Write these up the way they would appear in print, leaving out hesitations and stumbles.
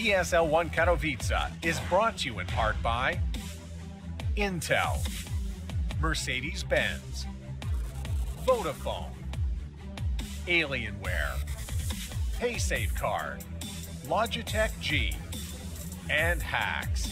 ESL 1 Katowice is brought to you in part by Intel, Mercedes-Benz, Vodafone, Alienware, PaySafeCard, Logitech G, and Hacks.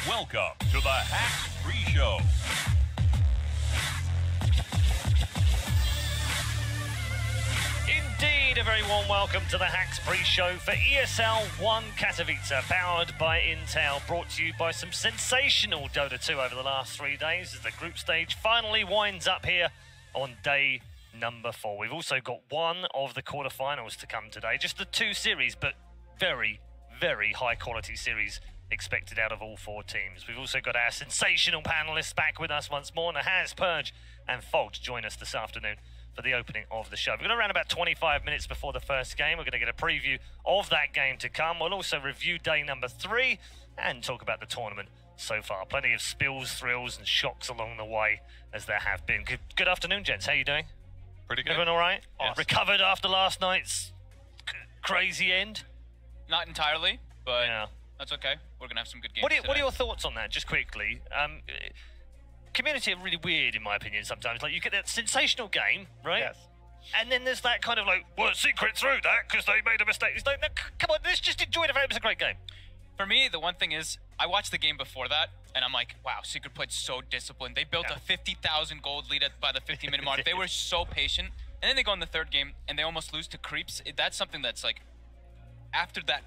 Welcome to the Hacks Pre-Show. Indeed, a very warm welcome to the Hacks Pre-Show for ESL 1 Katowice, powered by Intel, brought to you by some sensational Dota 2 over the last 3 days as the group stage finally winds up here on day number 4. We've also got one of the quarterfinals to come today, just the 2 series, but very, very high quality series expected out of all 4 teams. We've also got our sensational panelists back with us once more. Nahaz, Purge and Fold join us this afternoon for the opening of the show. We're going to run about 25 minutes before the first game. We're going to get a preview of that game to come. We'll also review day number 3 and talk about the tournament so far. Plenty of spills, thrills and shocks along the way as there have been. Good afternoon, gents. How are you doing? Pretty good. Everyone all right? Yes. Recovered after last night's crazy end? Not entirely, but Yeah. that's okay. We're going to have some good games What are your thoughts on that, just quickly? Community are really weird, in my opinion, sometimes. Like, you get that sensational game, right? Yes. And then there's that kind of like, well, secret through that because they made a mistake. It's like, no, come on, let's just enjoy the fact it was a great game. For me, the one thing is, I watched the game before that, and I'm like, wow, Secret played so disciplined. They built a 50,000 gold lead by the 15-minute mark. They were so patient. And then they go in the third game, and they almost lose to Creeps. That's something that's like, after that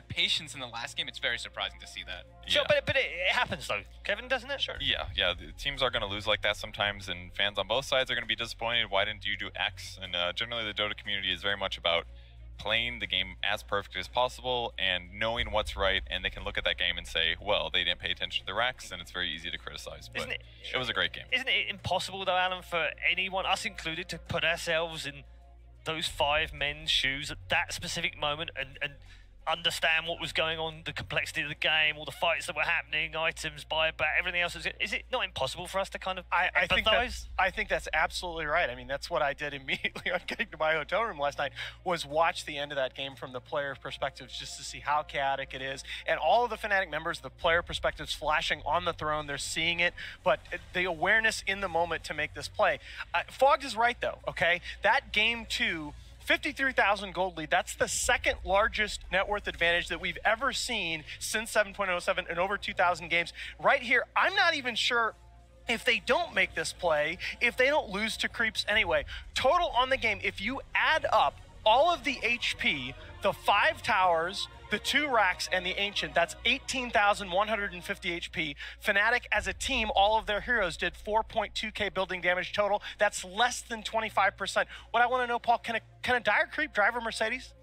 patience in the last game, it's very surprising to see that. Sure, but it happens though, Kevin, doesn't it? Sure. Yeah. The teams are going to lose like that sometimes, and fans on both sides are going to be disappointed. Why didn't you do X? And generally, the Dota community is very much about playing the game as perfect as possible and knowing what's right, and they can look at that game and say, well, they didn't pay attention to the Rex, and it's very easy to criticize. But it was a great game. Isn't it impossible though, Alan, for anyone, us included, to put ourselves in those 5 men's shoes at that specific moment and understand what was going on, the complexity of the game, all the fights that were happening, items, buyback, everything else? Is it not impossible for us to kind of empathize? I think that's absolutely right. I mean, that's what I did immediately on getting to my hotel room last night, was watch the end of that game from the player perspective, just to see how chaotic it is. And all of the Fnatic members, the player perspectives flashing on the throne, they're seeing it, but the awareness in the moment to make this play. Fogged is right, though, okay? That game 2, 53,000 gold lead, that's the second largest net worth advantage that we've ever seen since 7.07 in over 2,000 games. Right here, I'm not even sure if they don't make this play, if they don't lose to Creeps anyway. Total on the game, if you add up all of the HP, the 5 towers, the 2 racks, and the Ancient, that's 18,150 HP. Fnatic, as a team, all of their heroes did 4.2k building damage total. That's less than 25%. What I want to know, Paul, can a Dire Creep drive a Mercedes?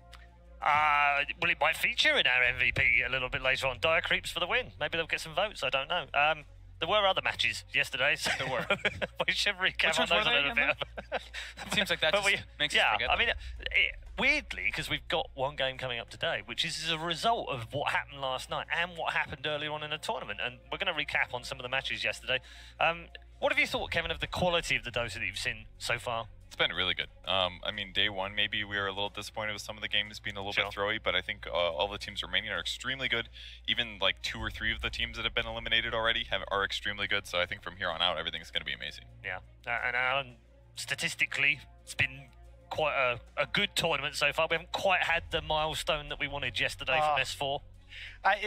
Well, it might feature in our MVP a little bit later on. Dire Creeps for the win. Maybe they'll get some votes, I don't know. There were other matches yesterday, so there were. We should recap on those a little bit. It seems like that just makes us forget. I mean, weirdly, because we've got one game coming up today, which is a result of what happened last night and what happened earlier on in the tournament, and we're going to recap on some of the matches yesterday. What have you thought, Kevin, of the quality of the Dota that you've seen so far? It's been really good. I mean, day 1, maybe we were a little disappointed with some of the games being a little bit throwy, but I think all the teams remaining are extremely good. Even like 2 or 3 of the teams that have been eliminated already are extremely good. So I think from here on out, everything's going to be amazing. Yeah, and Alan, statistically, it's been quite a good tournament so far. We haven't quite had the milestone that we wanted yesterday from S4.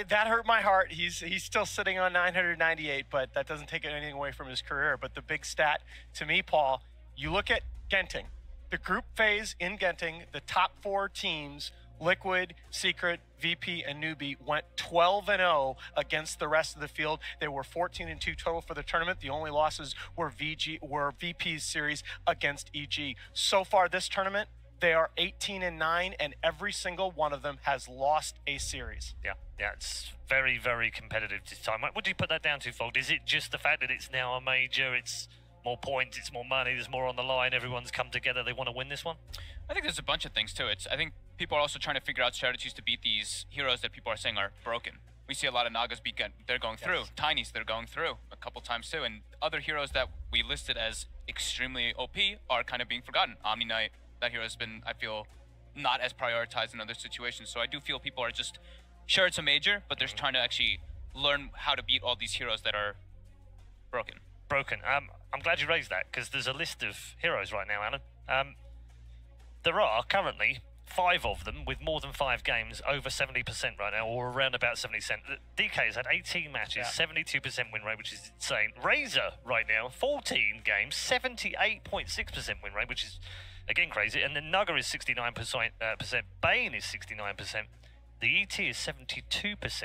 That hurt my heart. He's still sitting on 998, but that doesn't take anything away from his career. But the big stat to me, Paul, you look at Genting, the group phase in Genting, the top 4 teams, Liquid, Secret, VP, and Newbee, went 12-0 against the rest of the field. They were 14-2 total for the tournament. The only losses were VP's series against EG. So far this tournament, They are 18-9, and every single one of them has lost a series. Yeah, it's very, very competitive this time. What do you put that down to, Fold? Is it just the fact that it's now a major, it's more points, it's more money, there's more on the line, everyone's come together, they want to win this one? I think there's a bunch of things too. I think people are also trying to figure out strategies to beat these heroes that people are saying are broken. We see a lot of Nagas they're going through. Tinys, they're going through a couple times too. And other heroes that we listed as extremely OP are kind of being forgotten. Omni Knight, that hero has been, I feel, not as prioritized in other situations. So I do feel people are just, sure it's a major, but they're trying to actually learn how to beat all these heroes that are broken. I'm glad you raised that, because there's a list of heroes right now, Alan. There are currently 5 of them with more than 5 games over 70% right now, or around about 70%. DK has had 18 matches, 72% win rate, which is insane. Razor right now, 14 games, 78.6% win rate, which is again crazy. And then Nugger is 69%, Bane is 69%, the ET is 72%,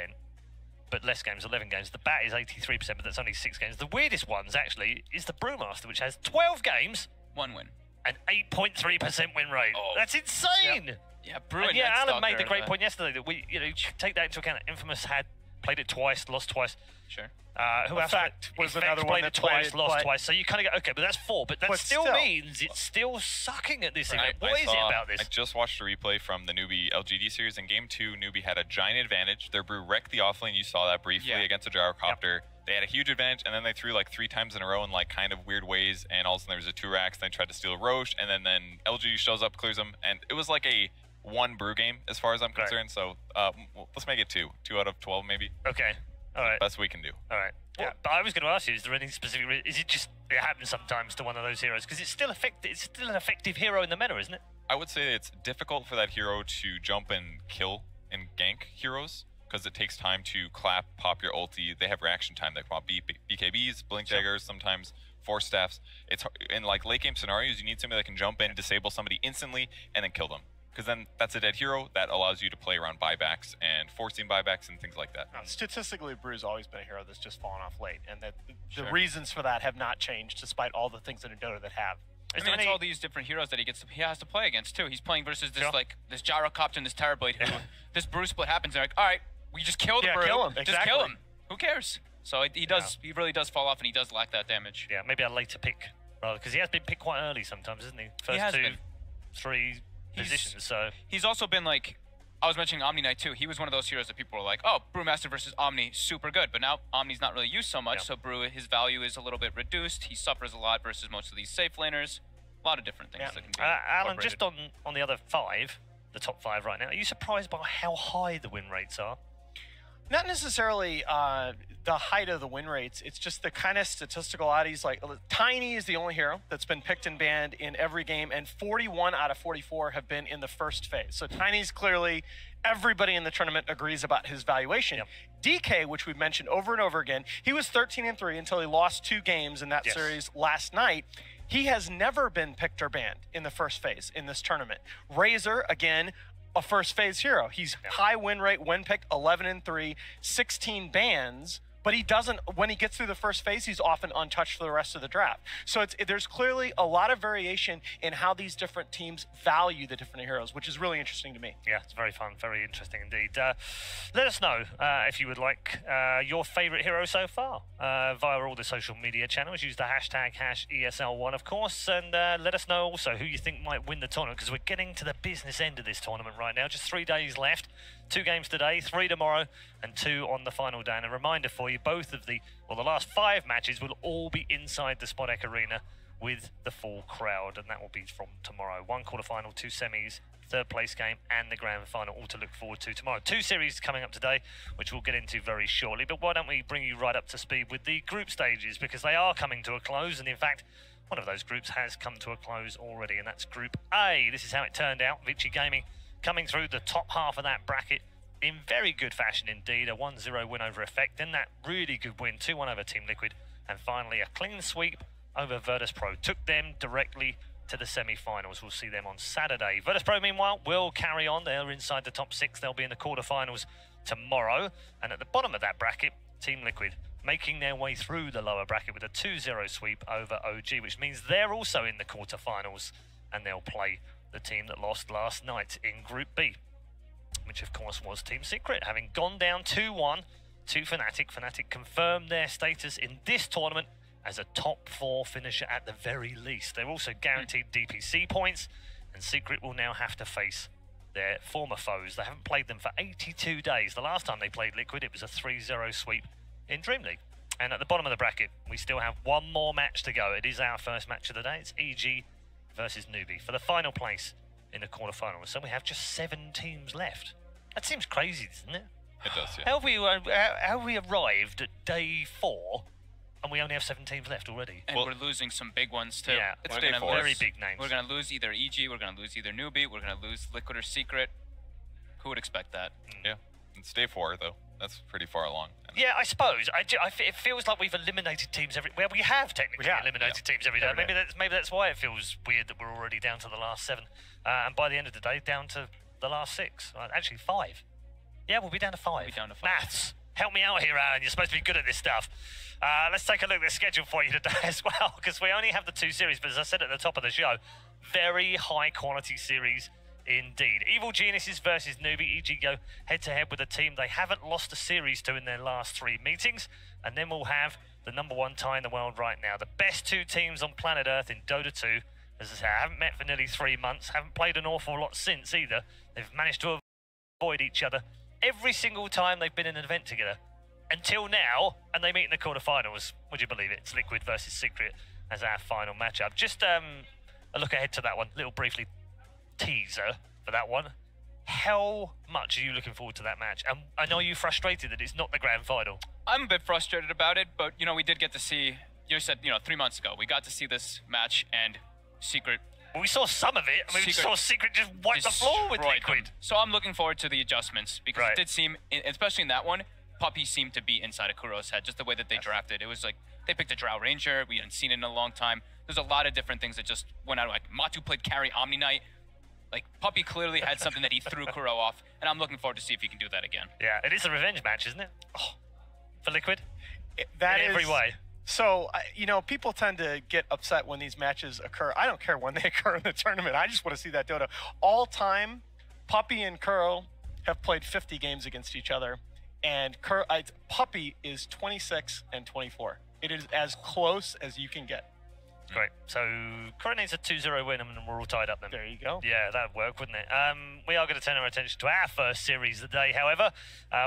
but less games, 11 games. The Bat is 83%, but that's only 6 games. The weirdest ones actually is the Brewmaster, which has 12 games, 1 win. and 8.3% win rate. Oh. That's insane. Yeah, Bruin. And yeah, Alan made the great point yesterday that we, you should take that into account. Infamous had played it twice, lost twice. Sure. Who else? Effect was another one played that it twice, played, lost but- twice. So you kind of go, okay, but that's 4. But that But still still. means it's still sucking at this event. What I is it saw- about this? I just watched a replay from the Newbee LGD series. In Game 2, Newbee had a giant advantage. Their brew wrecked the offlane. You saw that briefly against a gyrocopter. They had a huge advantage, and then they threw like 3 times in a row in like kind of weird ways, and all of a sudden there was a 2-racks, and they tried to steal Roche, and then LGD shows up, clears them, and it was like a 1 brew game as far as I'm concerned. So let's make it 2 out of 12 maybe. Okay. All right. Best we can do. All right. Yeah. But I was going to ask you, is there any specific reason? Is it just it happens sometimes to one of those heroes? Because it's still an effective hero in the meta, isn't it? I would say it's difficult for that hero to jump and kill and gank heroes, because it takes time to clap, pop your ulti. They have reaction time that come out. BKBs, Blink Daggers, sometimes Force Staffs. It's in like late game scenarios, you need somebody that can jump in, disable somebody instantly, and then kill them. Because then that's a dead hero that allows you to play around buybacks and forcing buybacks and things like that. Statistically, Brew's always been a hero that's just fallen off late, and that the reasons for that have not changed, despite all the things in Dota that have. I mean, it's all these different heroes that he has to play against too. He's playing versus this this gyrocopter and this Terrorblade. Who this Brew split happens, they're like, all right, we just kill the Brew. Kill him. Just kill him. Who cares? So he does. He really does fall off, and he does lack that damage. Yeah, maybe a later pick, rather, because he has been picked quite early sometimes, isn't he? First He has 2, been. 3 positions. So He's also been like, I was mentioning Omni Knight too. He was one of those heroes that people were like, oh, Brewmaster versus Omni, super good. But now Omni's not really used so much, so Brew, his value is a little bit reduced. He suffers a lot versus most of these safe laners. A lot of different things that can be Alan, incorporated. just on the other 5, the top 5 right now, are you surprised by how high the win rates are? Not necessarily the height of the win rates. It's just the kind of statistical oddities. Like Tiny is the only hero that's been picked and banned in every game, and 41 out of 44 have been in the first phase. So Tiny's clearly, everybody in the tournament agrees about his valuation. DK, which we've mentioned over and over again, he was 13-3 until he lost 2 games in that series last night. He has never been picked or banned in the first phase in this tournament. Razor, again, a first phase hero. He's high win rate when picked, 11-3, 16 bans, but he doesn't, when he gets through the first phase, he's often untouched for the rest of the draft. So there's clearly a lot of variation in how these different teams value the different heroes, which is really interesting to me. Yeah, it's very fun, very interesting indeed. Let us know if you would like your favorite hero so far via all the social media channels. Use the hashtag #ESL1, of course, and let us know also who you think might win the tournament, because we're getting to the business end of this tournament right now. Just 3 days left. 2 games today, 3 tomorrow, and 2 on the final day. And a reminder for you, both of the last 5 matches will all be inside the Spodek Arena with the full crowd, and that will be from tomorrow. 1 quarterfinal, 2 semis, 3rd place game, and the grand final, all to look forward to tomorrow. 2 series coming up today, which we'll get into very shortly. But why don't we bring you right up to speed with the group stages, because they are coming to a close, and in fact, one of those groups has come to a close already, and that's Group A. This is how it turned out. Vici Gaming coming through the top half of that bracket in very good fashion indeed. A 1-0 win over Effect, then that really good win, 2-1 over Team Liquid, and finally a clean sweep over Virtus.pro. Took them directly to the semi-finals. We'll see them on Saturday. Virtus.pro, meanwhile, will carry on. They're inside the top 6. They'll be in the quarterfinals tomorrow. And at the bottom of that bracket, Team Liquid making their way through the lower bracket with a 2-0 sweep over OG, which means they're also in the quarterfinals, and they'll play the team that lost last night in Group B, which of course was Team Secret, having gone down 2-1 to Fnatic. Fnatic confirmed their status in this tournament as a top 4 finisher at the very least. They're also guaranteed DPC points, and Secret will now have to face their former foes. They haven't played them for 82 days. The last time they played Liquid, it was a 3-0 sweep in Dream League. And at the bottom of the bracket, we still have one more match to go. It is our first match of the day. It's EG versus Newbee for the final place in the quarterfinals. So we have just 7 teams left. That seems crazy, doesn't it? It does, yeah. How have we arrived at day 4 and we only have 7 teams left already? And we're losing some big ones too. Yeah, it's we're day 4. Very big names. We're going to lose either EG, we're going to lose either Newbee, we're going to lose Liquid or Secret. Who would expect that? Yeah. It's day 4, though. That's pretty far along. Yeah, I suppose. It feels like we've eliminated teams every... Well, we have technically eliminated teams every day. Maybe that's why it feels weird that we're already down to the last 7. And by the end of the day, down to the last 6. Actually, 5. Yeah, we'll be down to 5. We'll be down to 5. Maths. Help me out here, Alan. You're supposed to be good at this stuff. Let's take a look at the schedule for you today as well, because we only have the 2 series, but as I said at the top of the show, very high-quality series indeed. Evil Geniuses versus Newbee. EG go head-to-head with a team they haven't lost a series to in their last 3 meetings, and then we'll have the #1 tie in the world right now. The best 2 teams on planet Earth in Dota 2. As I say, I haven't met for nearly 3 months, haven't played an awful lot since either. They've managed to avoid each other every single time they've been in an event together until now, and they meet in the quarterfinals. Would you believe it? It's Liquid versus Secret as our final matchup. Just a look ahead to that one, little briefly teaser for that one. How much are you looking forward to that match? And I know you're frustrated that it's not the grand final. I'm a bit frustrated about it, but you know, we did get to see, you said, 3 months ago, we got to see this match, and Secret... Well, we saw some of it. I mean, we saw Secret just wipe the floor with Liquid. Them. So I'm looking forward to the adjustments, because it did seem, especially in that one, Puppey seemed to be inside of Kuro's head, just the way that they drafted. It was like, they picked a Drow Ranger, we hadn't seen it in a long time. There's a lot of different things that just went out. Like, Matu played carry Omni Knight. Like, Puppey clearly had something that he threw Kuro off, and I'm looking forward to see if he can do that again. Yeah, it is a revenge match, isn't it? Oh, for Liquid? In every way. So, people tend to get upset when these matches occur. I don't care when they occur in the tournament. I just want to see that Dota. All time, Puppey and Kuro have played 50 games against each other, and Puppey is 26 and 24. It is as close as you can get. Great. So, Kuro needs a 2-0 win, and we're all tied up then. There you go. Yeah, that'd work, wouldn't it? We are going to turn our attention to our first series of the day, however,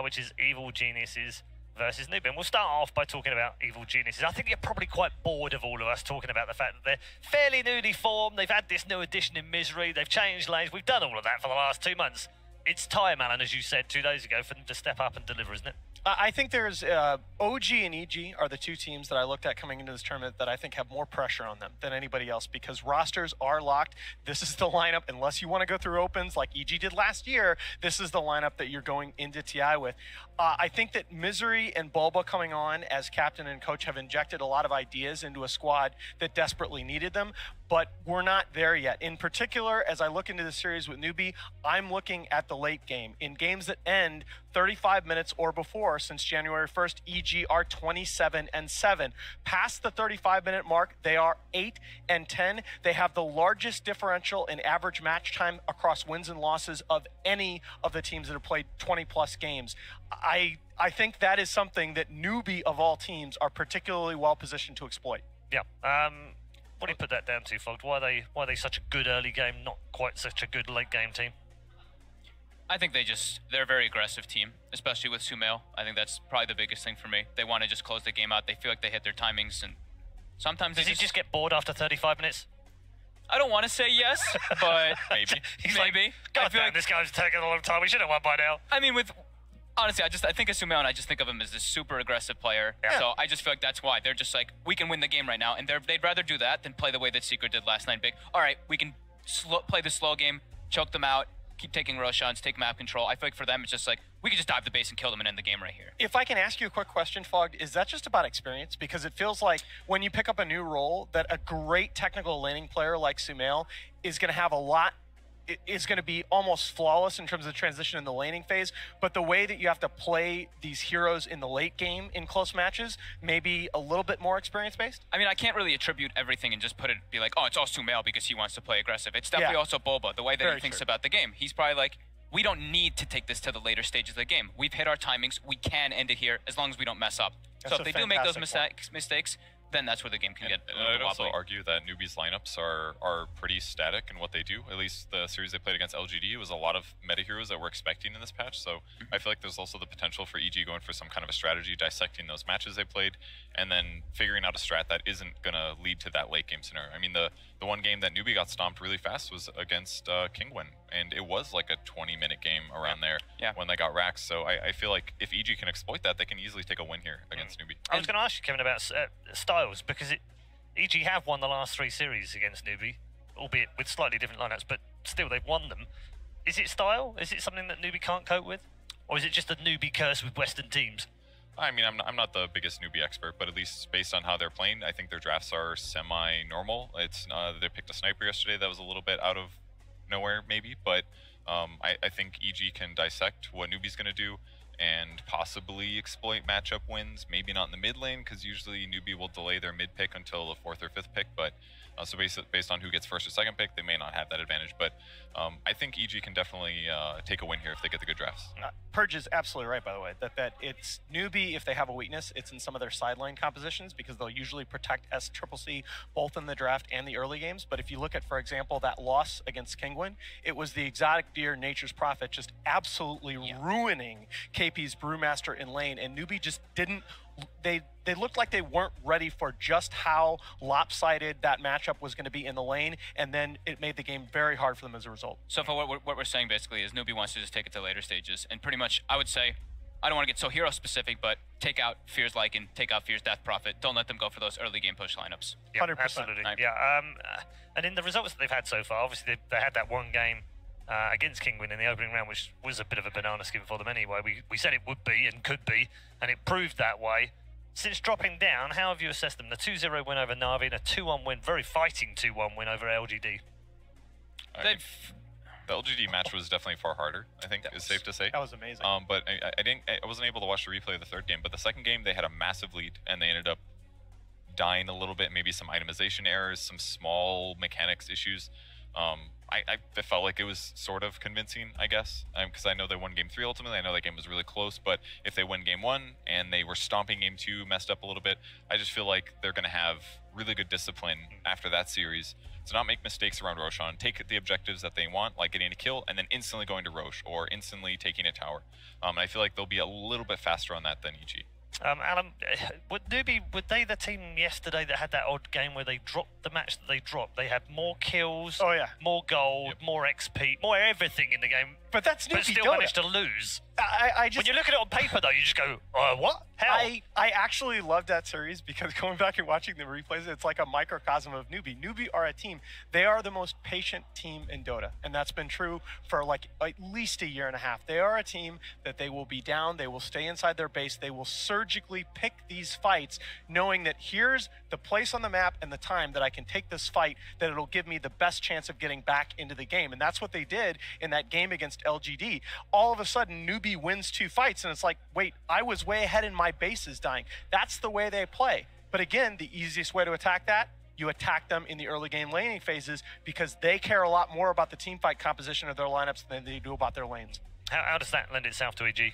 which is Evil Geniuses versus Newbee. And we'll start off by talking about Evil Geniuses. I think you're probably quite bored of all of us talking about the fact that they're fairly newly formed. They've had this new addition in Misery. They've changed lanes. We've done all of that for the last 2 months. It's time, Alan, as you said 2 days ago, for them to step up and deliver, isn't it? I think there's OG and EG are the 2 teams that I looked at coming into this tournament that I think have more pressure on them than anybody else, because rosters are locked. This is the lineup, unless you want to go through opens like EG did last year, this is the lineup that you're going into TI with. I think that Misery and Bulba coming on as captain and coach have injected a lot of ideas into a squad that desperately needed them, but we're not there yet. In particular, as I look into the series with Newbee, I'm looking at the late game. In games that end 35 minutes or before since January 1st, EG are 27-7. Past the 35-minute mark, they are 8-10. They have the largest differential in average match time across wins and losses of any of the teams that have played 20-plus games. I think that is something that Newbee of all teams are particularly well positioned to exploit. Yeah. What do you put that down to, Fogged? Why are they such a good early game, not quite such a good late game team? I think they're a very aggressive team, especially with Sumail. I think that's probably the biggest thing for me. They want to just close the game out. They feel like they hit their timings, and sometimes Does he just get bored after 35 minutes? I don't want to say yes, but maybe. He's maybe. Like, God damn, like this guy's taking a long time. We should have won by now. I mean, honestly, I think of Sumail and I just think of him as this super aggressive player. Yeah. So I just feel like that's why. They're just like, we can win the game right now, and they'd rather do that than play the way that Secret did last night. Big. All right, we can play the slow game, choke them out, keep taking Roshan's, take map control. I feel like for them, it's just like, we can just dive the base and kill them and end the game right here. If I can ask you a quick question, Fogged, is that just about experience? Because it feels like when you pick up a new role, that a great technical laning player like Sumail is going to have a lot is going to be almost flawless in terms of the transition in the laning phase, but the way that you have to play these heroes in the late game in close matches may be a little bit more experience-based? I mean, I can't really attribute everything and just be like, oh, it's all Sumail because he wants to play aggressive. It's definitely also Bulba, the way that he thinks about the game. He's probably like, we don't need to take this to the later stages of the game. We've hit our timings. We can end it here as long as we don't mess up. So if they do make those mistakes, then that's where the game can get a little I'd also wobbly. argue that Newbee's lineups are pretty static in what they do. At least the series they played against LGD was a lot of meta heroes that we're expecting in this patch. So I feel like there's also the potential for EG going for some kind of a strategy, dissecting those matches they played, and then figuring out a strat that isn't going to lead to that late game scenario. I mean, the one game that Newbee got stomped really fast was against Kingwin, and it was like a 20-minute game around there when they got racks. So I feel like if EG can exploit that, they can easily take a win here against Newbee. I was going to ask you, Kevin, about styles, because EG have won the last 3 series against Newbee, albeit with slightly different lineups, but still they've won them. Is it style? Is it something that Newbee can't cope with? Or is it just a Newbee curse with Western teams? I mean, I'm not the biggest Newbee expert, but at least based on how they're playing, I think their drafts are semi-normal. It's they picked a sniper yesterday that was a little bit out of nowhere, maybe, but I think EG can dissect what Newbee's going to do and possibly exploit matchup wins. Maybe not in the mid lane, because usually Newbee will delay their mid pick until the 4th or 5th pick, but so based on who gets 1st or 2nd pick, they may not have that advantage. But I think EG can definitely take a win here if they get the good drafts. Purge is absolutely right, by the way, that it's Newbee, if they have a weakness, it's in some of their sideline compositions, because they'll usually protect SCCC both in the draft and the early games. But if you look at, for example, that loss against Kingwin, it was the exotic deer Nature's Prophet just absolutely ruining KP's Brewmaster in lane, and Newbee just didn't. They looked like they weren't ready for just how lopsided that matchup was going to be in the lane, and then it made the game very hard for them as a result. So for what we're saying basically is Newbee wants to just take it to later stages, and pretty much I would say, I don't want to get so hero specific, but take out Fear's Lycan, take out Fear's Death Prophet. Don't let them go for those early game push lineups. Yeah, 100%. absolutely. Right. Yeah, and in the results that they've had so far, obviously they had that one game against Kingwin in the opening round, which was a bit of a banana skin for them anyway. We said it would be and could be, and it proved that way. Since dropping down, how have you assessed them? The 2-0 win over Na'Vi and a 2-1 win, very fighting 2-1 win over LGD. The LGD match was definitely far harder, I think it's safe to say. That was amazing. But I wasn't able to watch the replay of the 3rd game, but the 2nd game they had a massive lead and they ended up dying a little bit, maybe some itemization errors, some small mechanics issues. I felt like it was sort of convincing, I guess, because I know they won game 3 ultimately. I know that game was really close, but if they win game 1 and they were stomping game 2, messed up a little bit, I just feel like they're going to have really good discipline after that series to not make mistakes around Roshan, take the objectives that they want, like getting a kill, and then instantly going to Roche or instantly taking a tower. And I feel like they'll be a little bit faster on that than EG. Alan, were they the team yesterday that had that odd game where they dropped the match that they dropped? They had more kills, more gold, more XP, more everything in the game, but that's Newbee but still Dota. Managed to lose. I just, when you look at it on paper, though, you just go, what? How? I actually loved that series because going back and watching the replays, it's like a microcosm of Newbee. Newbee are a team. They are the most patient team in Dota, and that's been true for like at least a year and a half. They are a team that they will be down, they will stay inside their base, they will surgically pick these fights, knowing that here's the place on the map and the time that I can take this fight, that it'll give me the best chance of getting back into the game. And that's what they did in that game against LGD. All of a sudden, Newbee wins 2 fights, and it's like, wait, I was way ahead and my base is dying. That's the way they play. But again, the easiest way to attack that, you attack them in the early game laning phases, because they care a lot more about the team fight composition of their lineups than they do about their lanes. How does that lend itself to EG?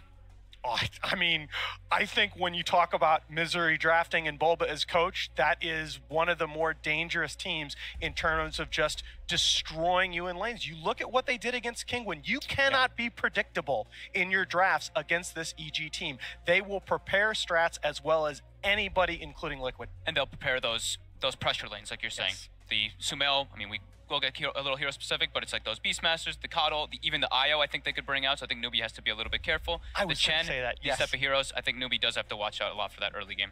Oh, I mean, I think when you talk about misery drafting and Bulba as coach, that is one of the more dangerous teams in terms of just destroying you in lanes. You look at what they did against Kingwin. You cannot be predictable in your drafts against this EG team. They will prepare strats as well as anybody, including Liquid. And they'll prepare those pressure lanes, like you're saying. The Sumail, I mean, we'll get a little hero specific, but it's like those Beastmasters, the Coddle, even the IO I think they could bring out, so I think Newbee has to be a little bit careful. I was the going Chen, to say that, these type of heroes, I think Newbee does have to watch out a lot for that early game.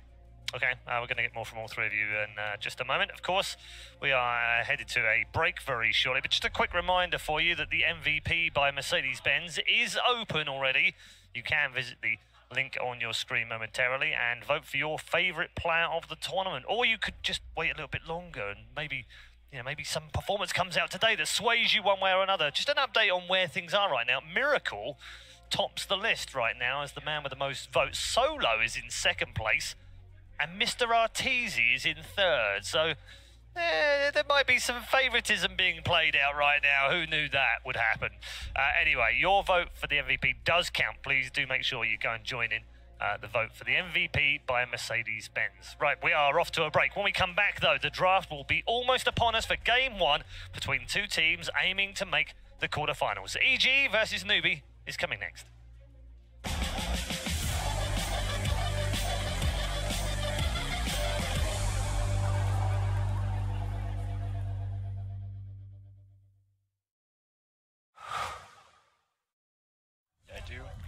Okay, we're going to get more from all 3 of you in just a moment. Of course, we are headed to a break very shortly, but just a quick reminder for you that the MVP by Mercedes-Benz is open already. You can visit the link on your screen momentarily and vote for your favourite player of the tournament. Or you could just wait a little bit longer and maybe maybe some performance comes out today that sways you one way or another. Just an update on where things are right now. Miracle tops the list right now as the man with the most votes. Solo is in second place, and Mr. Arteezy is in third. So there might be some favoritism being played out right now. Who knew that would happen? Anyway, your vote for the MVP does count. Please do make sure you go and join in the vote for the MVP by Mercedes-Benz. Right, we are off to a break. When we come back, though, the draft will be almost upon us for Game 1 between two teams aiming to make the quarterfinals. EG versus Newbee is coming next.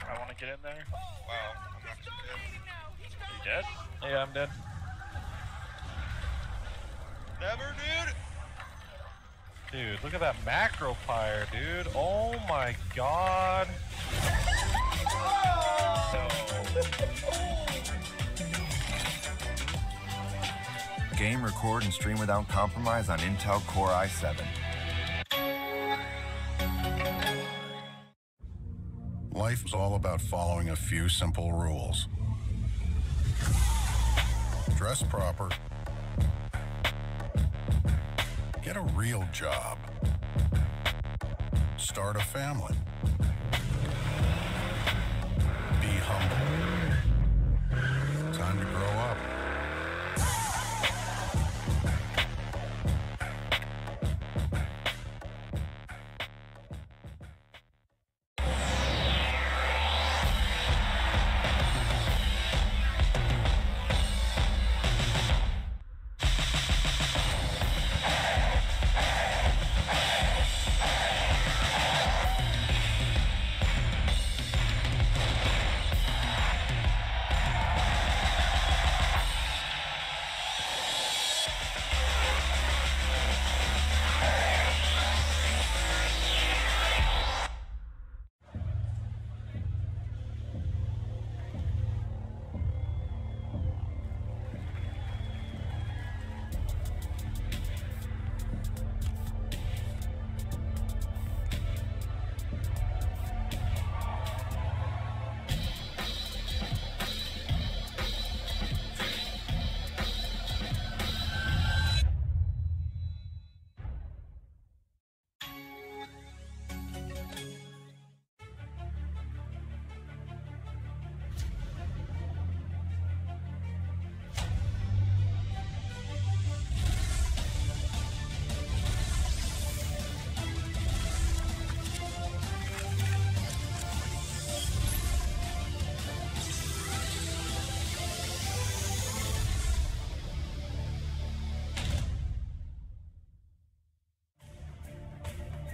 I want to get in there. Wow, I'm not dead. You dead? Yeah, I'm dead. Never, dude. Dude, look at that macro pyre, dude. Oh my god. Game, record, and stream without compromise on Intel Core i7. Life is all about following a few simple rules. Dress proper. Get a real job. Start a family. Be humble. Time to grow up.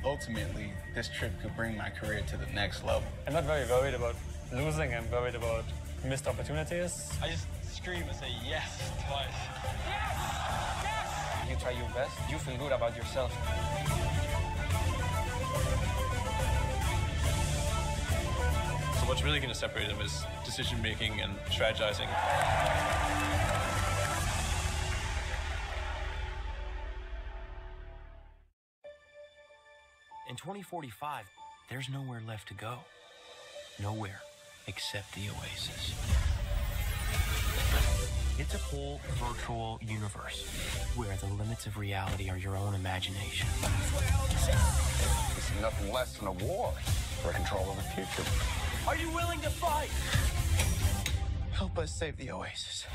Ultimately, this trip could bring my career to the next level. I'm not very worried about losing. I'm worried about missed opportunities. I just scream and say yes twice. Yes! You try your best. You feel good about yourself. So what's really going to separate them is decision making and strategizing. In 2045, there's nowhere left to go. Nowhere except the Oasis. It's a whole virtual universe where the limits of reality are your own imagination. This is nothing less than a war for control of the future. Are you willing to fight? Help us save the Oasis.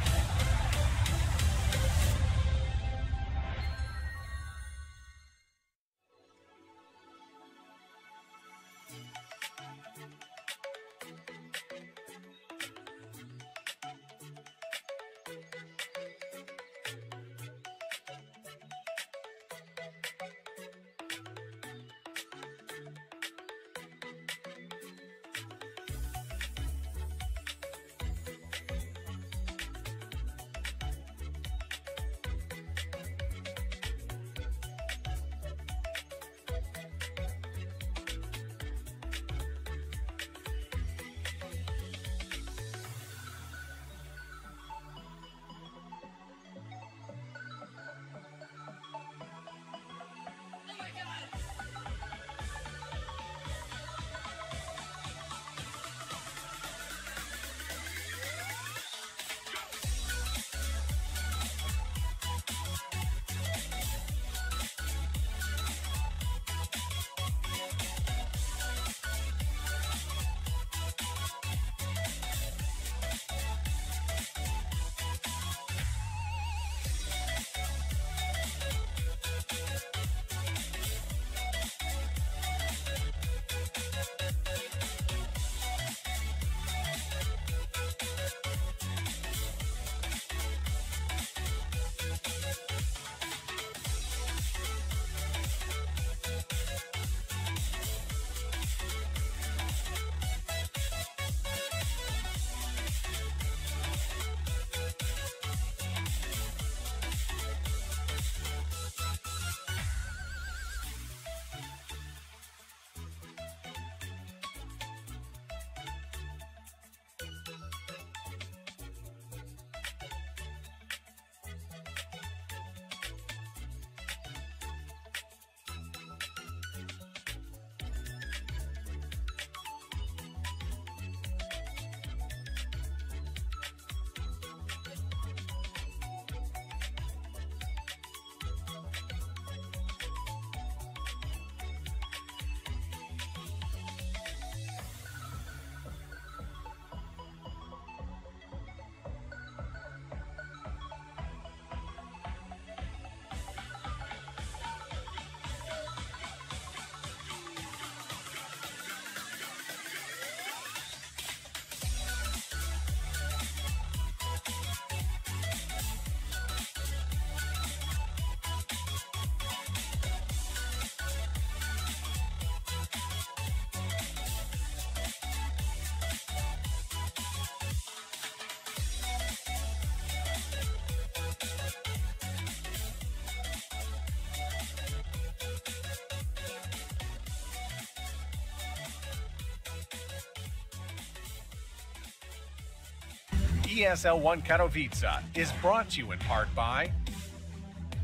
ESL 1 Katowice is brought to you in part by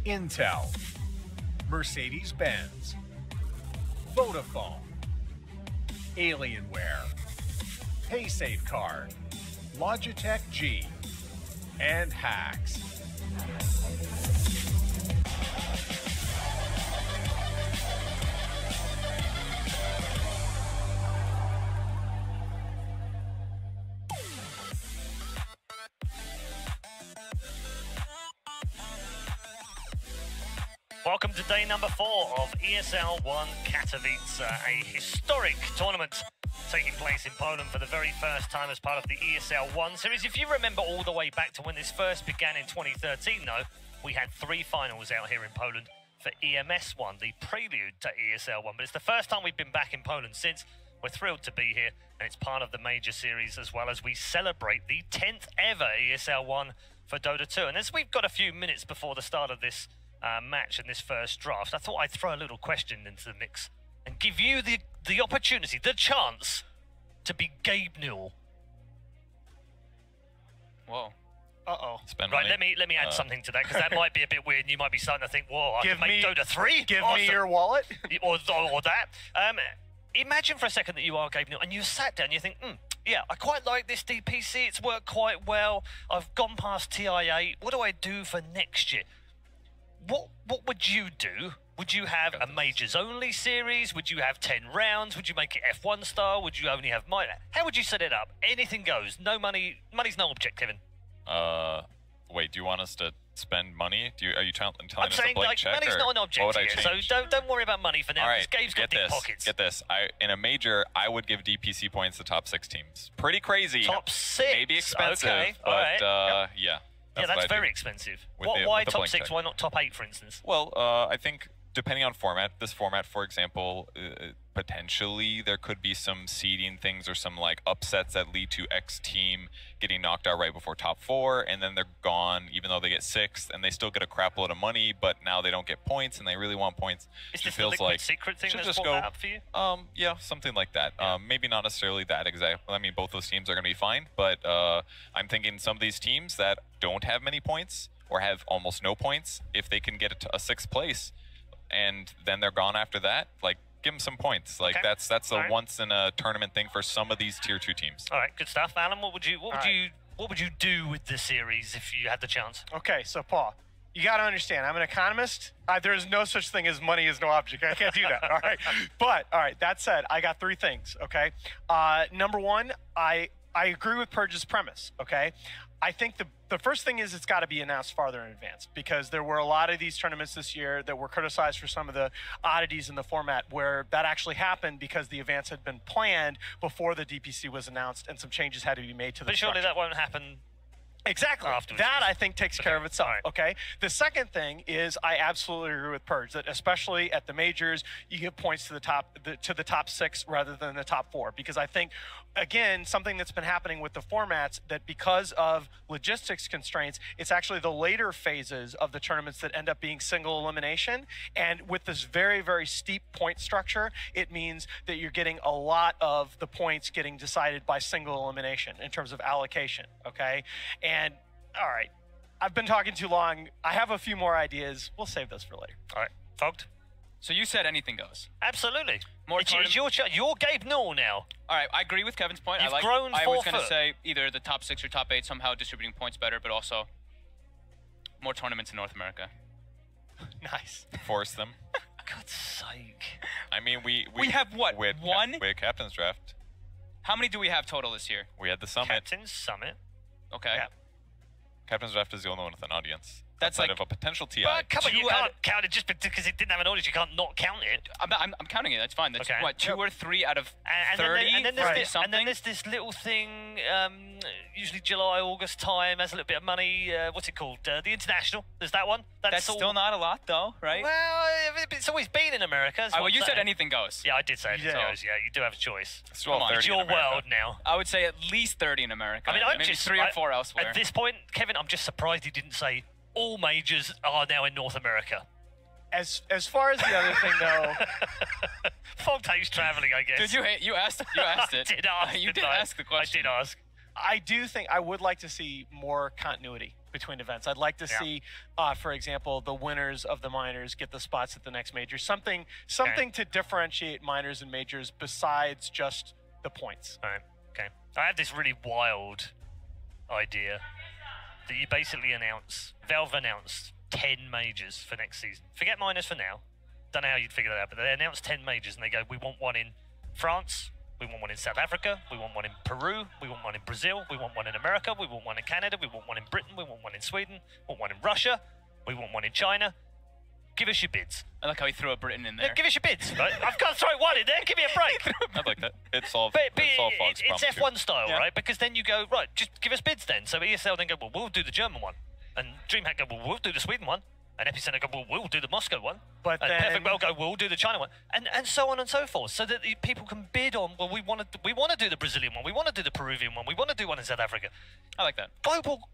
Intel, Mercedes-Benz, Vodafone, Alienware, PaySafeCard, Logitech G, and Hacks. Welcome to day number 4 of ESL 1 Katowice, a historic tournament taking place in Poland for the very first time as part of the ESL 1 series. If you remember all the way back to when this first began in 2013, though, we had 3 finals out here in Poland for EMS 1, the prelude to ESL 1. But it's the first time we've been back in Poland since. We're thrilled to be here, and it's part of the major series as well as we celebrate the 10th ever ESL 1 for Dota 2. And as we've got a few minutes before the start of this match and this first draft, I thought I'd throw a little question into the mix and give you the opportunity, the chance to be Gabe Newell. Whoa. Uh-oh. Spend right, money. let me add something to that, because that might be a bit weird and you might be starting to think, whoa, I can make Dota 3? Give me your wallet. or that. Imagine for a second that you are Gabe Newell and you sat down and you think, yeah, I quite like this DPC, it's worked quite well, I've gone past TI8, what do I do for next year? What would you do? Would you have a majors-only series? Would you have 10 rounds? Would you make it F1 style? Would you only have minor? How would you set it up? Anything goes. No money. Money's no object, Kevin. Wait, do you want us to spend money? Are you telling us I'm saying, a blank like, check? money's not an object here, so don't worry about money for now. All right, Gabe's got deep pockets. Get this. In a major, I would give DPC points to top 6 teams. Pretty crazy. Top 6? Maybe expensive, okay. but All right. yeah. That's very expensive. Why top 6? Why not top 8, for instance? Well, I think depending on format, this format, for example, potentially there could be some seeding things or some like upsets that lead to X team getting knocked out right before top 4, and then they're gone, even though they get 6th, and they still get a crap load of money, but now they don't get points, and they really want points. Is it this feels the liquid like secret thing that's just brought that up for you? Yeah, something like that. Yeah. Maybe not necessarily that exact. I mean, both those teams are going to be fine, but I'm thinking some of these teams that don't have many points or have almost no points, if they can get it to a 6th place, and then they're gone after that, like, give them some points. Like, okay. that's a once in a tournament thing for some of these tier 2 teams. All right, good stuff. Alan, what would you do with the series if you had the chance? Okay, so Paul, you got to understand, I'm an economist. There is no such thing as money is no object. I can't do that, all right? But, all right, that said, I got 3 things, okay? Number 1, I agree with Purge's premise, okay? I think the first thing is it's got to be announced farther in advance, because there were a lot of these tournaments this year that were criticized for some of the oddities in the format where that actually happened because the events had been planned before the DPC was announced and some changes had to be made to the structure. But surely that won't happen. Exactly. Afterwards. That, I think, takes care of itself, okay? The second thing is I absolutely agree with Purge that especially at the majors, you give points to the top 6 rather than the top 4, because I think, again, something that's been happening with the formats that because of logistics constraints, it's actually the later phases of the tournaments that end up being single elimination. And with this very, very steep point structure, it means that you're getting a lot of the points getting decided by single elimination in terms of allocation, okay? And all right, I've been talking too long. I have a few more ideas. We'll save those for later. All right, Fogged? So you said anything goes. Absolutely. More it's your You're Gabe Newell now. All right, I agree with Kevin's point. You've grown 4 I was going to foot. say either the top 6 or top 8 somehow distributing points better, but also more tournaments in North America. Nice. Force them. God's sake. I mean, we have what? We had one? We had Captain's Draft. How many do we have total this year? We had the Summit. Captain's Summit. Okay. Yeah. Captain's Draft is the only one with an audience. That's outside like of a potential TI. But come on, you can't count it just because it didn't have an audience. You can't not count it. I'm counting it. That's fine. That's okay. what, 2 or 3 out of 30? And then there's this little thing, usually July, August time, has a little bit of money. What's it called? The International. There's that one. That's still not a lot, though, right? Well, it's always been in America. Well, you said anything goes. Yeah, I did say anything goes. Yeah, you do have a choice. Come on, it's your world now. I would say at least 30 in America. I mean, I'm maybe just 3 or 4 elsewhere. At this point, Kevin, I'm just surprised he didn't say all majors are now in North America. As far as the other thing, though, Fog takes traveling, I guess. Did you asked it? I did ask. You did ask the question. I did ask. I do think I would like to see more continuity between events. I'd like to see, for example, the winners of the minors get the spots at the next major. Something to differentiate minors and majors besides just the points. All right. Okay. I had this really wild idea that you basically Valve announced 10 majors for next season. Forget minors for now. Don't know how you'd figure that out, but they announced 10 majors and they go, we want one in France, we want one in South Africa, we want one in Peru, we want one in Brazil, we want one in America, we want one in Canada, we want one in Britain, we want one in Sweden, we want one in Russia, we want one in China. Give us your bids. I like how he threw a Britain in there. Yeah, give us your bids. Right? I've got to throw one in there. Give me a break. I like that. It's all it's F1 style, right? Because then you go, right, just give us bids then. So ESL then go, well, we'll do the German one. And DreamHack go, well, we'll do the Sweden one. And Epicenter go, well, we'll do the Moscow one. But and then Perfect Well go, we'll do the China one. And so on and so forth. So that people can bid on, well, we want to do the Brazilian one. We want to do the Peruvian one. We want to do one in South Africa. I like that.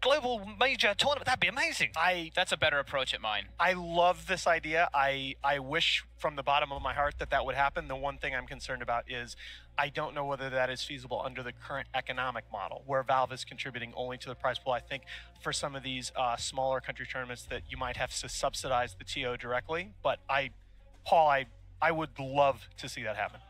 Global major tournament. That'd be amazing. That's a better approach at mine. I love this idea. I wish from the bottom of my heart that would happen. The one thing I'm concerned about is I don't know whether that is feasible under the current economic model where Valve is contributing only to the prize pool. I think for some of these smaller country tournaments that you might have to subsidize the TO directly. But Paul, I would love to see that happen.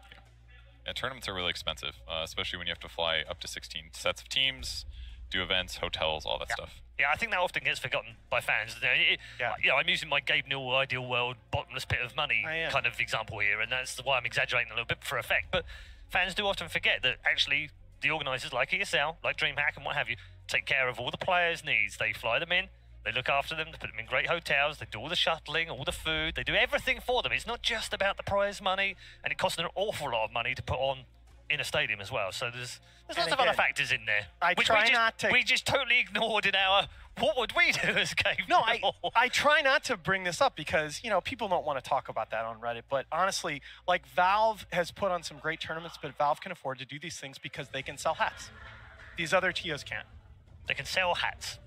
Yeah, tournaments are really expensive, especially when you have to fly up to 16 sets of teams, do events, hotels, all that stuff. Yeah, I think that often gets forgotten by fans. I'm using my Gabe Newell Ideal World bottomless pit of money kind of example here, and that's why I'm exaggerating a little bit for effect. But fans do often forget that actually the organisers like ESL, like DreamHack and what have you, take care of all the players' needs. They fly them in, they look after them, they put them in great hotels, they do all the shuttling, all the food, they do everything for them. It's not just about the prize money, and it costs an awful lot of money to put on in a stadium as well. So there's lots of other factors in there. We just totally ignored in our, what would we do as Gabe? No, I try not to bring this up because, people don't want to talk about that on Reddit. But honestly, like Valve has put on some great tournaments, but Valve can afford to do these things because they can sell hats. These other TOs can't. They can sell hats.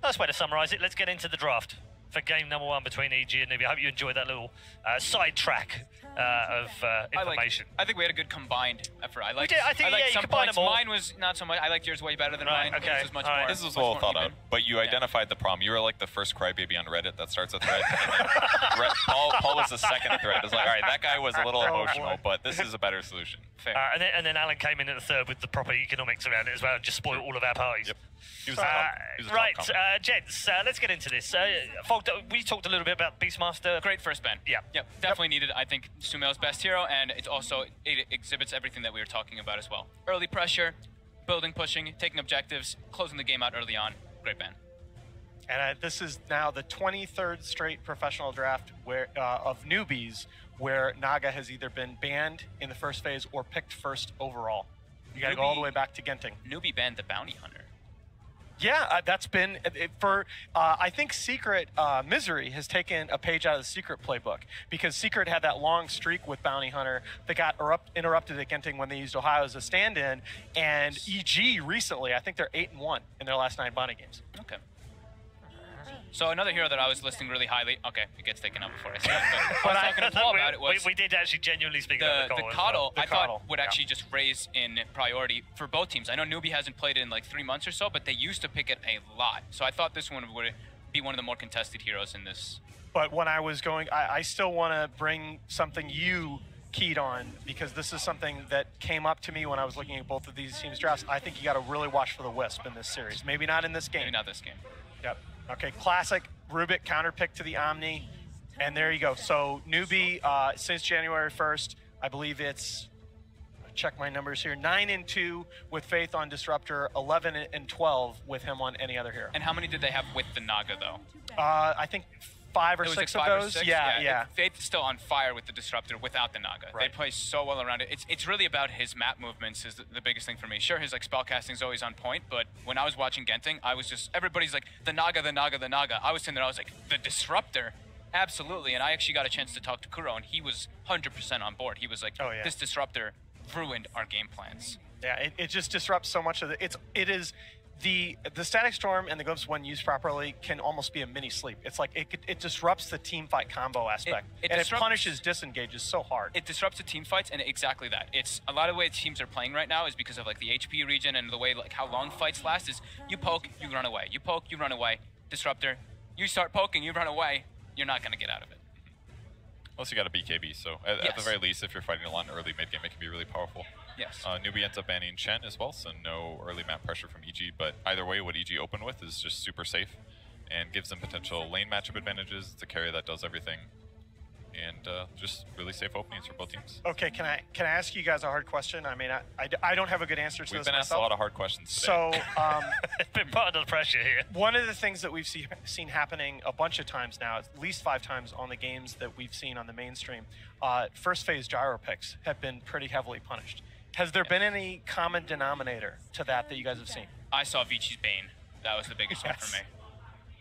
Nice way to summarize it. Let's get into the draft for game number 1 between EG and Newbee. I hope you enjoyed that little sidetrack of information. I think we had a good combined effort. I think some combined points. Them all. Mine was not so much. I liked yours way better than mine. Okay. This was much more. This was well thought out. But you identified the problem. You were like the first crybaby on Reddit that starts a thread. And then Paul was the second thread. It's like, all right, that guy was a little emotional, but this is a better solution. Fair. And then Alan came in at the third with the proper economics around it as well and just spoiled all of our parties. Yep. He was right, gents, let's get into this. Folk, we talked a little bit about Beastmaster. Great first ban. Yep. Definitely needed. I think Sumail's best hero, and it exhibits everything that we were talking about as well. Early pressure, building, pushing, taking objectives, closing the game out early on. Great ban. And this is now the 23rd straight professional draft of newbies where Naga has either been banned in the first phase or picked first overall. You got to go all the way back to Genting. Newbee banned the bounty hunter. Yeah, that's been for. I think Secret Misery has taken a page out of the Secret playbook because Secret had that long streak with Bounty Hunter that got interrupted at Genting when they used Ohio as a stand-in, and EG recently, I think they're 8-1 in their last 9 bounty games. Okay. So another hero that I was listing really highly. Okay, it gets taken out before I say it. But I was talking to Paul about it was we did actually genuinely speak about the Coddle. I thought would actually just raise in priority for both teams. I know Newbee hasn't played it in like 3 months or so, but they used to pick it a lot. So I thought this one would be one of the more contested heroes in this. But when I was going, I still want to bring something you keyed on because this is something that came up to me when I was looking at both of these teams' drafts. I think you got to really watch for the Wisp in this series. Maybe not in this game. Maybe not this game. Yep. Okay, classic Rubik counterpick to the Omni, and there you go. So Newbee, since January 1st, I believe it's, check my numbers here, 9-2 with Faith on Disruptor, 11-12 with him on any other hero. And how many did they have with the Naga though? I think 5 or 6 of those. Yeah. Faith is still on fire with the Disruptor without the Naga. Right. They play so well around it. It's really about his map movements is the biggest thing for me. Sure, his like spellcasting is always on point, but when I was watching Genting, I was just, everybody's like, the Naga, the Naga, the Naga. I was sitting there, I was like, the Disruptor? Absolutely. And I actually got a chance to talk to Kuro, and he was 100% on board. He was like, this Disruptor ruined our game plans. Yeah, it just disrupts so much of it. It is the Static Storm and the Glimpse, when used properly, can almost be a mini sleep. It's like it disrupts the team fight combo aspect, and it punishes disengages so hard. It disrupts the team fights, and exactly that. It's a lot of the way teams are playing right now is because of like the HP region and the way like how long fights last is you poke, you run away. You poke, you run away. Disruptor, you start poking, you run away. You're not gonna get out of it. Unless you got a BKB, so at the very least, if you're fighting a lot in early mid game, it can be really powerful. Yes. Newbee ends up banning Chen as well, so no early map pressure from EG, but either way, what EG open with is just super safe and gives them potential lane matchup advantages. It's a carry that does everything, and just really safe openings for both teams. Okay, can I ask you guys a hard question? I mean, I don't have a good answer to this We've been asked a myself. lot of hard questions today. So, been put under pressure here. One of the things that we've seen happening a bunch of times now, at least 5 times on the games that we've seen on the mainstream, first phase gyro picks have been pretty heavily punished. Has there been any common denominator to that you guys have seen? I saw Vici's Bane. That was the biggest one for me.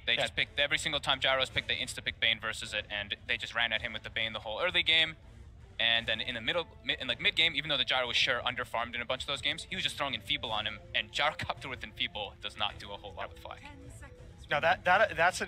They just picked, every single time gyros picked, they insta-pick Bane versus it, and they just ran at him with the Bane the whole early game. And then in the mid-game, even though the gyro was sure under-farmed in a bunch of those games, he was just throwing Enfeeble on him, and Gyrocopter with Enfeeble does not do a whole lot with Flag. Now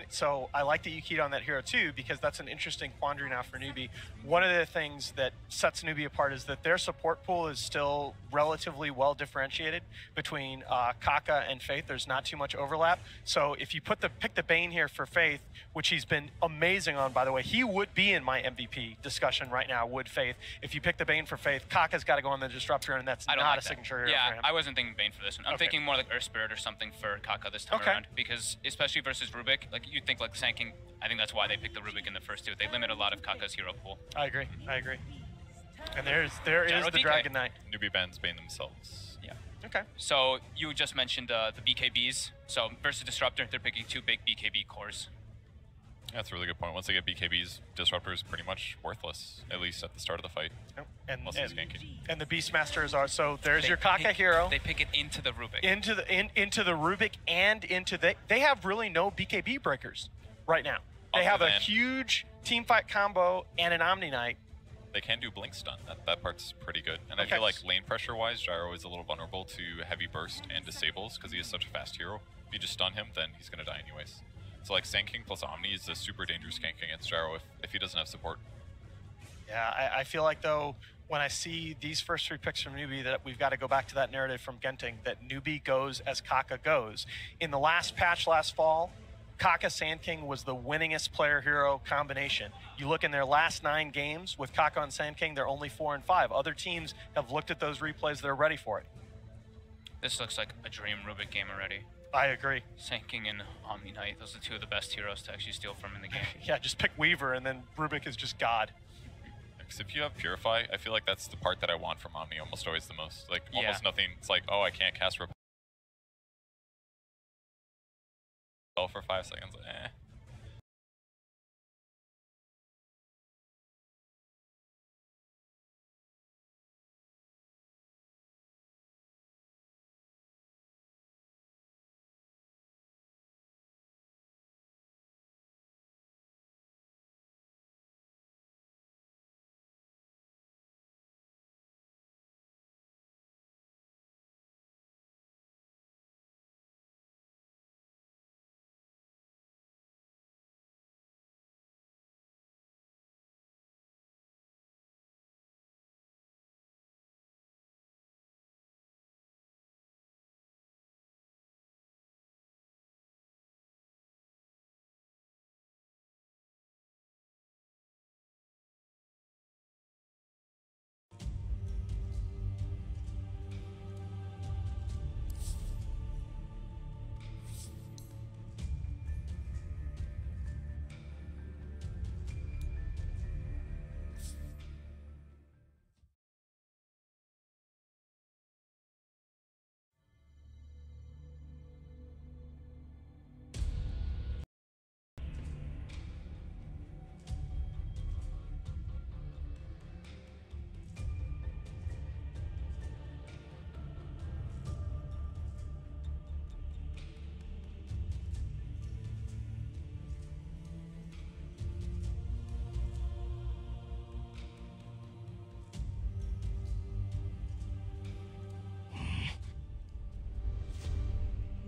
so I like that you keyed on that hero too, because that's an interesting quandary now for Newbee. One of the things that sets Newbee apart is that their support pool is still relatively well differentiated between Kaka and Faith. There's not too much overlap. So if you pick the Bane here for Faith, which he's been amazing on, by the way, he would be in my MVP discussion right now, would Faith. If you pick the Bane for Faith, Kaka's got to go on the Disruptor, and that's not a signature hero for him. I wasn't thinking Bane for this one. I'm thinking more like Earth Spirit or something for Kaka this time around, because especially versus Rubik, like you think like Sand King, I think that's why they picked the Rubik in the first 2. They limit a lot of Kaka's hero pool. I agree. And there is the Dragon Knight. Newbee bans Bane themselves. Yeah. Okay. So you just mentioned the BKBs. So versus Disruptor, they're picking 2 big BKB cores. That's a really good point. Once they get BKBs, Disruptor is pretty much worthless, at least at the start of the fight. Unless he's ganking. And the Beastmasters are, so there's your Kaka hero. They pick it into the Rubik. Into the Rubik and into they have really no BKB breakers right now. They have a huge team fight combo and an Omni Knight. They can do blink stun. That part's pretty good. And I feel like lane pressure wise, Gyro is a little vulnerable to heavy burst and disables because he is such a fast hero. If you just stun him, then he's gonna die anyways. So like Sand King plus Omni is a super dangerous gank against Gyro if he doesn't have support. Yeah, I feel like though, when I see these first 3 picks from Newbee, that we've got to go back to that narrative from Genting, that Newbee goes as Kaka goes. In the last patch last fall, Kaka Sand King was the winningest player hero combination. You look in their last 9 games with Kaka and Sand King, they're only 4 and 5. Other teams have looked at those replays, they're ready for it. This looks like a dream Rubik game already. I agree. Sand King and Omni Knight, those are 2 of the best heroes to actually steal from in the game. Yeah, just pick Weaver and then Rubik is just God. Because if you have Purify, I feel like that's the part that I want from Omni almost always the most. Like almost nothing. It's like, oh, I can't cast Repel for 5 seconds. Eh.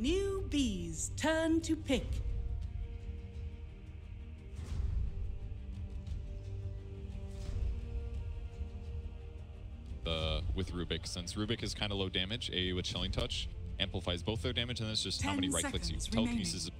Newbee's turn to pick. With Rubik, since Rubik is kind of low damage, A with Chilling Touch amplifies both their damage, and that's just how many right clicks you. Telekinesis is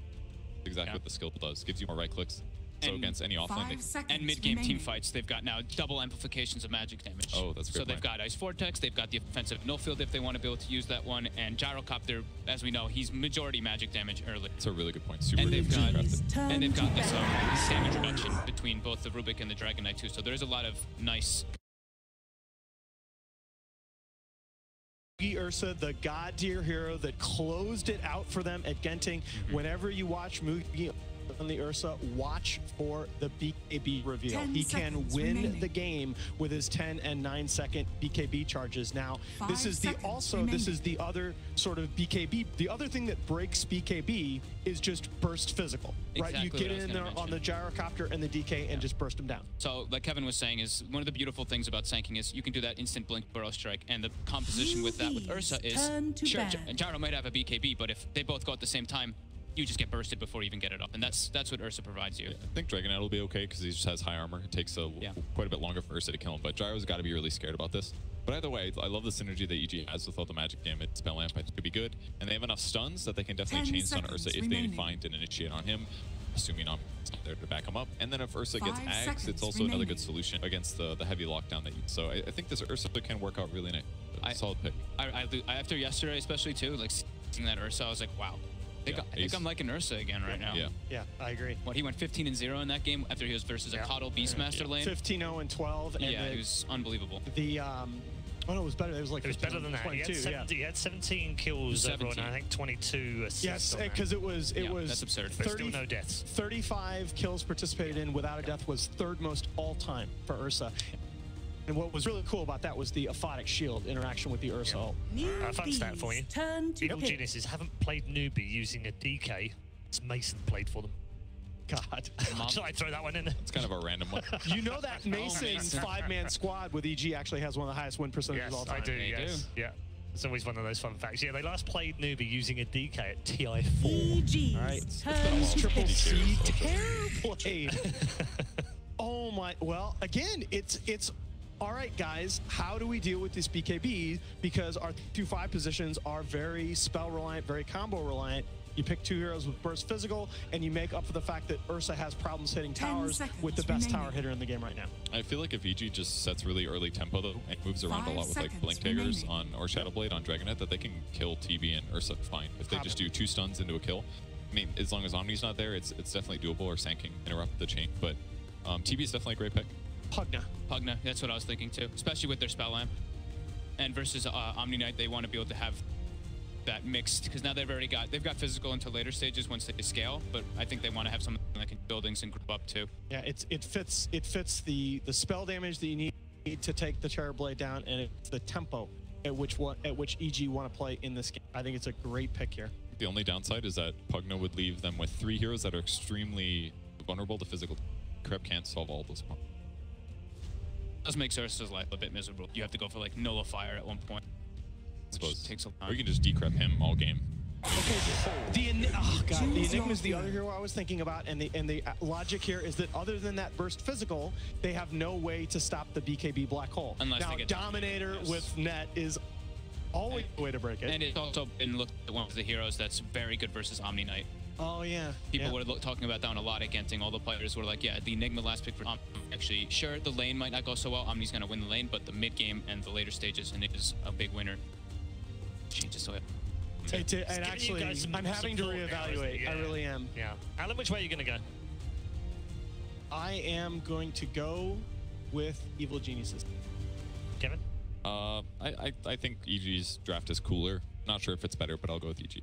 exactly what the skill does. Gives you more right clicks. So against any offlane, and mid-game team fights, they've got now double amplifications of magic damage. Oh, that's a great So they've got Ice Vortex, they've got the offensive no field if they want to be able to use that one, and Gyrocopter, as we know, he's majority magic damage early. That's a really good point. Super and they've got this Turn damage reduction between both the Rubik and the Dragon Knight too. So there's a lot of nice. Ursa, the god tier hero that closed it out for them at Genting. Whenever you watch Mugi on the Ursa, watch for the BKB reveal. He can win the game with his 10 and 9 second BKB charges. Now, this is the other sort of BKB. The other thing that breaks BKB is just burst physical, right? You get in there on the Gyrocopter and the DK and just burst them down. So, like Kevin was saying, is one of the beautiful things about Sanking is you can do that instant blink burrow strike, and the composition with that with Ursa is sure, Gyro might have a BKB, but if they both go at the same time, you just get bursted before you even get it up, and that's what Ursa provides you. I think Dragon Knight will be okay because he just has high armor. It takes quite a bit longer for Ursa to kill him, but Gyro's got to be really scared about this. But either way, I love the synergy that EG has with all the magic damage. Spell Amp I think could be good, and they have enough stuns that they can definitely chain stun Ursa if they find an initiate on him, assuming I'm not there to back him up. And then if Ursa gets Ags, it's also another good solution against the heavy lockdown that you. So I think this Ursa can work out really nice. Solid pick. After yesterday, especially too, like seeing that Ursa, I was like, wow. I think I'm liking Ursa again right now. Yeah, I agree. What, he went 15-0 in that game after he was versus a Coddle Beastmaster lane? 15-0 and 12. And it was unbelievable. The oh no, it was better. It was like it was better than that. He had 17 kills overall, and I think 22 assists. Yes, because it was that's absurd. 30, still no deaths. 35 kills participated in without a death was third most all time for Ursa. And what was really cool about that was the Aphotic Shield interaction with the Ursa ult. Fun stat for you. Evil Geniuses haven't played Newbee using a DK. It's Mason played for them. God. Should I throw that one in? It's kind of a random one. You know that Mason's 5-man squad with EG actually has one of the highest win percentages of all time. I do, yes. Yeah. It's always one of those fun facts. Yeah, they last played Newbee using a DK at TI4. EG. All right. Triple C tear played. Oh my. Well, again, it's all right, guys, how do we deal with this BKB? Because our 2-5 positions are very spell reliant, very combo reliant. You pick two heroes with burst physical, and you make up for the fact that Ursa has problems hitting towers with the best tower hitter in the game right now. I feel like if EG just sets really early tempo though and moves around a lot with like Blink Daggers or Shadowblade on Dragon Knight, that they can kill TB and Ursa fine. If they just do 2 stuns into a kill, I mean, as long as Omni's not there, it's definitely doable, or Sanking interrupt the chain. But TB is definitely a great pick. Pugna, that's what I was thinking too, especially with their spell amp. And versus Omni Knight, they want to be able to have that mixed, because now they've got physical until later stages once they scale, but I think they want to have something that can buildings and group up too. Yeah, it fits the spell damage that you need to take the Terror Blade down, and it's the tempo at which EG want to play in this game. I think it's a great pick here. The only downside is that Pugna would leave them with 3 heroes that are extremely vulnerable to physical. Crep can't solve all those problems. Does make Ursa's life a bit miserable. You have to go for like Nullifier at one point. I suppose. Takes a lot. Or you can just decrep him all game. The Enigma is the other hero I was thinking about, and the logic here is that other than that burst physical, they have no way to stop the BKB black hole. Unless now, they get Dominator with net is always a way to break it. And it's also been looked at one of the heroes that's very good versus Omni Knight. Oh, yeah. People were talking about that one a lot at Genting. All the players were like, yeah, the Enigma last pick for Omni. Actually, sure, the lane might not go so well. Omni's going to win the lane, but the mid game and the later stages, and it is a big winner. Changes so and actually, I'm having to reevaluate. Now, I really am. Yeah. Alan, which way are you going to go? I am going to go with Evil Geniuses. Kevin? I think EG's draft is cooler. Not sure if it's better, but I'll go with EG.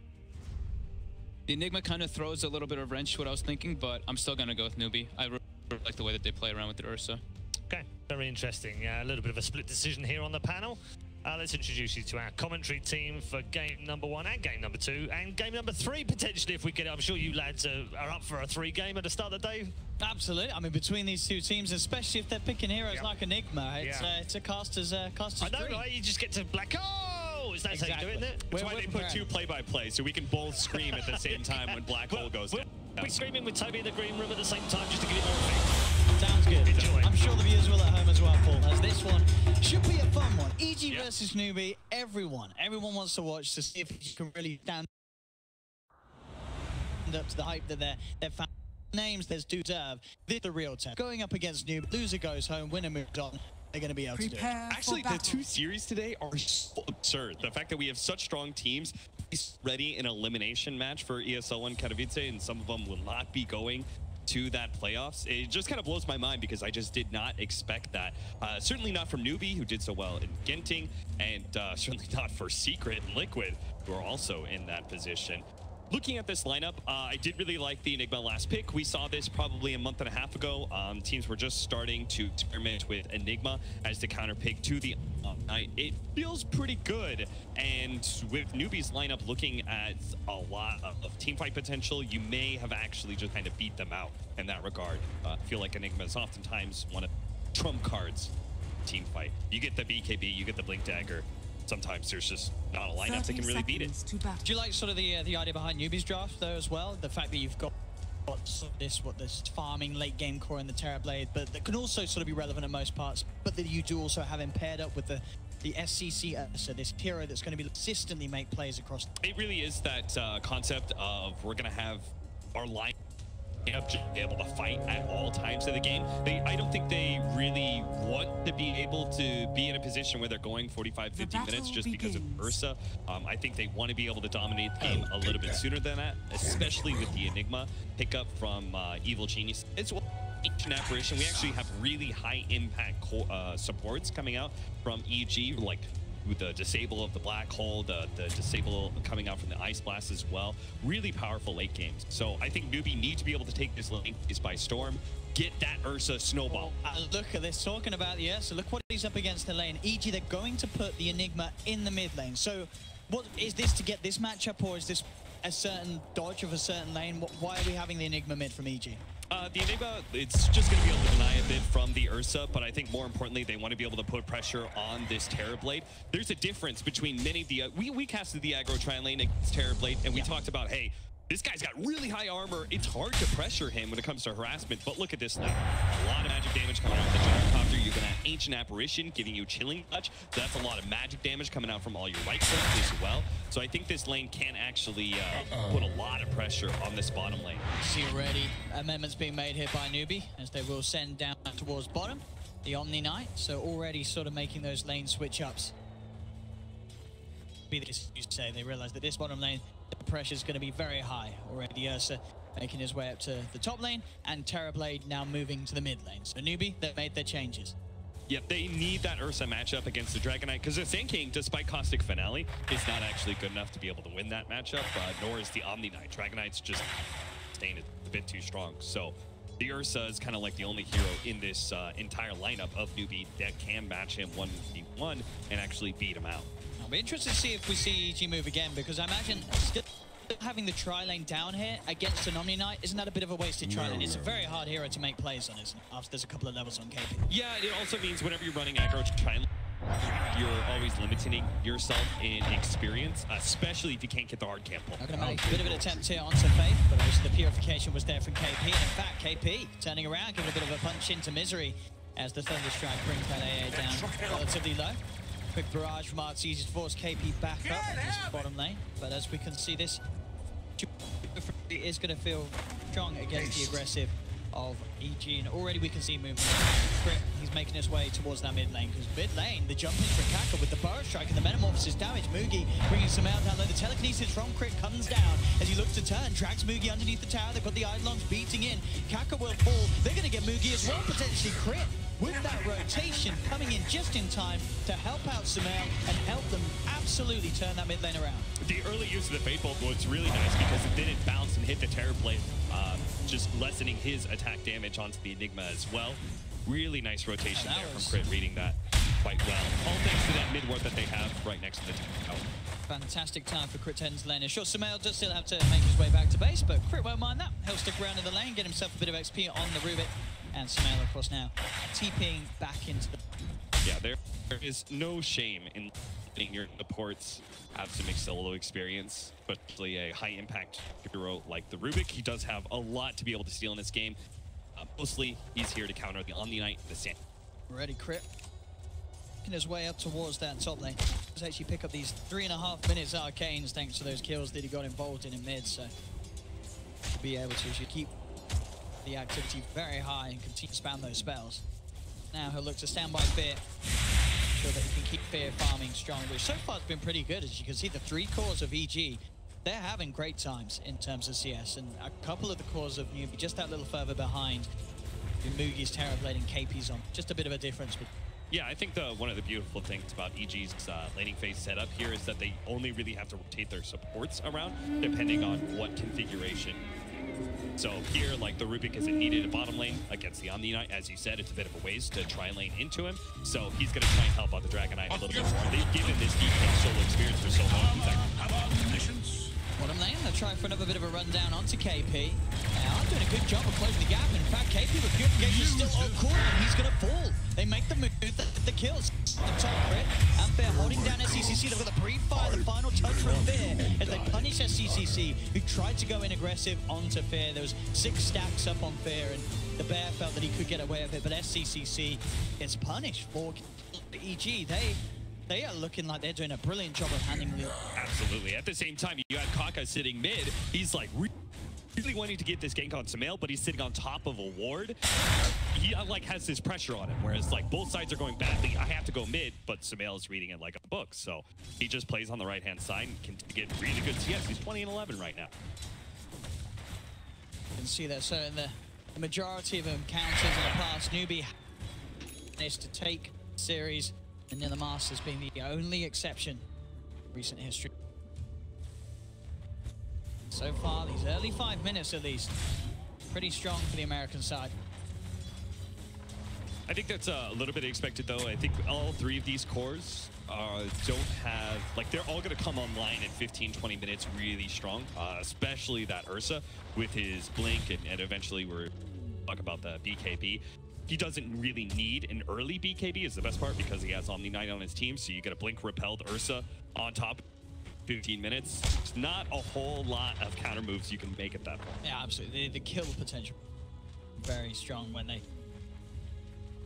The Enigma kind of throws a little bit of wrench what I was thinking, but I'm still going to go with Newbee. I really like the way that they play around with the Ursa. Okay, very interesting. A little bit of a split decision here on the panel. Let's introduce you to our commentary team for game number 1 and game number 2 and game number 3 potentially if we get it. I'm sure you lads are up for a 3-game at the start of the day. Absolutely. I mean, between these two teams, especially if they're picking heroes like Enigma, it's a caster's I know, dream. right? You just get to black. Oh! Oh, is that how you do it, isn't it? That's why they put two play-by-play, so we can both scream at the same time when Black Hole goes down. We're screaming with Toby in the green room at the same time just to give it more effect. Sounds good. Enjoy. I'm sure the viewers will at home as well, Paul, as this one should be a fun one. EG versus Newbee. Everyone wants to watch to see if you can really stand up to the hype that they're found. Names there's deserve. This is the real test. Going up against Newbee, loser goes home, winner moves on. They're going to be able to do it. Actually, the two series today are so absurd. The fact that we have such strong teams ready in an elimination match for ESL 1 Katowice, and some of them will not be going to that playoffs. It just kind of blows my mind because I just did not expect that. Certainly not from Newbee, who did so well in Genting, and certainly not for Secret and Liquid, who are also in that position. Looking at this lineup, I did really like the Enigma last pick. We saw this probably a month and a half ago. Teams were just starting to experiment with Enigma as the counter pick to the Night. It feels pretty good, and with Newbee's lineup looking at a lot of teamfight potential, you may have actually just kind of beat them out in that regard. I feel like Enigma is oftentimes one of trump cards teamfight. You get the BKB, you get the Blink Dagger. Sometimes there's just not a lineup that can really beat it. Do you like sort of the idea behind Newbee's draft though as well? The fact that you've got this farming late game core in the Terrorblade, but that can also sort of be relevant at most parts, but that you do also have him paired up with the SCC, so this hero that's going to be consistently make plays across. It really is that concept of we're going to have our line just be able to fight at all times of the game. I don't think they really want to be able to be in a position where they're going 45, 50 minutes just because of Ursa. I think they want to be able to dominate the game a little bit sooner than that, especially with the Enigma pickup from Evil Genius. It's Ancient Apparition. We actually have really high impact supports coming out from EG, like with the disable of the Black Hole, the disable coming out from the Ice Blast as well. Really powerful late games. So I think Newbee needs to be able to take this lane by storm, get that Ursa snowball. Look at this, talking about the Ursa. Look what he's up against the lane. EG, they're going to put the Enigma in the mid lane. So what is this to get this matchup, or is this a certain dodge of a certain lane? Why are we having the Enigma mid from EG? The Enigma, it's just going to be able to deny a bit from the Ursa, but I think more importantly, they want to be able to put pressure on this Terrorblade. There's a difference between many of the... we casted the aggro tri lane against Terrorblade, and we talked about, hey, this guy's got really high armor. It's hard to pressure him when it comes to harassment, but look at this now. A lot of magic damage coming out of the Gyrocopter. You're going to have Ancient Apparition giving you Chilling Touch. So that's a lot of magic damage coming out from all your right clicks as well. So I think this lane can actually put a lot of pressure on this bottom lane. See already amendments being made here by Newbee, as they will send down towards bottom the Omni Knight. So already sort of making those lane switch ups. You say they realize that this bottom lane, the pressure is going to be very high. Already the Ursa making his way up to the top lane, and Terrorblade now moving to the mid lane. So Newbee, they've made their changes. Yep, they need that Ursa matchup against the Dragon Knight, because they're thinking, despite Caustic Finale, it's not actually good enough to be able to win that matchup, nor is the Omni Knight. Dragon Knight's just staying a bit too strong. So the Ursa is kind of like the only hero in this entire lineup of Newbee that can match him 1v1 and actually beat him out. I'll be interested to see if we see EG move again, because I imagine still having the tri lane down here against an Omni Knight, isn't that a bit of a wasted tri lane? It's a very hard hero to make plays on, isn't it? After there's a couple of levels on KP. Yeah, it also means whenever you're running aggro tri lane, you're always limiting yourself in experience, especially if you can't get the hard camp pull. I'm going to make a bit of an attempt here onto Faith, but obviously the purification was there from KP. And in fact, KP turning around, giving a bit of a punch into Misery as the Thunder Strike brings that AA down relatively low. Quick barrage from Arteezy to force KP back up in this bottom lane. But as we can see, this is going to feel strong against the aggressive of EG, and already we can see movement. Crit, he's making his way towards that mid lane, because mid lane, the jump in from Kaka with the Burrow Strike and the Metamorphosis damage. Mugi bringing some out down low. The telekinesis from Crit comes down as he looks to turn, drags Mugi underneath the tower. They've got the Eidolons beating in. Kaka will fall. They're going to get Mugi as well, potentially. Crit with that rotation coming in just in time to help out Sumail and help them absolutely turn that mid lane around. The early use of the Fate Bolt was really nice because it didn't bounce and hit the Terrorblade, just lessening his attack damage onto the Enigma as well. Really nice rotation there from Crit, reading that quite well. All thanks to that mid ward that they have right next to the tower. Fantastic time for Crit to end his lane. Sure, Sumail does still have to make his way back to base, but Crit won't mind that. He'll stick around in the lane, get himself a bit of XP on the Rubik. And Sumail, of course, now TPing back into the... Yeah, there is no shame in letting your supports have some mixed solo experience, but especially a high-impact hero like the Rubik. He does have a lot to be able to steal in this game. Mostly, he's here to counter the Omni Knight and the Sand. Ready, Crit. Making his way up towards that top lane. Let's actually pick up these 3.5 minutes Arcanes thanks to those kills that he got involved in mid, so be able to keep the activity very high and continue to spam those spells. Now he'll look to stand by Fear, sure that he can keep Fear farming strong, which so far has been pretty good. As you can see, the 3 cores of EG, they're having great times in terms of CS, and a couple of the cores of Newbee just that little further behind. Mugi's Terrorblade and KP's on. Just a bit of a difference. Yeah, I think one of the beautiful things about EG's laning phase setup here is that they only really have to rotate their supports around depending on what configuration. So here, like, the Rubik isn't needed at bottom lane against the Omni Knight. As you said, it's a bit of a waste to try and lane into him. So he's going to try and help out the Dragon Knight a little bit more. They've given this DK solo experience for so long. Bottom lane, they'll try for another bit of a rundown onto KP. Now, doing a good job of closing the gap. In fact, KP with purification still on corner, and he's going to fall. They make the move, the kills. The top Crit, and Fear holding down SCCC. They've got the pre-fire, the final touch from Fear as they punish SCCC, who tried to go in aggressive onto Fear. There was 6 stacks up on Fear, and the Bear felt that he could get away with it, but SCCC is punished for EG. They are looking like they're doing a brilliant job of handling it. Absolutely. At the same time, you got Kaka sitting mid. He's like really wanting to get this gank on Sumail, but he's sitting on top of a ward. He like has this pressure on him, whereas like both sides are going badly. I have to go mid, but Sumail is reading it like a book. So he just plays on the right-hand side and can get really good CS. He's 20 and 11 right now. You can see that. So in the majority of encounters in the past, Newbee managed to take series, and then the Masters being the only exception in recent history. So far, these early 5 minutes at least, pretty strong for the American side. I think that's a little bit expected, though. I think all 3 of these cores don't have, like, they're all going to come online in 15, 20 minutes really strong, especially that Ursa with his blink, and eventually we're talk about the BKB. He doesn't really need an early BKB is the best part because he has Omni Knight on his team, so you get a blink repelled Ursa on top. 15 minutes. It's not a whole lot of counter moves you can make at that point. Yeah, absolutely. The kill potential very strong when they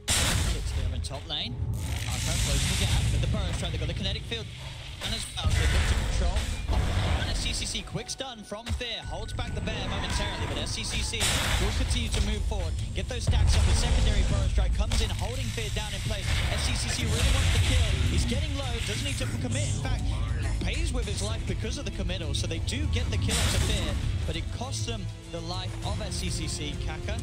get to them in top lane. Closing the gap with the burrow strike. They've got the kinetic field and as well. They look to control. And a SCCC quick stun from Fear holds back the Bear momentarily, but SCCC will continue to move forward. Get those stacks up. The secondary burrow strike comes in, holding Fear down in place. SCCC really wants the kill. He's getting low, doesn't need to commit. In fact, pays with his life because of the committal, so they do get the kill to Fear, but it costs them the life of SCCC. Kaka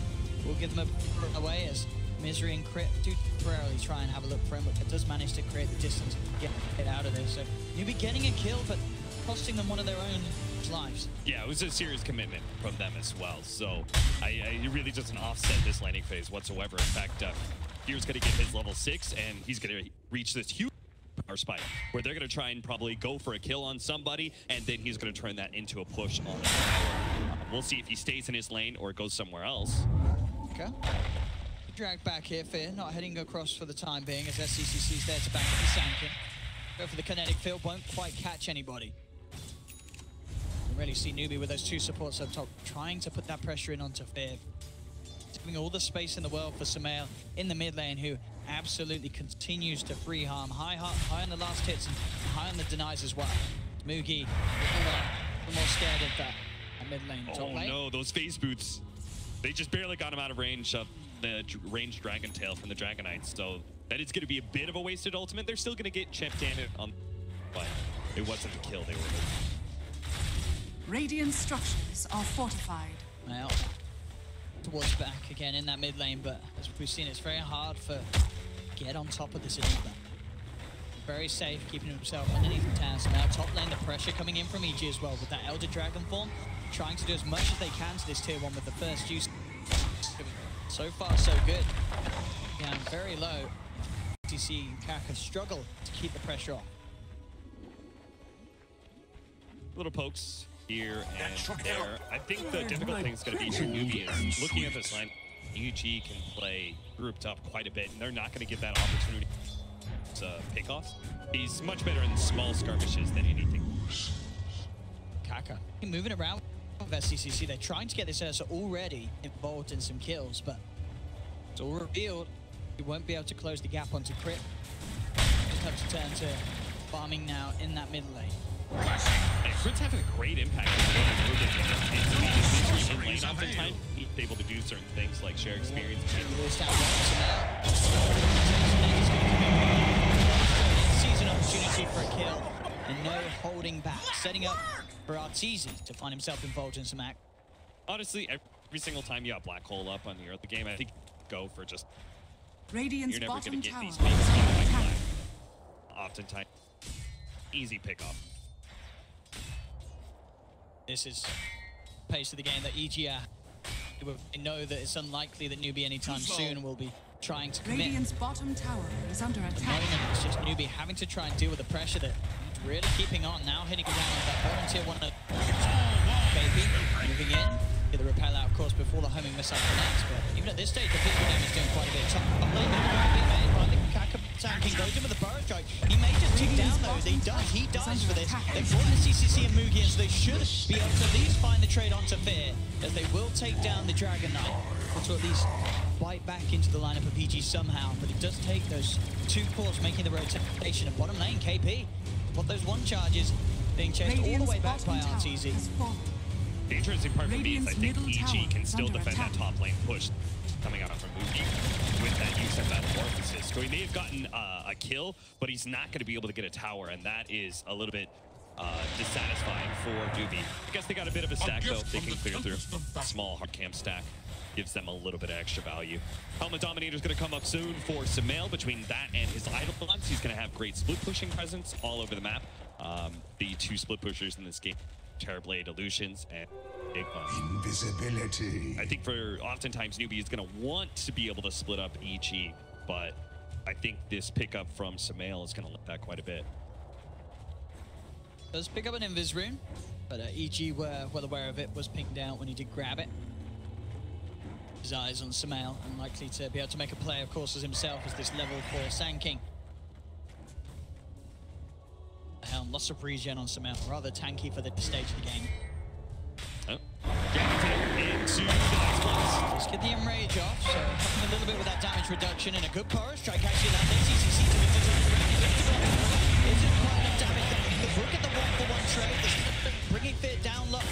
will give them a away as Misery and Crit do temporarily try and have a look for him, but it does manage to create the distance to get out of there. So you'll be getting a kill, but costing them one of their own lives. Yeah, it was a serious commitment from them as well, so it really doesn't offset this laning phase whatsoever. In fact, Fear's going to get his level 6, and he's going to reach this huge power spike, where they're going to try and probably go for a kill on somebody, and then he's going to turn that into a push on the tower. We'll see if he stays in his lane or goes somewhere else. Okay. Drag back here, Fear, not heading across for the time being, as SCCC's there to back the Sankin. Go for the kinetic field, won't quite catch anybody. You really see Newbee with those 2 supports up top, trying to put that pressure in onto Fear. Giving all the space in the world for Sumail in the mid lane, who absolutely continues to free harm. High on the last hits and high on the denies as well. Mugi, a little more scared of that mid lane. Top lane. No, those phase boots. They just barely got him out of range of the ranged Dragon Tail from the Dragon Knights, so that is going to be a bit of a wasted ultimate. They're still going to get chipped in on, but it wasn't the kill they were looking. Radiant structures are fortified. Well, towards back again in that mid lane, but as we've seen, it's very hard for get on top of this Enigma. Very safe, keeping himself underneath the tower. So now top lane, the pressure coming in from EG as well with that Elder Dragon form, trying to do as much as they can to this tier 1 with the first use. So far, so good. Again, very low. TC and Kaka struggle to keep the pressure off. Little pokes here and there. I think the difficult thing is going to be for Newbee is looking at this line. UG can play grouped up quite a bit, and they're not going to give that opportunity to pickoffs. He's much better in small skirmishes than anything. Kaka moving around with SCCC. They're trying to get this Ursa already involved in some kills, but it's all revealed. He won't be able to close the gap onto Crit. Just have to turn to farming now in that mid lane. And Crit's having a great impact. In lane oftentimes, he's able to do certain things like share experience. Sees an opportunity for a kill, and no holding back, setting up for Arteezy to find himself involved in some act. Honestly, every single time you have Black Hole up on the early game, I think go for just... Radiant's you're never going to get these oftentimes. Easy pickoff. This is pace of the game that EG know that it's unlikely that Newbee anytime soon will be trying to commit. Radiant's bottom tower is under At the attack. moment, it's just Newbee having to try and deal with the pressure that he's really keeping on now, hitting down on that volunteer one. Baby moving in. Get the repel out, of course, before the homing missile connects. But even at this stage, the physical damage is doing quite a bit. Top lane being made by the Kaka tanking. Goes in with the burrow strike. He may just tick down though. He dies for this. They've brought in CCC and Mugi, so they should be able to at least find the trade onto Fear, as they will take down the Dragon Knight. Or to at least bite back into the lineup of EG somehow. But it does take those two cores making the rotation. And bottom lane, KP. What those one charges being chased all the way back by Arteezy. The interesting part for me is I think EG can still defend that top lane push coming out from Mugi with that use of Metamorphosis. So he may have gotten a kill, but he's not going to be able to get a tower, and that is a little bit dissatisfying for Newbee. I guess they got a bit of a stack, though. They can clear through. Small hard cam stack gives them a little bit of extra value. Helmet Dominator's going to come up soon for Sumail. Between that and his Eidolons, he's going to have great split pushing presence all over the map. The two split pushers in this game, Terrorblade, Illusions, and Invisibility. I think for oftentimes Newbee is going to want to be able to split up EG, but I think this pickup from Sumail is going to limit that quite a bit. Does pick up an Invis rune, but EG were well aware of it, was pinged out when he did grab it. His eyes on Sumail, unlikely to be able to make a play, of course, as himself as this level 4 Sand King. Helm, lots of regen on Sumail, rather tanky for the stage of the game. Oh. Into the next place. Let's get the enrage off, so helping a little bit with that damage reduction and a good power strike actually landing. CCC to lift it on the ground. Isn't quite enough damage there. Look at the 1-for-1 trade. Bringing Fear down low.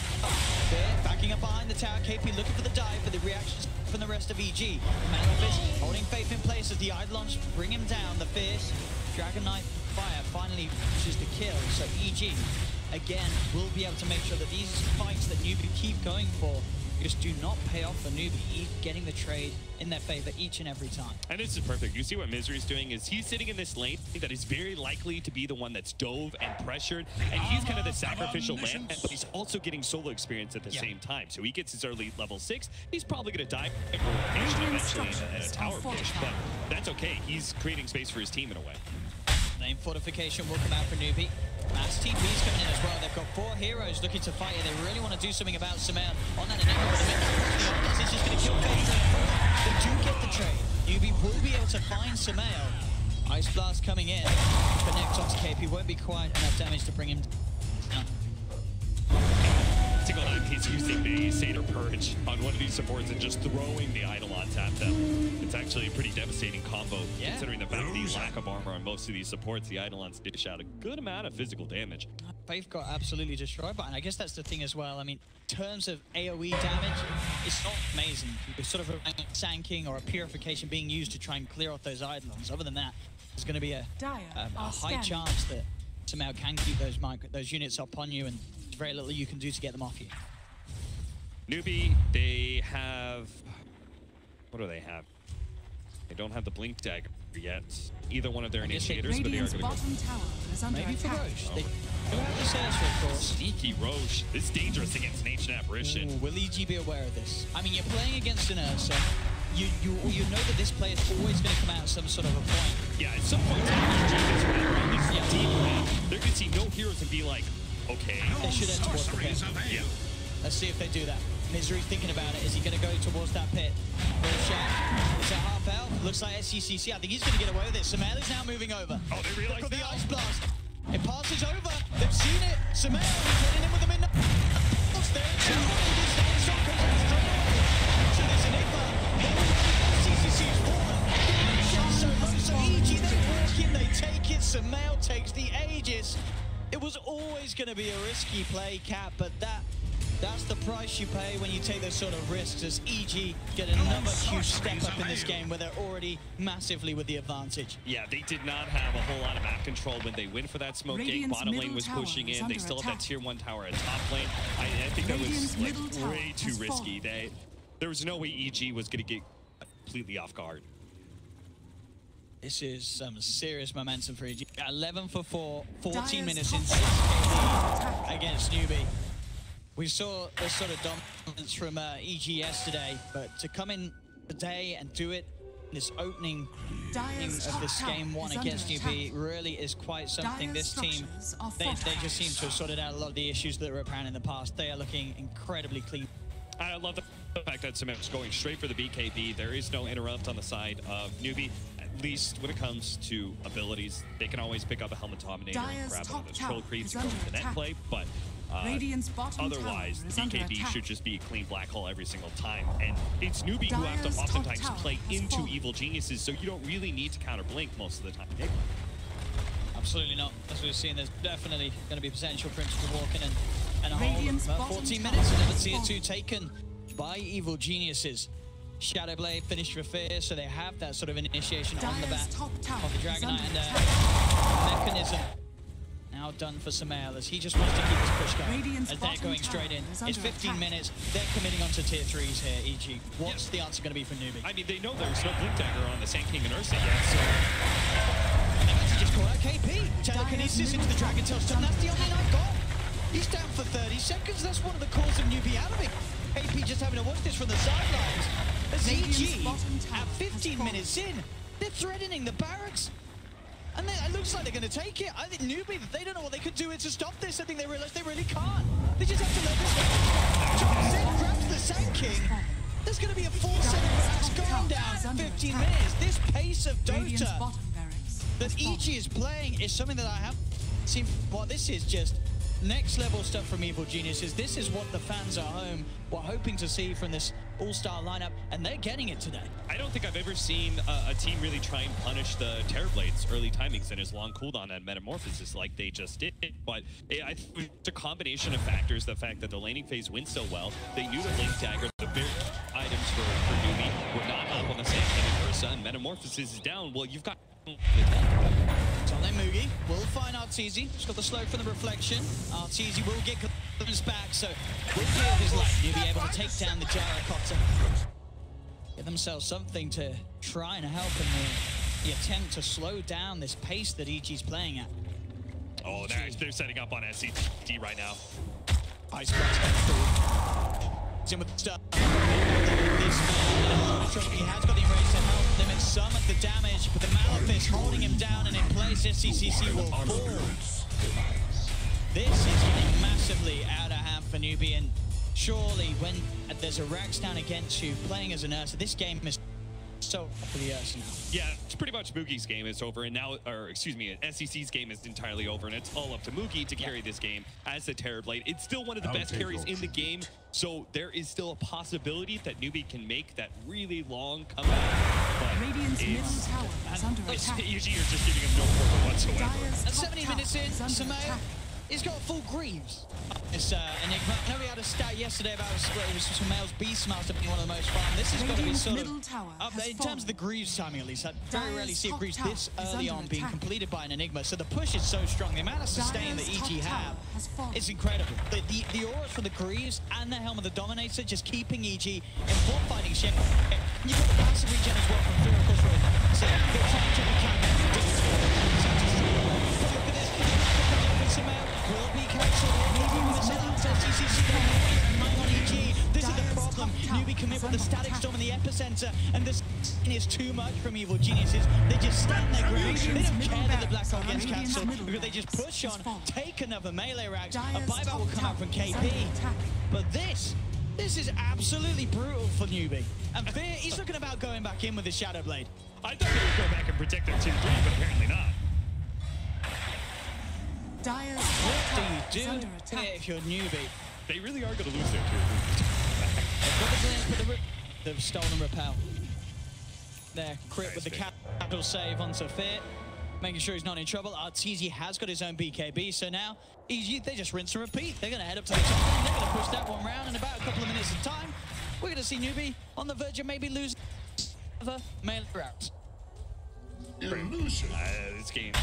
Fear backing up behind the tower. KP looking for the dive, for the reactions from the rest of EG. Manofist holding Faith in place as the Eidolons bring him down. The Fierce Dragon Knight Fire finally reaches the kill. So EG again will be able to make sure that these fights that Newbee keep going for just do not pay off for Newbee, getting the trade in their favor each and every time. And this is perfect. You see what Misery's doing is he's sitting in this lane that is very likely to be the one that's dove and pressured, and he's kind of the sacrificial lamb, but he's also getting solo experience at the same time. So he gets his early level 6. He's probably going to die eventually in a tower push, but that's okay. He's creating space for his team in a way. Name fortification will come out for Newbee. Mass TP's coming in as well. They've got 4 heroes looking to fight here. They really want to do something about Sumail on that enable with the mid. It's just going to kill Faith. They do get the trade. Newbee will be able to find Sumail. Ice Blast coming in. Connect onto KP. Won't be quite enough damage to bring him down. Single out, he's using the Satyr Purge on one of these supports and just throwing the Eidolons at them. It's actually a pretty devastating combo, considering the fact the lack of armor on most of these supports. The Eidolons dish out a good amount of physical damage. Faith got absolutely destroyed, but and I guess that's the thing as well. I mean, in terms of AoE damage, it's not amazing. It's sort of a Sand King or a Purification being used to try and clear off those Eidolons. Other than that, there's going to be a high chance that Sumail can keep those units up on you, and there's very little you can do to get them off you. Newbee, they have... What do they have? They don't have the Blink Dagger yet. Either one of their initiators, but they are going to go. Maybe for Roche. They do have the Surfer, of course. Sneaky Roche. This is dangerous against an Ancient Apparition. Ooh, will EG be aware of this? I mean, you're playing against an Ursa. You know that this player is always going to come out at some sort of a point. Yeah, at some point, they're going to see no heroes and be like, okay. They should head towards the pit. Yeah. Let's see if they do that. Misery thinking about it. Is he going to go towards that pit? It's a half health. Looks like SCCC. I think he's going to get away with it. Sumail is now moving over. Oh, they realize the ice blast. It passes over. They've seen it. Sumail is getting in with them in the... So there's Enigma. SCCC's fallen. So EG, they walk in, they take it. Sumail takes the Aegis. It was always going to be a risky play, Cap, but that's the price you pay when you take those sort of risks, as EG get another huge step up in this game where they're already massively with the advantage. Yeah, they did not have a whole lot of map control when they went for that smoke gate. Bottom lane was pushing in. They still have that tier 1 tower at top lane. I think that was like way too risky. There was no way EG was going to get completely off guard. This is some serious momentum for EG. 11 for 4, 14 minutes in 6k against Newbee. We saw a sort of dominance from EG yesterday, but to come in today and do it in this opening of this game 1 against Newbee really is quite something. This team, they just seem to have sorted out a lot of the issues that were apparent in the past. They are looking incredibly clean. I love the fact that Sumail's going straight for the BKB. There is no interrupt on the side of Newbee. At least when it comes to abilities, they can always pick up a Helmet Dominator and grab one of those troll creeps and go for the net play, but otherwise, the BKB should just be a clean black hole every single time. And it's Newbee who have to oftentimes play into Evil Geniuses, so you don't really need to counter blink most of the time. Absolutely not. As we've seen, there's definitely going to be potential for him to walk in and hold. 14 minutes, another tier 2 taken by Evil Geniuses. Shadowblade finished for Fear, so they have that sort of initiation on the back of the Dragonite, and Mechanism now done for Sumail, as he just wants to keep his push going, as they're going straight in. It's 15 minutes, they're committing onto tier 3s here, EG. What's the answer going to be for Newbee? I mean, they know there's no Blink Dagger on the Sand King and Ursa yet, so... And they've actually just called out KP. Telekinesis into the Dragon Tail stun, that's the only I've got. He's down for 30 seconds, that's one of the calls of Newbee out of it. KP just having to watch this from the sidelines. As EG, at 15 minutes in, they're threatening the barracks. And it looks like they're going to take it. I think Newbee, they don't know what they could do to stop this. I think they realize they really can't. They just have to let this go. Jumps in, grabs the Sand King. There's going to be a full set of barracks going down in 15 minutes. This pace of Dota that EG is playing is something that I have seen. Well, this is just next level stuff from Evil Geniuses. This is what the fans at home were hoping to see from this all-star lineup, and they're getting it today. I don't think I've ever seen a team really try and punish the Terrorblades' early timings and his long cooldown and Metamorphosis like they just did. But I think it's a combination of factors. The fact that the laning phase went so well, they knew the Blink Dagger, the big items for Newbee were not up on the same thing in Ursa, and Metamorphosis is down. Well, you've got... Sonne Mugi will find Arteezy. Just got the slow from the reflection. Arteezy will get Clemens back, so with his life, you'll be able to take down the Gyrocopter. Give themselves something to try and help in the attempt to slow down this pace that EG's playing at. Oh, they're setting up on SCT right now. Ice Blast comes through. He's in with the stuff. He has got the Enrage to help limit some of the damage, but the Malefice holding him down and in place. SCCC will fall. This is getting massively out of hand for Newbee, and surely when there's a Rax down against you playing as an Ursa, this game is so for the Ursa now. Yeah, it's pretty much Mugi's game is over, and now, or excuse me, SCC's game is entirely over, and it's all up to Mugi to carry this game as the Terrorblade. It's still one of the best carries in the game, so there is still a possibility that Newbee can make that really long comeback. But Radiant's middle tower is under attack. You're just giving him no cover whatsoever. At 70 minutes in, Sumail, he's got full Greaves. It's Enigma. I know we had a stat yesterday about Sumail's Beastmaster being one of the most fun. This has got to be sort of up there in terms of the Greaves timing, at least. I very rarely see a Greaves this early on being completed by an Enigma. So the push is so strong. The amount of sustain that EG have is incredible. The auras for the Greaves and the Helm of the Dominator just keeping EG in full fighting shape. You've got the passive regen as well from Fear, of course. So they're trying to be will be this is the problem. Newbee commit with the Static Storm in the epicenter, and this is too much from Evil Geniuses. They just stand their ground. They don't care that the Black Hole gets cancelled, because they just push on, take another melee rags. A buyback will come out from KP. But this This is absolutely brutal for Newbee. And Fear, he's looking about going back in with his Shadow Blade. I thought he would go back and protect their 2-3, but apparently not. Dire's What do you do if you're Newbee? They really are going to lose their 2-3. They've got the glance for they've stolen repel. There, crit Nice with the pick. capital save onto Fear, making sure he's not in trouble. Arteezy has got his own BKB, so now they just rinse and repeat. They're going to head up to the top lane. They're going to push that one round in about a couple of minutes of time. We're going to see Newbee on the verge of maybe losing the mail route. This game.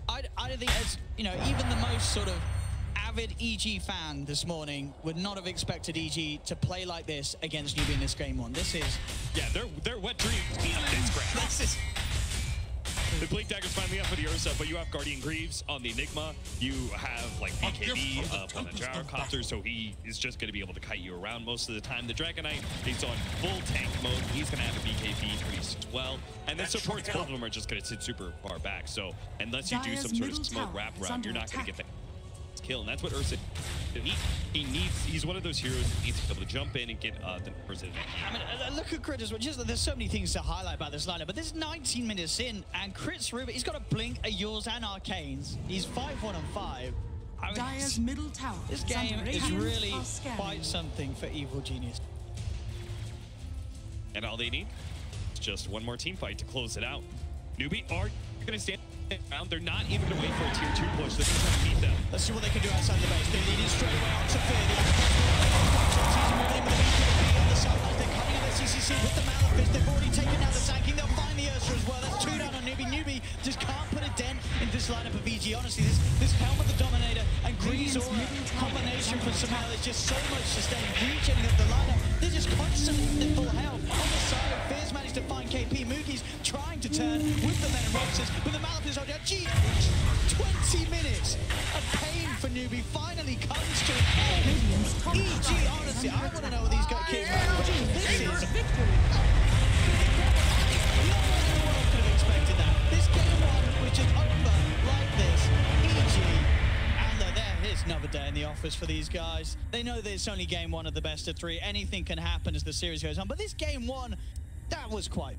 I don't think, as you know, even the most sort of avid EG fan this morning would not have expected EG to play like this against Newbee in this game one. This is... Yeah, they're wet dreams. This is... The Blink Dagger's finally up for the Ursa, but you have Guardian Greaves on the Enigma. You have like BKB up on the Gyrocopter, so he is just going to be able to kite you around most of the time. The Dragonite is on full tank mode. He's going to have a BKB pretty as well. And the supports, both of them are just going to sit super far back. So unless you do some sort of smoke wraparound, you're not going to get that kill. And that's what Ursa he's one of those heroes that needs to be able to jump in and get the numbers in. I mean, look at Crit as well. Just, there's so many things to highlight about this lineup, but this is 19 minutes in, and Crit's Ruby, he's got a Blink, a Yours, and Arcanes. He's 5-1 and 5. I mean, Dire's middle tower. This game is really quite something for Evil Genius. And all they need is just one more team fight to close it out. Newbee are going to stand around. They're not even going to wait for a tier 2 push. They're going to try to beat them. Let's see what they can do outside the base. They lead in straight away onto Fear. He's moving in with the BKB on the sidelines. They're coming out of CCC with the Malefice. They've already taken out the tanking. They'll find the Ursa as well. That's 2 down on Newbee. Newbee just can't put a dent in this lineup of EG. Honestly, this Helmet the Dominator and Grease Aura combination from Samal is just so much sustained. Regenerating up the lineup. They're just constantly in full health. On the side of Fear's managed to find KP. Moogie's trying to turn with the Men Roxas, with the Malefice on. Gee, 20 minutes of pain for Newbee finally comes to an end. EG, honestly, I want to know what these guys kids are. This is... No one in the world could have expected that. This game one was just over like this. EG, and they're there. Here's another day in the office for these guys. They know that it's only game one of the best of 3. Anything can happen as the series goes on. But this game one, that was quite...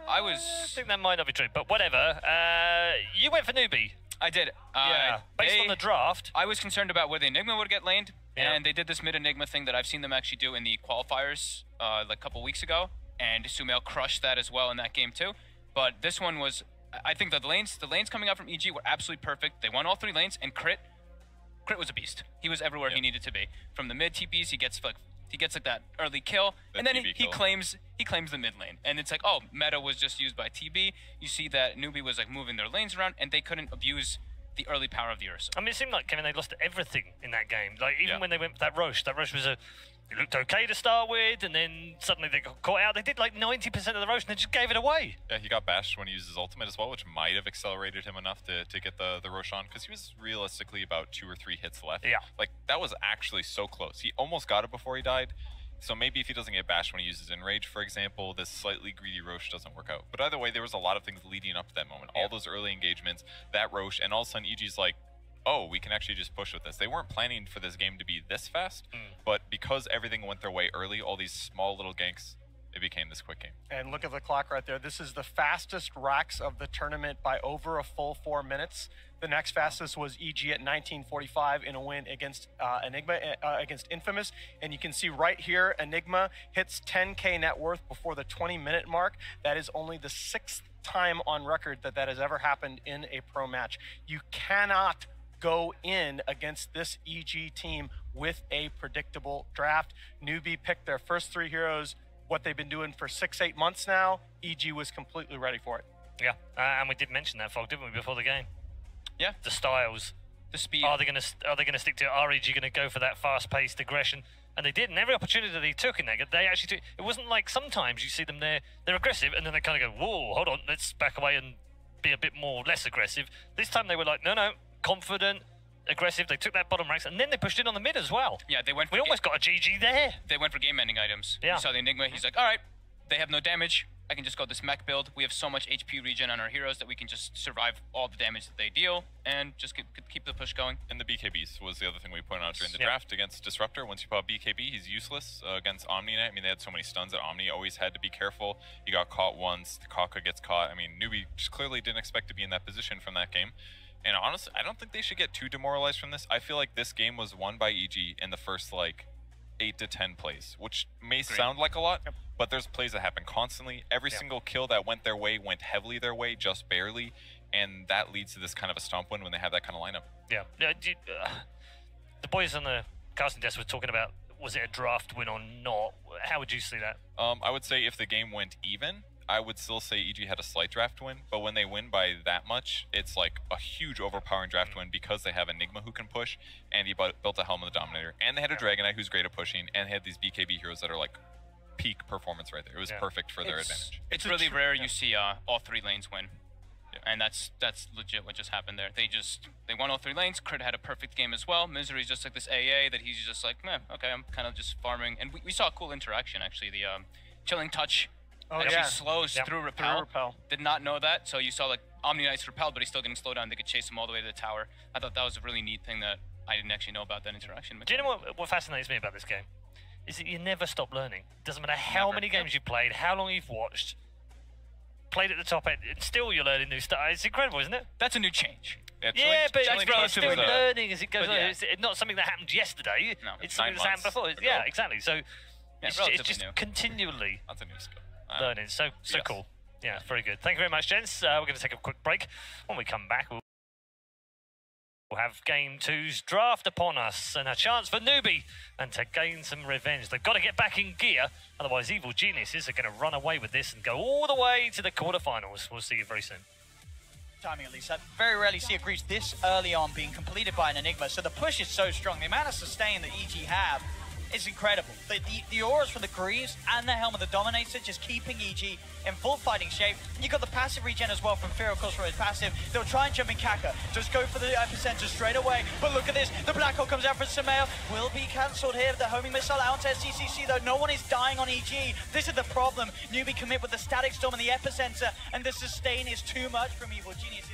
I think that might not be true, but whatever. You went for Newbee. I did. Yeah, based on the draft. I was concerned about where the Enigma would get laned, and they did this mid-Enigma thing that I've seen them actually do in the qualifiers like a couple weeks ago, and Sumail crushed that as well in that game too. But this one was, I think the lanes coming out from EG were absolutely perfect. They won all 3 lanes, and Crit was a beast. He was everywhere he needed to be. From the mid TPs, he gets like that early kill, and then he claims the mid lane, and it's like, oh, meta was just used by TB. You see that Newbee was like moving their lanes around, and they couldn't abuse the early power of the Ursa. I mean, it seemed like, Kevin, they lost everything in that game. Like, even when they went for that Roche was it looked okay to start with, and then suddenly they got caught out. They did like 90% of the Roche, and they just gave it away. Yeah, he got bashed when he used his ultimate as well, which might have accelerated him enough to get the Roshan, because he was realistically about 2 or 3 hits left. Yeah. Like, that was actually so close. He almost got it before he died. So maybe if he doesn't get bashed when he uses Enrage, for example, this slightly greedy Roche doesn't work out. But either way, there was a lot of things leading up to that moment. All those early engagements, that Roche, and all of a sudden EG's like, oh, we can actually just push with this. They weren't planning for this game to be this fast, but because everything went their way early, all these small little ganks, it became this quick game. And look at the clock right there. This is the fastest racks of the tournament by over a full 4 minutes. The next fastest was EG at 19:45 in a win against Enigma, against Infamous. And you can see right here, Enigma hits 10K net worth before the 20-minute mark. That is only the 6th time on record that has ever happened in a pro match. You cannot go in against this EG team with a predictable draft. Newbee picked their first 3 heroes, what they've been doing for 6-8 months now. EG was completely ready for it. Yeah, and we did mention that, Fog, didn't we, before the game? Yeah. The styles, the speed. Are they going to stick to it? Are EG going to go for that fast-paced aggression? And they did, and every opportunity that they took in that, they actually took. It wasn't like sometimes you see them they're aggressive, and then they kind of go, whoa, hold on, let's back away and be a bit more less aggressive. This time they were like, no, confident, aggressive. They took that bottom ranks, and then they pushed in on the mid as well. Yeah, they went. We almost got a GG there. They went for game-ending items. Yeah. You saw the Enigma. He's like, all right, they have no damage. I can just go this mech build. We have so much HP regen on our heroes that we can just survive all the damage that they deal and just keep the push going. And the BKBs was the other thing we pointed out during the draft against Disruptor. Once you pop BKB, he's useless against Omni. I mean, they had so many stuns that Omni always had to be careful. He got caught once. Kaka gets caught. I mean, Newbee just clearly didn't expect to be in that position from that game. And honestly, I don't think they should get too demoralized from this. I feel like this game was won by EG in the first, like, 8 to 10 plays, which may sound like a lot, but there's plays that happen constantly. Every single kill that went their way went heavily their way, just barely, and that leads to this kind of a stomp win when they have that kind of lineup. Yeah. The boys on the casting desk were talking about, was it a draft win or not? How would you see that? I would say if the game went even, I would still say EG had a slight draft win, but when they win by that much, it's like a huge overpowering draft win because they have Enigma who can push, and he built a Helm of the Dominator, and they had a Dragon Knight who's great at pushing, and they had these BKB heroes that are like peak performance right there. It was perfect for their advantage. It's really rare you see all 3 lanes win. And that's legit what just happened there. They won all 3 lanes. Crit had a perfect game as well. Misery's just like this AA that he's just like, man, okay, I'm kind of just farming. And we saw a cool interaction actually. The chilling touch actually slows through repel. Did not know that. So you saw like Omni Knight's repelled, but he's still getting slowed down. They could chase him all the way to the tower. I thought that was a really neat thing that I didn't actually know about that interaction. Do you know what fascinates me about this game? Is that you never stop learning. Doesn't matter how many games you've played, how long you've watched, played at the top end, and still you're learning new stuff. It's incredible, isn't it? That's a new change. Yeah, but it's still learning as it goes on. It's not something that happened yesterday. No, it's something that's happened before. Yeah, exactly. So it's just new. continually That's a new skill. learning. So cool. Yeah, very good. Thank you very much, gents. We're going to take a quick break. When we come back, we'll have Game 2's draft upon us and a chance for Newbee and to gain some revenge. They've got to get back in gear, otherwise evil geniuses are going to run away with this and go all the way to the quarterfinals. We'll see you very soon. Timing at least. I very rarely see a Grease this early on being completed by an Enigma, so the push is so strong. The amount of sustain that EG have is incredible. The auras from the Greaves and the Helm of the Dominator just keeping EG in full fighting shape. You got the passive regen as well from Fear, of course, from his passive. They'll try and jump in Kaka. Just go for the epicenter straight away. But look at this. The Black Hole comes out from Samael. Will be cancelled here. The homing missile out to SCCC, though. No one is dying on EG. This is the problem. Newbee commit with the Static Storm and the epicenter, and the sustain is too much from Evil Geniuses.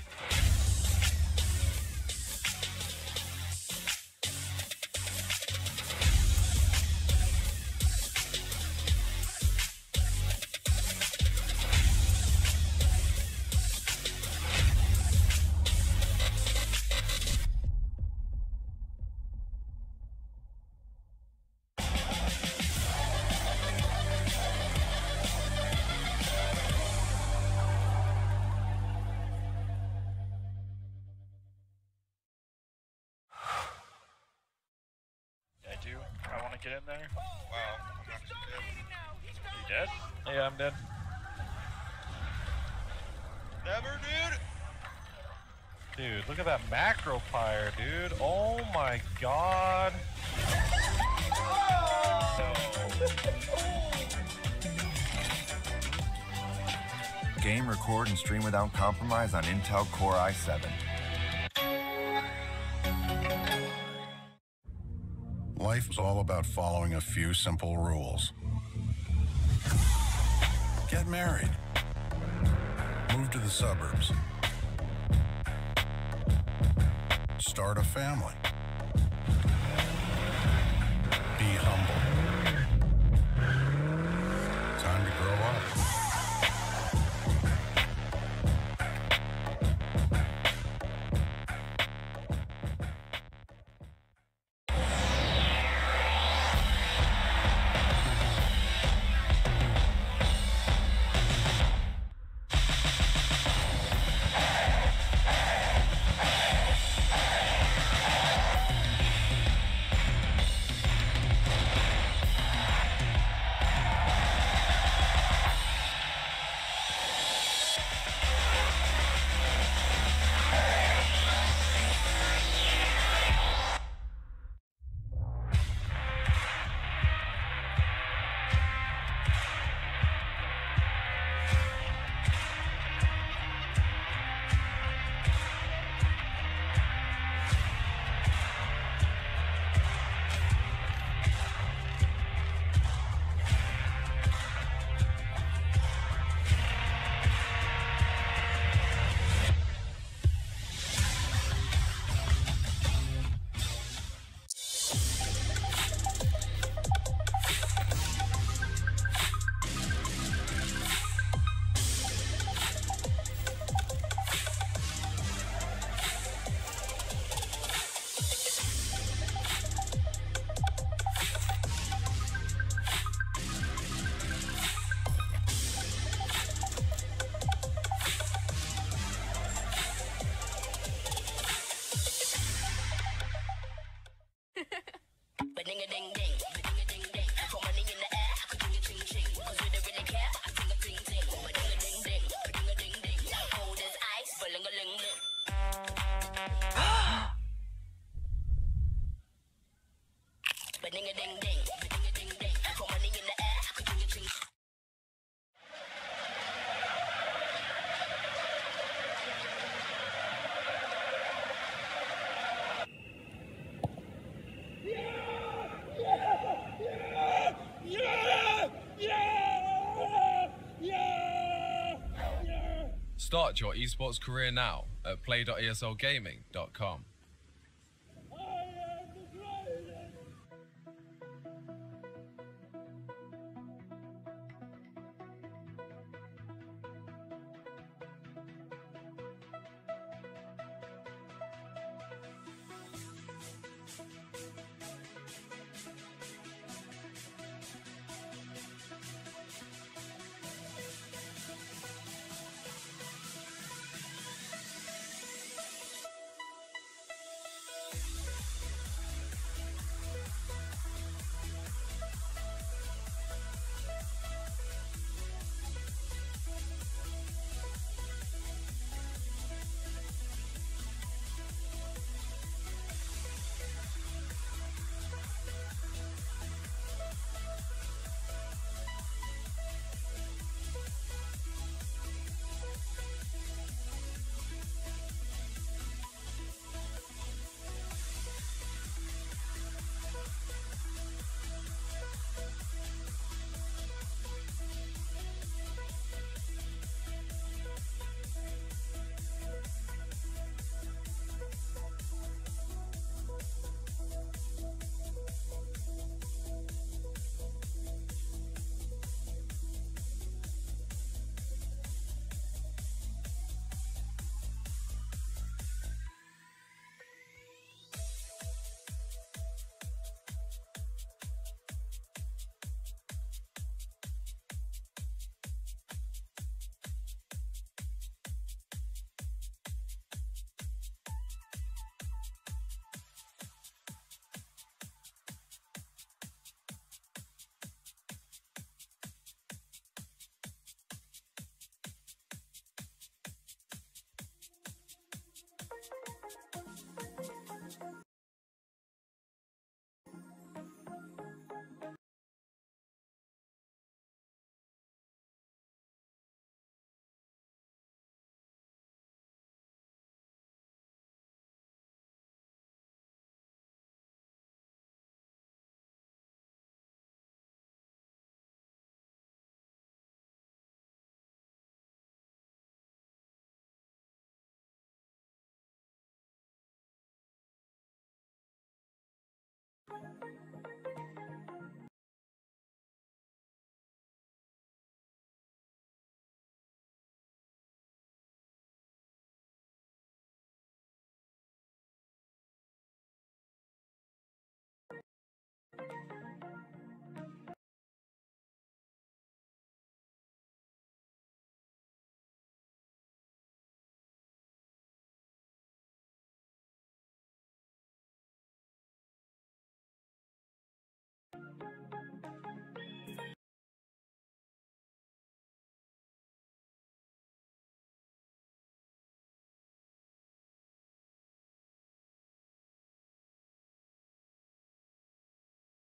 Get in there. Wow, I'm actually dead. You dead? Yeah, I'm dead. Never, dude. Dude, look at that macro pyre, dude. Oh my god. Game, record, and stream without compromise on Intel Core i7. Life is all about following a few simple rules. Get married. Move to the suburbs. Start a family. Be humble. Time to grow up. Start your esports career now at play.eslgaming.com.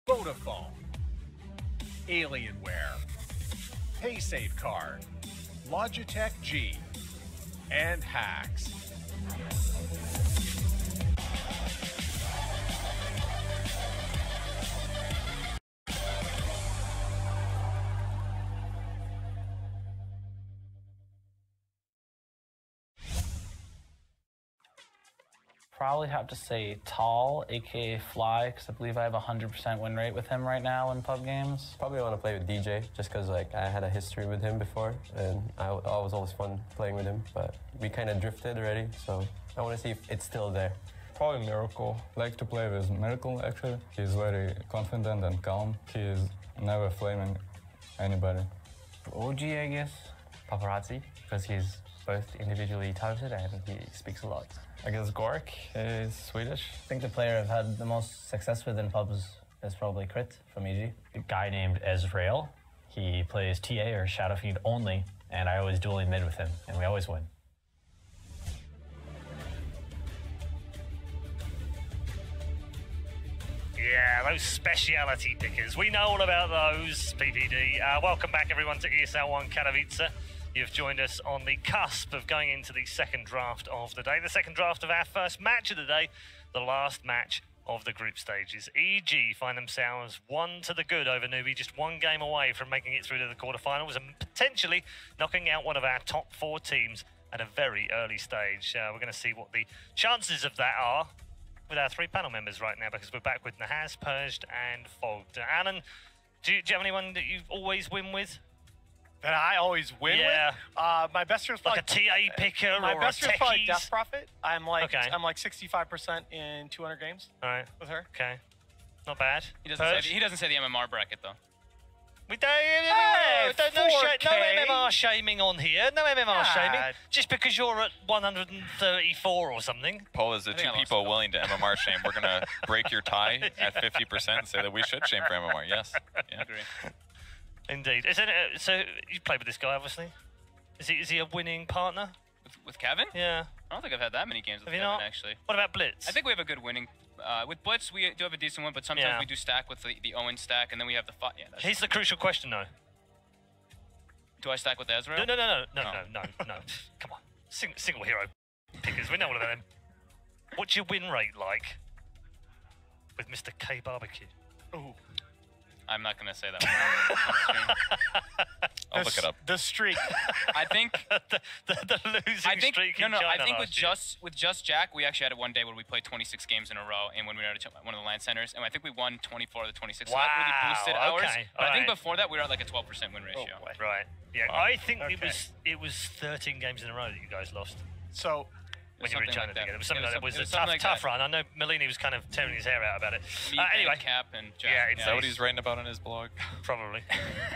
Vodafone, Alienware, PaySafeCard, Logitech G, and Hacks. Probably have to say Tall, aka Fly, because I believe I have a 100% win rate with him right now in pub games. Probably want to play with DJ, just because like I had a history with him before, and it was always fun playing with him. But we kind of drifted already, so I want to see if it's still there. Probably Miracle. Like to play with Miracle actually. He's very confident and calm. He's never flaming anybody. OG, I guess. Paparazzi, because he's both individually talented and he speaks a lot. I guess Gork is Swedish. I think the player I've had the most success with in pubs is probably Crit from EG. A guy named Ezreal. He plays TA or Shadow Fiend only, and I always dueling mid with him, and we always win. Yeah, those speciality pickers. We know all about those, PPD. Welcome back, everyone, to ESL 1 Katowice. You've joined us on the cusp of going into the second draft of the day. The second draft of our first match of the day, the last match of the group stages. EG find themselves 1-0 over Newbee, just one game away from making it through to the quarterfinals and potentially knocking out one of our top 4 teams at a very early stage. We're going to see what the chances of that are with our 3 panel members right now, because we're back with Nahaz, Purged, and Fogged. Alan, do you have anyone that you always win with? That I always win with? My best is like a TA picker my or best a is probably techies? Death Prophet. I'm like 65% in 200 games. All right. With her. Okay. Not bad. He doesn't say the MMR bracket though. We don't, no MMR shaming on here. No MMR shaming. Just because you're at 134 or something. Paul, is the 2 people willing to MMR shame? We're going to break your tie at 50% and say that we should shame for MMR. Yes. Yeah. Indeed. So you played with this guy, obviously. Is he a winning partner? With Kevin? Yeah. I don't think I've had that many games with Have you Kevin, not? actually. What about Blitz? I think we have a good winning. With Blitz, we do have a decent one, but sometimes we do stack with the Owen stack, and then we have the fight. Yeah, here's the crucial question, though. Do I stack with Ezra? No. Come on. Single hero pickers. We know all of them. What's your win rate like with Mr. K Barbecue? Ooh. I'm not going to say that one. I'll look it up. The streak. I think the losing streak in China I think last with just Jack, we actually had it one day where we played 26 games in a row, and when we were at one of the LAN centers, and I think we won 24 of the 26. Wow. So that really boosted ours. Okay. But I think before that, we were at like a 12% win ratio. Right. Yeah. I think it was 13 games in a row that you guys lost. So when you were in China like that. together, it was something like that. It was a something like tough that. run. I know Melini was kind of tearing his hair out about it. Anyway, Cap and Jack. Is that what he's writing about on his blog? Probably.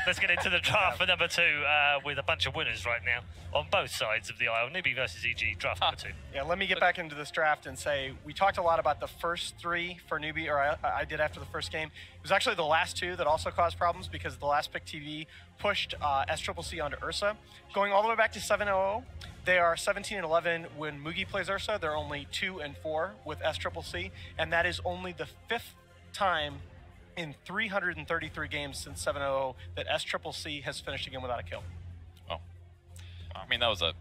Let's get into the draft for number 2 with a bunch of winners right now on both sides of the aisle. Newbee versus EG, draft number 2. Yeah, let me get back into this draft and say we talked a lot about the first 3 for Newbee, or I did after the first game. It was actually the last 2 that also caused problems because the last pick TV pushed SCCC onto Ursa. Going all the way back to 7-0, they are 17-11 when Mugi plays Ursa. They're only 2-4 with SCCC, and that is only the 5th time in 333 games since 7-0 that SCCC has finished a game without a kill. Oh, I mean that was a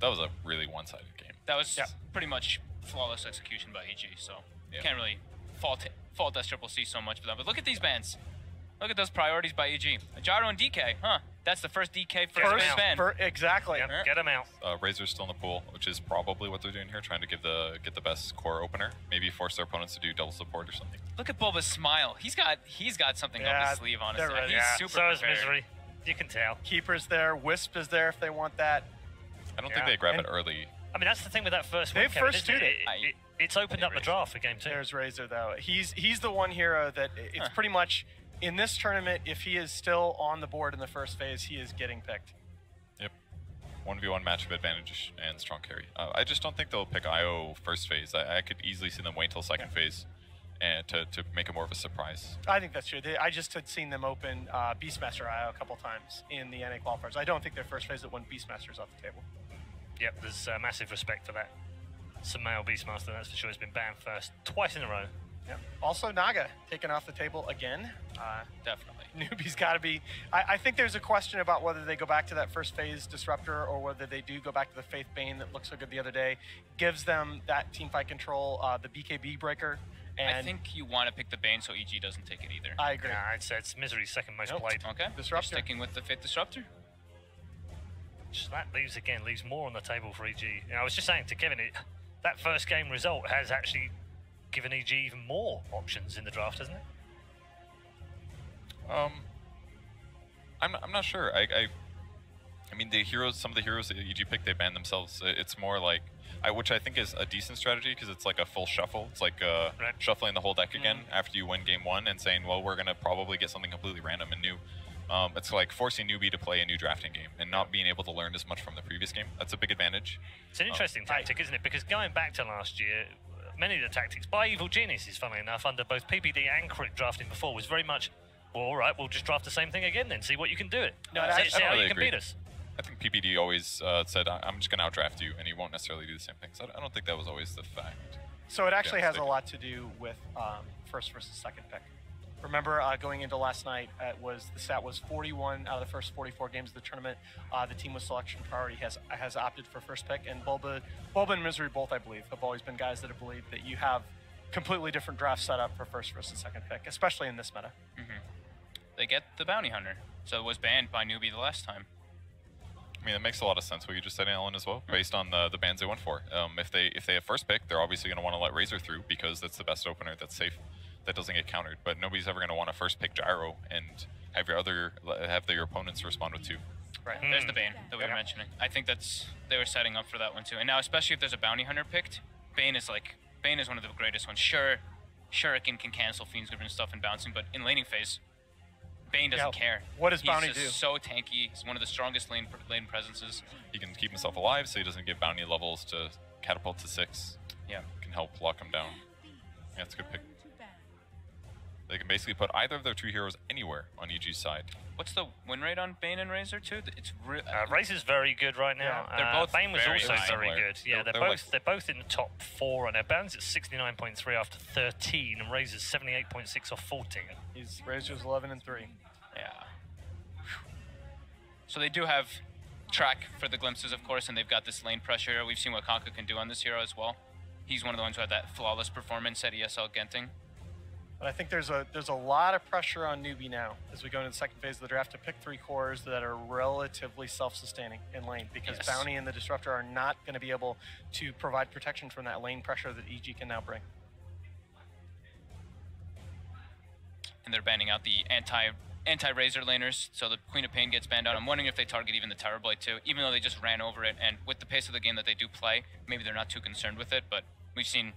really one-sided game. That was pretty much flawless execution by EG, so you can't really fault SCCC so much for that. But look at these bans. Look at those priorities by EG. Gyro and DK, huh? That's the first DK first ban. Exactly. Yep, get him out. Razor's still in the pool, which is probably what they're doing here, trying to get the best core opener. Maybe force their opponents to do double support or something. Look at Bulba's smile. He's got something up his sleeve, honestly. He's super so is prepared. Misery. You can tell. Keeper's there. Wisp is there if they want that. I don't think they grab it early. I mean, that's the thing with that first They win, Kevin, first isn't did it? It's opened up the draft for game 2. There's Razor, though. He's the one hero that it's pretty much, in this tournament, if he is still on the board in the first phase, he is getting picked. Yep. 1v1 matchup advantage and strong carry. I just don't think they'll pick IO first phase. I could easily see them wait until second phase and to make it more of a surprise. I think that's true. I just had seen them open Beastmaster IO a couple times in the NA qualifiers. I don't think their first phase that won Beastmaster's off the table. Yep, there's massive respect for that. Sumail Beastmaster, that's for sure, has been banned first twice in a row. Yep. Also, Naga taken off the table again. Definitely. Newbee's got to be. I think there's a question about whether they go back to that first phase Disruptor or whether they do go back to the Faith Bane that looked so good the other day. Gives them that teamfight control, the BKB breaker. And I think you want to pick the Bane so EG doesn't take it either. I agree. Nah, it's Misery's second most played. Okay. Disruptor. You're sticking with the Faith Disruptor. That leaves more on the table for EG. I was just saying to Kevin, that first game result has actually given EG even more options in the draft, hasn't it? I'm not sure. I mean, some of the heroes that EG picked, they banned themselves. It's more like, which I think is a decent strategy because it's like a full shuffle. It's like shuffling the whole deck again after you win game 1 and saying, well, we're gonna probably get something completely random and new. It's like forcing Newbee to play a new drafting game and not being able to learn as much from the previous game. That's a big advantage. It's an interesting tactic, isn't it? Because going back to last year, many of the tactics by Evil Geniuses, funnily enough, under both PPD and Crit drafting before, was very much, well, all right, we'll just draft the same thing again then, see what you can do it. No, see how really you can agree. beat us. I think PPD always said, I'm just going to outdraft you, and he won't necessarily do the same thing. So I don't think that was always the fact. So it actually has a lot to do with first versus second pick. Remember, going into last night, the stat was 41 out of the first 44 games of the tournament. The team with selection priority has opted for first pick, and Bulba and Misery both, I believe, have always been guys that have believed that you have completely different draft setup for first versus second pick, especially in this meta. They get the Bounty Hunter, so it was banned by Newbee the last time. I mean, it makes a lot of sense what you just said, Alan, as well, based on the bans they went for. If they have first pick, they're obviously going to want to let Razor through because that's the best opener that's safe, that doesn't get countered. But nobody's ever going to want to first pick Gyro and have your opponents respond with 2. Right. There's the Bane that we were mentioning. I think they were setting up for that one too. And now, especially if there's a bounty hunter picked, Bane is one of the greatest ones. Sure, Shuriken can cancel Fiend's Grip and stuff and bouncing, but in laning phase, Bane doesn't care. What does Bounty do? He's just so tanky. He's one of the strongest lane presences. He can keep himself alive, so he doesn't get bounty levels to catapult to 6. Yeah. Can help lock him down. Yeah, it's a good pick. They can basically put either of their 2 heroes anywhere on EG's side. What's the win rate on Bane and Razor too? It's Razor's very good right now. They're both Bane was also very similar. good. Yeah, they're both in the top 4 right now. Bane's at 69.3 after 13, and Razor's 78.6 off 14. Razor's 11 and 3. Yeah. So they do have track for the glimpses, of course, and they've got this lane pressure. We've seen what Kanka can do on this hero as well. He's one of the ones who had that flawless performance at ESL Genting. But I think there's a lot of pressure on Newbee now as we go into the second phase of the draft to pick 3 cores that are relatively self-sustaining in lane, because Bounty and the Disruptor are not going to be able to provide protection from that lane pressure that EG can now bring. And they're banning out the anti-Razor laners, so the Queen of Pain gets banned out. I'm wondering if they target even the Terrorblade too, even though they just ran over it, and with the pace of the game that they do play, maybe they're not too concerned with it, but we've seen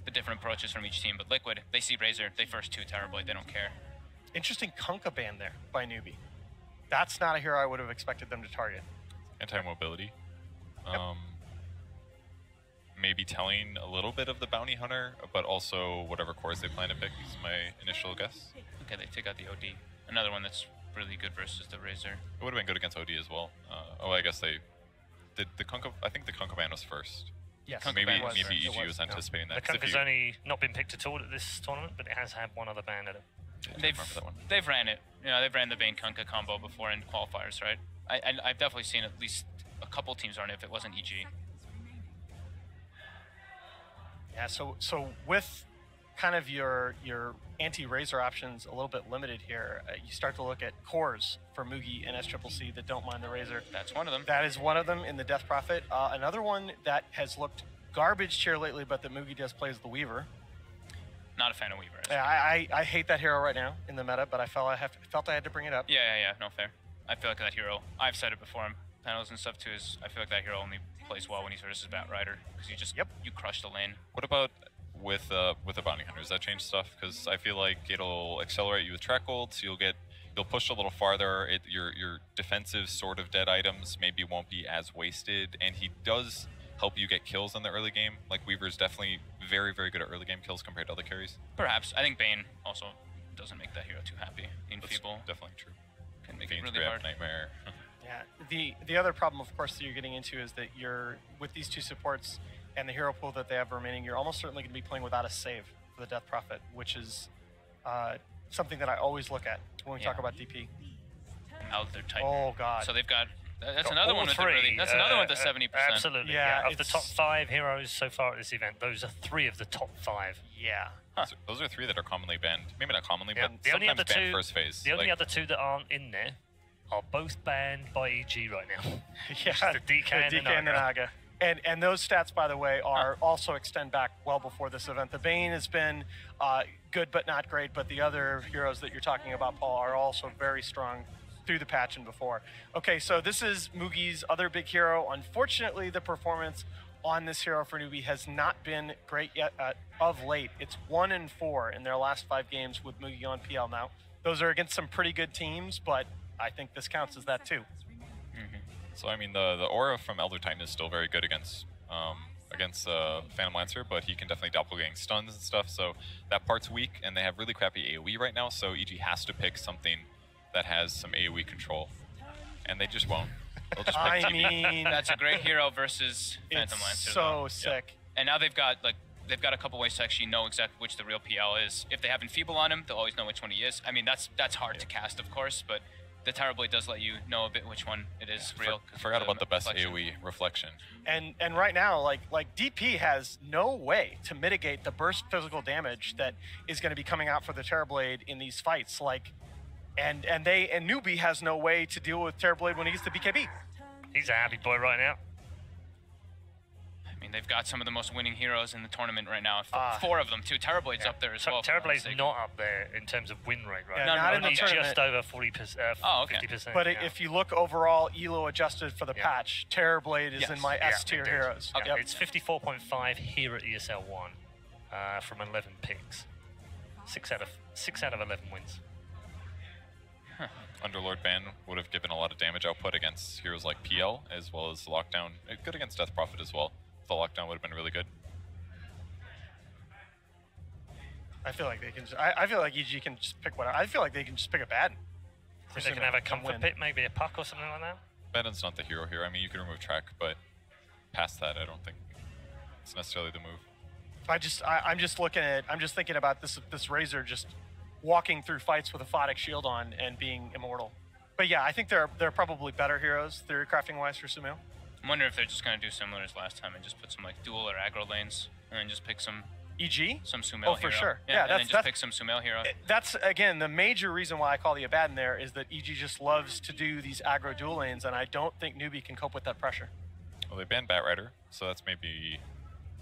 the different approaches from each team. But Liquid, they see Razor, they first 2 Terrorblade, they don't care. Interesting Kunkka ban there by Newbee. That's not a hero I would have expected them to target. Anti-mobility. Maybe telling a little bit of the Bounty Hunter, but also whatever cores they plan to pick is my initial guess. Okay, they take out the OD. Another one that's really good versus the Razor. It would have been good against OD as well. I guess they did the Kunkka. I think the Kunkka ban was first. Yes, maybe EG was anticipating that. The Kunkka's only not been picked at all at this tournament, but it has had one other ban at it. They've ran it. You know, they've ran the Bane Kunkka combo before in qualifiers, right? I've definitely seen at least a couple teams run it if it wasn't EG. Yeah, so with kind of your anti-Razor options a little bit limited here, you start to look at cores for Mugi and SCCC that don't mind the Razor. That's one of them. That is one of them in the Death Prophet. Another one that has looked garbage here lately, but that Mugi does play is the Weaver. Not a fan of Weaver. Yeah, I hate that hero right now in the meta, but I felt I had to bring it up. Yeah, no fair. I feel like that hero, I've said it before in panels and stuff too, is I feel like that hero only plays well when he's versus Batrider, because you crush the lane. What about with the Bounty Hunter? Does that change stuff? Because I feel like it'll accelerate you with track ults. You'll push a little farther. Your defensive sort of dead items maybe won't be as wasted, and he does help you get kills in the early game. Like Weaver's definitely very, very good at early game kills compared to other carries. Perhaps. I think Bane also doesn't make that hero too happy. Enfeeble. Definitely true. Can make it really hard. Nightmare. Yeah. The other problem, of course, that you're getting into is that you're with these 2 supports and the hero pool that they have remaining, you're almost certainly going to be playing without a save for the Death Prophet, which is something that I always look at when we talk about DP. Elder Titan. Oh God. So they've got. That's another one with the really. That's another one with the 70%. Absolutely. Yeah. Of the top 5 heroes so far at this event, those are 3 of the top 5. Yeah. Huh. Those are 3 that are commonly banned. Maybe not commonly, Yeah. but sometimes banned first phase. The only other 2 that aren't in there are both banned by EG right now. Yeah. The DK and the Naga. And those stats, by the way, are also extend back well before this event. The Bane has been good but not great, but the other heroes that you're talking about, Paul, are also very strong through the patch and before. Okay, so this is Mugi's other big hero. Unfortunately, the performance on this hero for Newbee has not been great yet of late. It's 1-4 in their last 5 games with Mugi on PL now. Those are against some pretty good teams, but I think this counts as that too. So I mean, the aura from Elder Titan is still very good against Phantom Lancer, but he can definitely doppelgang stuns and stuff. So that part's weak, and they have really crappy AoE right now. So EG has to pick something that has some AoE control, and they just won't. They'll just pick I mean, that's a great hero versus Phantom Lancer. So sick. And now they've got a couple ways to actually know exactly which the real PL is. If they have Enfeeble on him, they'll always know which one he is. I mean, that's hard to cast, of course, but the Terrorblade does let you know a bit which one it is real. Forgot about the best AoE reflection. And right now, like DP has no way to mitigate the burst physical damage that is going to be coming out for the Terrorblade in these fights. And Newbee has no way to deal with Terrorblade when he gets to BKB. He's a happy boy right now. I mean, they've got some of the most winning heroes in the tournament right now. Four of them, too. Terrorblade's up there as well. Terrorblade's not up there in terms of win rate, right? Yeah, not in the He's tournament. just over 40%, 50%. But if you look overall, ELO adjusted for the patch, Terrorblade is in my S tier heroes. Okay. It's 54.5 here at ESL 1 from 11 picks. 6 out of 11 wins. Underlord ban would have given a lot of damage output against heroes like PL, as well as Lockdown. Good against Death Prophet as well. The Lockdown would have been really good. I feel like they can. I feel like EG can just pick whatever. I feel like they can just pick a Baden. Think they can have a comfort pick, maybe a puck or something like that. Baden's not the hero here. I mean, you can remove track, but past that, I don't think it's necessarily the move. I'm just thinking about this Razor just walking through fights with a Photic shield on and being immortal. But yeah, I think they're probably better heroes theory crafting wise for Sumail. I wonder if they're just going to do similar as last time and just put some like dual or aggro lanes and then just pick some EG? Some Sumail hero. Oh, for sure. Yeah, and then just pick some Sumail hero. That's, again, the major reason why I call the Abaddon there is that EG just loves to do these aggro dual lanes, and I don't think Newbee can cope with that pressure. Well, they banned Batrider, so that's maybe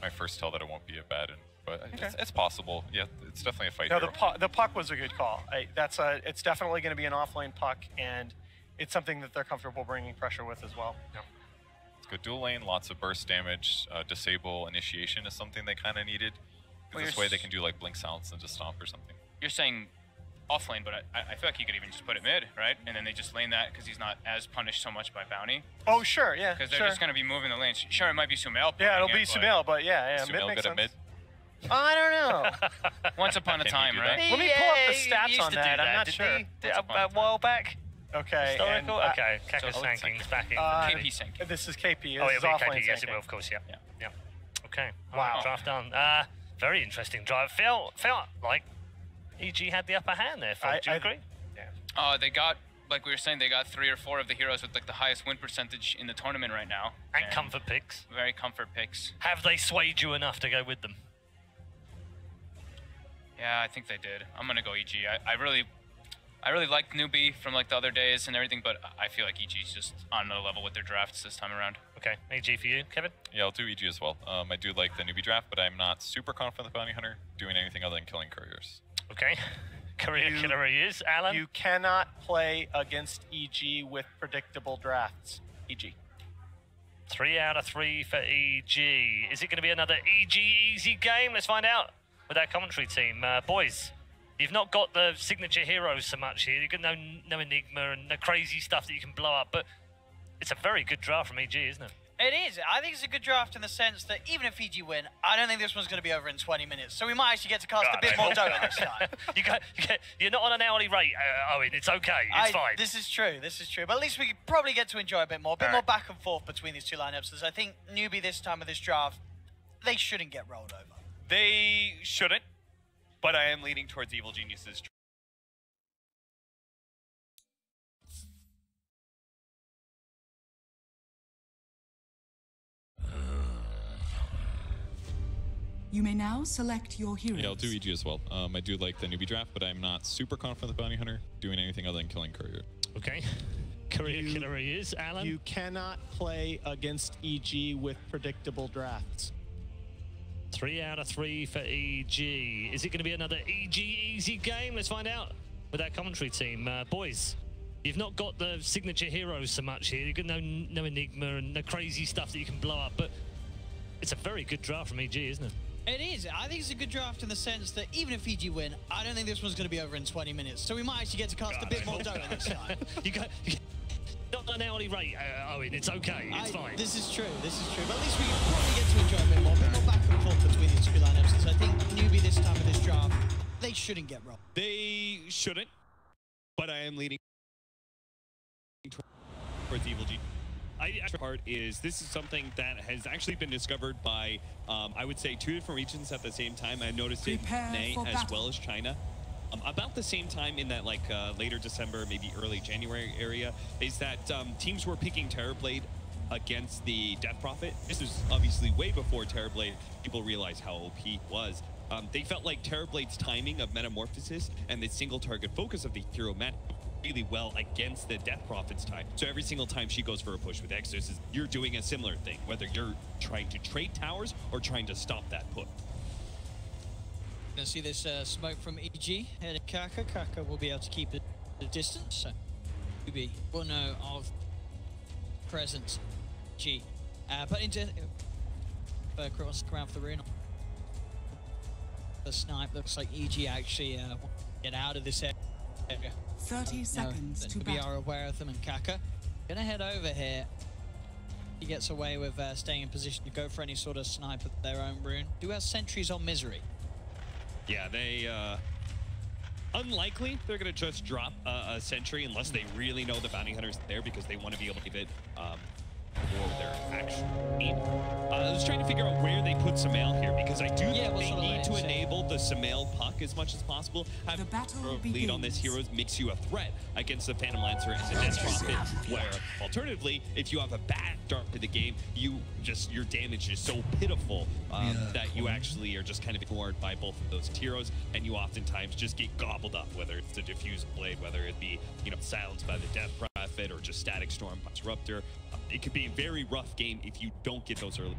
my first tell that it won't be Abaddon. But it's possible. Yeah, it's definitely a fight No, hero. the puck was a good call. It's definitely going to be an offlane puck, and it's something that they're comfortable bringing pressure with as well. Yeah. It's good dual lane, lots of burst damage. Disable initiation is something they kind of needed. Well, this way they can do like blink silence and just stomp or something. You're saying off lane, but I feel like you could even just put it mid, right? And then they just lane that because he's not as punished so much by bounty. Oh, sure, yeah. Because they're just going to be moving the lanes. Sure, it might be Sumail. Yeah, it'll be Sumail, but yeah, Sumail mid makes good at sense. mid? I don't know. Once upon a time, right? Let me pull up the he stats used on to do that. I'm not didn't sure. he? A while back. Okay. Historical? and, Okay, Kaka Sanking's back in. KP Sanking. This is KP. Oh, This is yeah, offlane KP, yes, Sanking. it will, of course, yeah. Okay. Wow. Draft done. Very interesting drive. Felt like EG had the upper hand there, Phil. Do you agree? Yeah. They got, like we were saying, they got 3 or 4 of the heroes with like the highest win percentage in the tournament right now. And comfort picks. Very comfort picks. Have they swayed you enough to go with them? Yeah, I think they did. I'm gonna go EG. I really liked Newbee from like the other days and everything, but I feel like EG's just on another level with their drafts this time around. Okay, EG for you, Kevin? Yeah, I'll do EG as well. I do like the Newbee draft, but I'm not super confident with Bounty Hunter doing anything other than killing couriers. Okay. Career killer he is. Alan? You cannot play against EG with predictable drafts. EG. 3 out of 3 for EG. Is it going to be another EG easy game? Let's find out with our commentary team. Boys, you've not got the signature heroes so much here. You've got no Enigma and no crazy stuff that you can blow up, but it's a very good draft from EG, isn't it? It is. I think it's a good draft in the sense that even if EG win, I don't think this one's going to be over in 20 minutes. So we might actually get to cast a bit more Dota this time. You're not on an hourly rate, Owen. It's okay. It's fine. This is true. This is true. But at least we probably get to enjoy a bit more back and forth between these two lineups. As I think Newbee this time of this draft, they shouldn't get rolled over. They shouldn't, but I am leaning towards Evil Genius's. You may now select your heroes. Yeah, I'll do EG as well. I do like the Newbee draft, but I'm not super confident with Bounty Hunter doing anything other than killing courier. Okay. Career killer he is. Alan? You cannot play against EG with predictable drafts. 3 out of 3 for EG. Is it going to be another EG easy game? Let's find out with our commentary team. Boys, you've not got the signature heroes so much here. You've got no Enigma and no crazy stuff that you can blow up, but it's a very good draft from EG, isn't it? It is. I think it's a good draft in the sense that even if EG win, I don't think this one's going to be over in 20 minutes. So we might actually get to cast a bit more Dota this time. you not on an hourly rate, Owen. It's okay. It's fine. This is true. This is true. But at least we probably get to enjoy a bit more back and forth between these two lineups. So I think Newbee this time of this draft, they shouldn't get rolled. They shouldn't, but I am leaning towards Evil G. Part is this is something that has actually been discovered by I would say 2 different regions at the same time. I noticed it in May as well as China. About the same time in that like later December, maybe early January area, is that teams were picking Terrorblade against the Death Prophet. This is obviously way before Terrorblade people realized how OP it was. They felt like Terrorblade's timing of Metamorphosis and the single target focus of the hero meant really well against the Death Prophet's type. So every single time she goes for a push with Exos, you're doing a similar thing, whether you're trying to trade towers or trying to stop that push. Gonna see this smoke from EG heading Kaka. Kaka will be able to keep the distance. So Newbee will know of presence. G. But into across the ground for the rune. The snipe looks like EG actually get out of this area. 30 seconds to we are aware of them, and Kaka gonna head over here. He gets away with staying in position to go for any sort of snipe of their own rune. Do have sentries on Misery. Yeah, they unlikely they're gonna just drop a sentry unless they really know the bounty hunter's there, because they want to be able to give it for their actual aim. I was trying to figure out where they put Sumail here, because I do think they need to enable the Sumail puck as much as possible. Having a lead on this hero makes you a threat against the Phantom Lancer and the Death Prophet, where alternatively, if you have a bad start to the game, your damage is so pitiful that you actually are just kind of ignored by both of those heroes, and you oftentimes just get gobbled up, whether it's the Diffuse Blade, whether it be, you know, silenced by the Death Prophet or just Static Storm by Disruptor. It could be a very rough game if you don't get those early.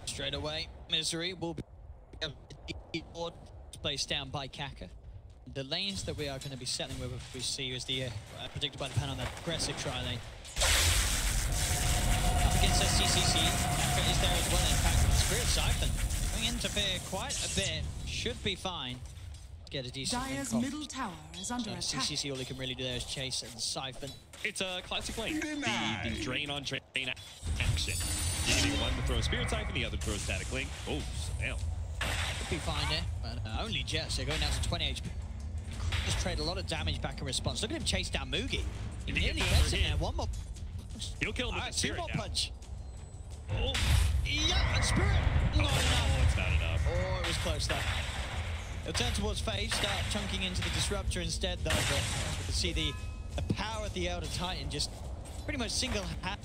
Straight away, Misery will be placed down by Kaka. The lanes that we are going to be settling with, we see, is the predicted by the panel, that aggressive tri-lane. Up against SCCC, Kaka is there as well. In fact, the Spirit Siphon going to interfere quite a bit. Should be fine. Get a decent Dire's middle tower is under attack. CCC, all he can really do there is chase and siphon. It's a classic lane. The drain on drain action. You're getting one to throw a Spirit Siphon, the other to throw a Static Link. Oh, Sumail. Could be fine there, but only Jets. They're going down to 20 HP. Just trade a lot of damage back in response. Look at him chase down Mugi. He nearly gets it there. One more. He'll kill him with the Spirit. Two more punch. Oh. Yeah, and Spirit. Not enough. It's not enough. Oh, it was close though. He'll turn towards FaZe, start chunking into the Disruptor instead, though. But you can see the power of the Elder Titan just pretty much single-handed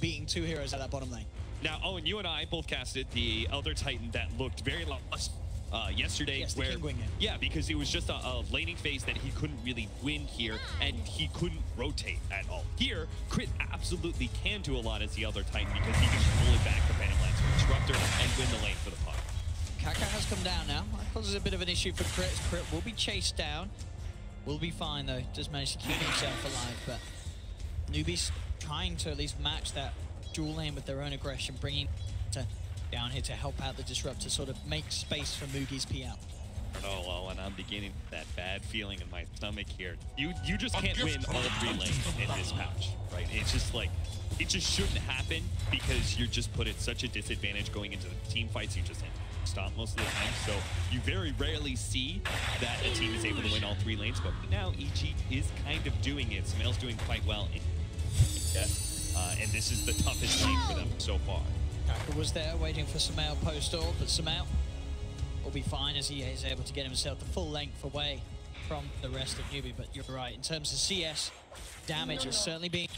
beating two heroes at that bottom lane. Now, Owen, you and I both casted the Elder Titan that looked very lost yesterday. Yes, where, the King Wing. yeah, because it was just a laning phase that he couldn't really win here, and he couldn't rotate at all. Here, Crit absolutely can do a lot as the Elder Titan, because he can pull it back the Phantom Lancer Disruptor and win the lane for the puck. Kaka has come down now. That causes a bit of an issue for Crit. Crit will be chased down. Will be fine though. Does manage to keep himself alive, but Newbee's trying to at least match that dual lane with their own aggression, bringing down here to help out the Disruptor, sort of make space for Mugi's PL. I don't know, Owen, I'm beginning that bad feeling in my stomach here. You just can't win all three lanes in this patch, right? It's just like, it just shouldn't happen, because you're just put at such a disadvantage going into the team fights. You just stop most of the time, so you very rarely see that a team is able to win all three lanes, but now EG is kind of doing it. Sumail's doing quite well in and this is the toughest lane for them so far. Kaka was there waiting for Sumail post-ult, but Sumail will be fine as he is able to get himself the full length away from the rest of Newbee. But you're right, in terms of CS, damage is certainly being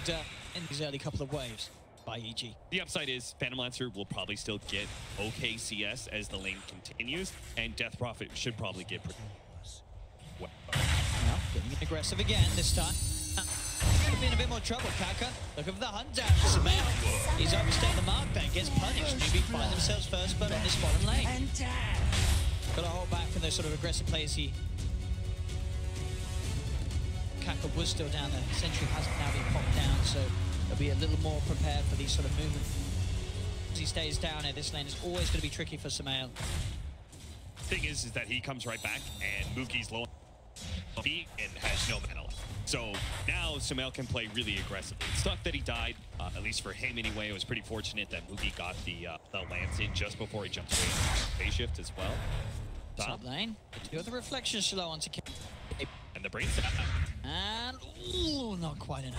done in these early couple of waves by EG. The upside is Phantom Lancer will probably still get okay CS as the lane continues, and Death Prophet should probably get pretty well. Well, getting aggressive again this time. Could be in a bit more trouble, Kaka. Look at the hunt down to Sumail. He's overstaying the mark there, gets punished. Newbee find themselves first, but on this bottom lane. Got to hold back from those sort of aggressive plays. Kaka was still down there. Sentry hasn't now been popped down, so they'll be a little more prepared for these sort of movements. As he stays down here, this lane is always going to be tricky for Sumail. Thing is that he comes right back, and Mugi's low and has no mana left. So now Sumail can play really aggressively. It's tough that he died, at least for him anyway. It was pretty fortunate that Mugi got the lance in just before he jumped straight into phase shift as well. Top lane, do the reflection slow onto K. And the brain stat. And ooh, not quite enough.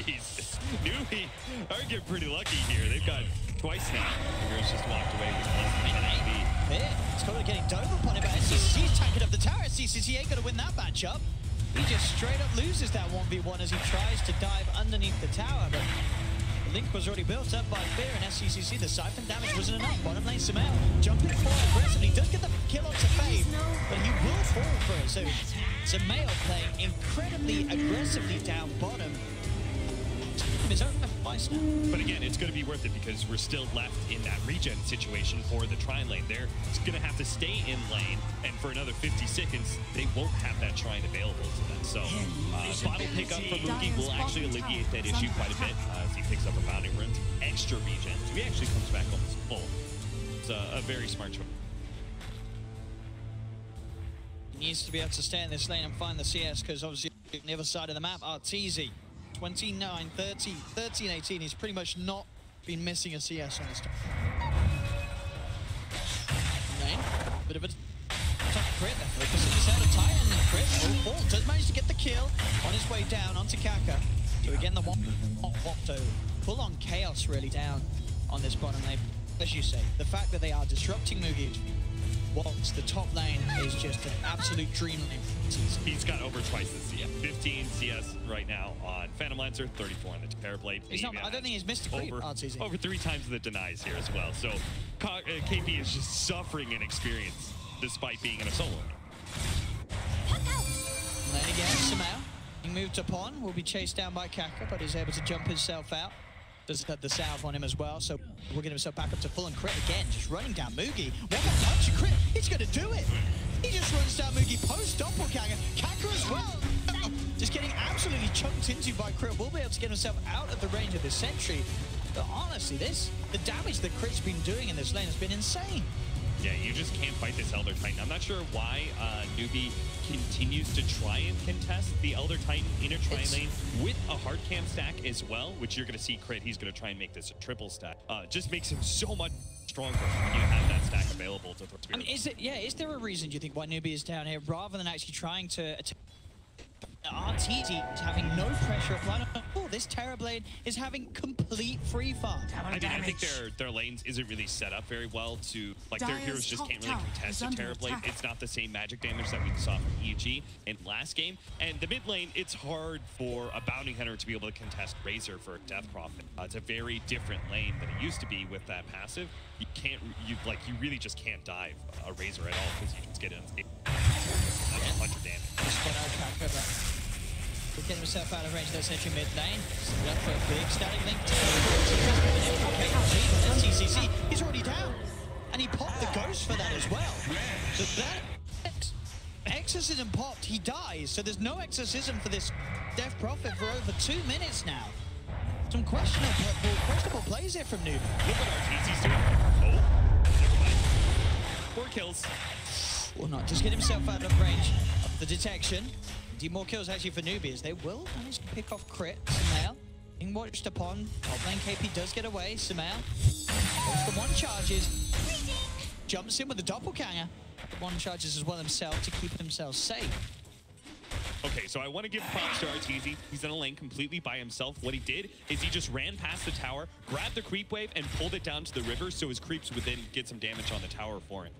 Jeez, Newbee are getting pretty lucky here. They've got twice now. The girls just walked away with less than 10 HP. Yeah, it's got to getting dove upon it, but SCC's tanking up the tower. SCC ain't going to win that matchup. He just straight up loses that 1v1 as he tries to dive underneath the tower, but link was already built up by Fear and SCCC. The siphon damage wasn't enough. Bottom lane, Samel jumping forward aggressively. Does get the kill onto Faith, but he will fall for it. So Samel playing incredibly aggressively down bottom. His own device now. But again, it's going to be worth it because we're still left in that regen situation for the Trine lane. They're going to have to stay in lane, and for another 50 seconds, they won't have that Trine available to them. So, bottle pickup from Moogie will actually alleviate that issue quite a bit as he picks up a Bounding Rune. Extra regen. So he actually comes back almost full. It's a very smart choice. He needs to be able to stay in this lane and find the CS because obviously on the other side of the map, Arteezy. 29, 30, 13, 18. He's pretty much not been missing a CS on his time. Lane, bit of a tough crit. Focusing his head, a Titan and crit. Oh, does manage to get the kill on his way down onto Kaka. So again, the Wapto. Full on chaos really down on this bottom lane. As you say, the fact that they are disrupting Mugi whilst the top lane is just an absolute dream lane. He's got over twice the CS. 15 CS right now on Phantom Lancer, 34 on the Terrorblade. I don't think he's missed a creep. Over 3 times the denies here as well. So KP is just suffering in experience despite being in a solo. Lane again, Samel. Being moved upon, will be chased down by Kaka, but he's able to jump himself out. Does got the salve on him as well, so we'll get himself back up to full and crit again, just running down Moogie. One more punch and crit, he's gonna do it! He just runs down Moogie post doppelganger, Kaka as well! Just getting absolutely chunked into by Crit. Will be able to get himself out of the range of the sentry. But honestly, the damage that Crit's been doing in this lane has been insane. Yeah, you just can't fight this Elder Titan. I'm not sure why Newbee continues to try and contest the Elder Titan in a Trine lane with a hard cam stack as well, which you're going to see Crit. He's going to try and make this a triple stack. Just makes him so much stronger when you have that stack available to throw. I mean, is there a reason, do you think, why Newbee is down here rather than actually trying to attack? Arteezy is having no pressure applied. Oh, this Terrorblade is having complete free farm. I think their lanes isn't really set up very well to, like, their heroes just can't really contest a Terrorblade. It's not the same magic damage that we saw from EG in last game. And the mid lane, it's hard for a Bounty Hunter to be able to contest Razor for Death Prophet. It's a very different lane than it used to be with that passive. You can't, you really just can't dive a Razor at all because you just get in. That's 100 damage. He'll get himself out of range. That's entry mid lane. Left for a big static link. SCCC, he's already down. And he popped the ghost for that as well. So that exorcism popped, he dies. So there's no exorcism for this Death Prophet for over 2 minutes now. Some questionable plays here from Newbee. Look what Arteezy's doing. Oh, never mind. 4 kills. Or not, just get himself out of range of the detection. Indeed, more kills actually for Newbee as they will manage to pick off Crit. Samel being watched upon. Top lane KP does get away. Samel goes for 1 charges. Jumps in with the doppelganger. 1 charges as well himself to keep himself safe. Okay, so I want to give props to Arteezy. He's in a lane completely by himself. What he did is he just ran past the tower, grabbed the creep wave, and pulled it down to the river so his creeps would then get some damage on the tower for him.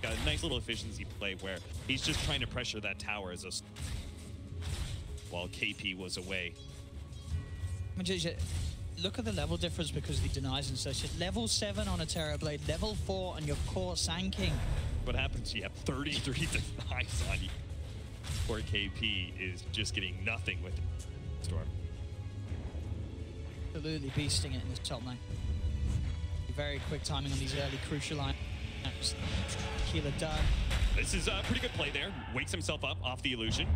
Got a nice little efficiency play where he's just trying to pressure that tower as while KP was away. Look at the level difference because of the denies and such. Level 7 on a Terrorblade, level 4 on your core Sand King. What happens? You have 33 denies on you. Poor KP is just getting nothing with the Storm. Absolutely beasting it in this top lane. Very quick timing on these early crucial lines. Keeler done. This is a pretty good play there. Wakes himself up off the illusion.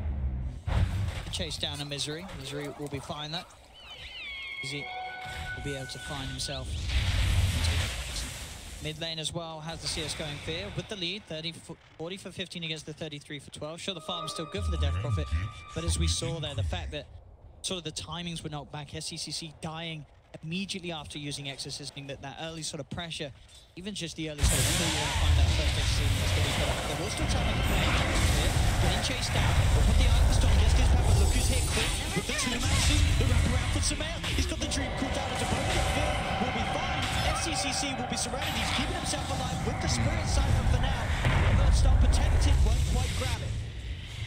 Chase down a Misery. Misery will be fine that. He will be able to find himself. Mid lane as well has the CS going Fear with the lead. 40 for 15 against the 33 for 12. Sure, the farm's still good for the Death Prophet, but as we saw there, the fact that sort of the timings were knocked back, SCCC dying immediately after using Exorcism, that early sort of pressure, even just the early sort of you want to find that first Exorcism that's getting put up. There will still time to play. Getting chased down. We'll put the eye on the storm. Gets his power. Look who's hit quick with the 2 maxes. The wraparound for Samel. He's got the dream cooldown into both. Will be fine. SCCC will be surrounded. He's keeping himself alive with the Spirit Siphon for now. Whether it's not protected, won't quite grab it.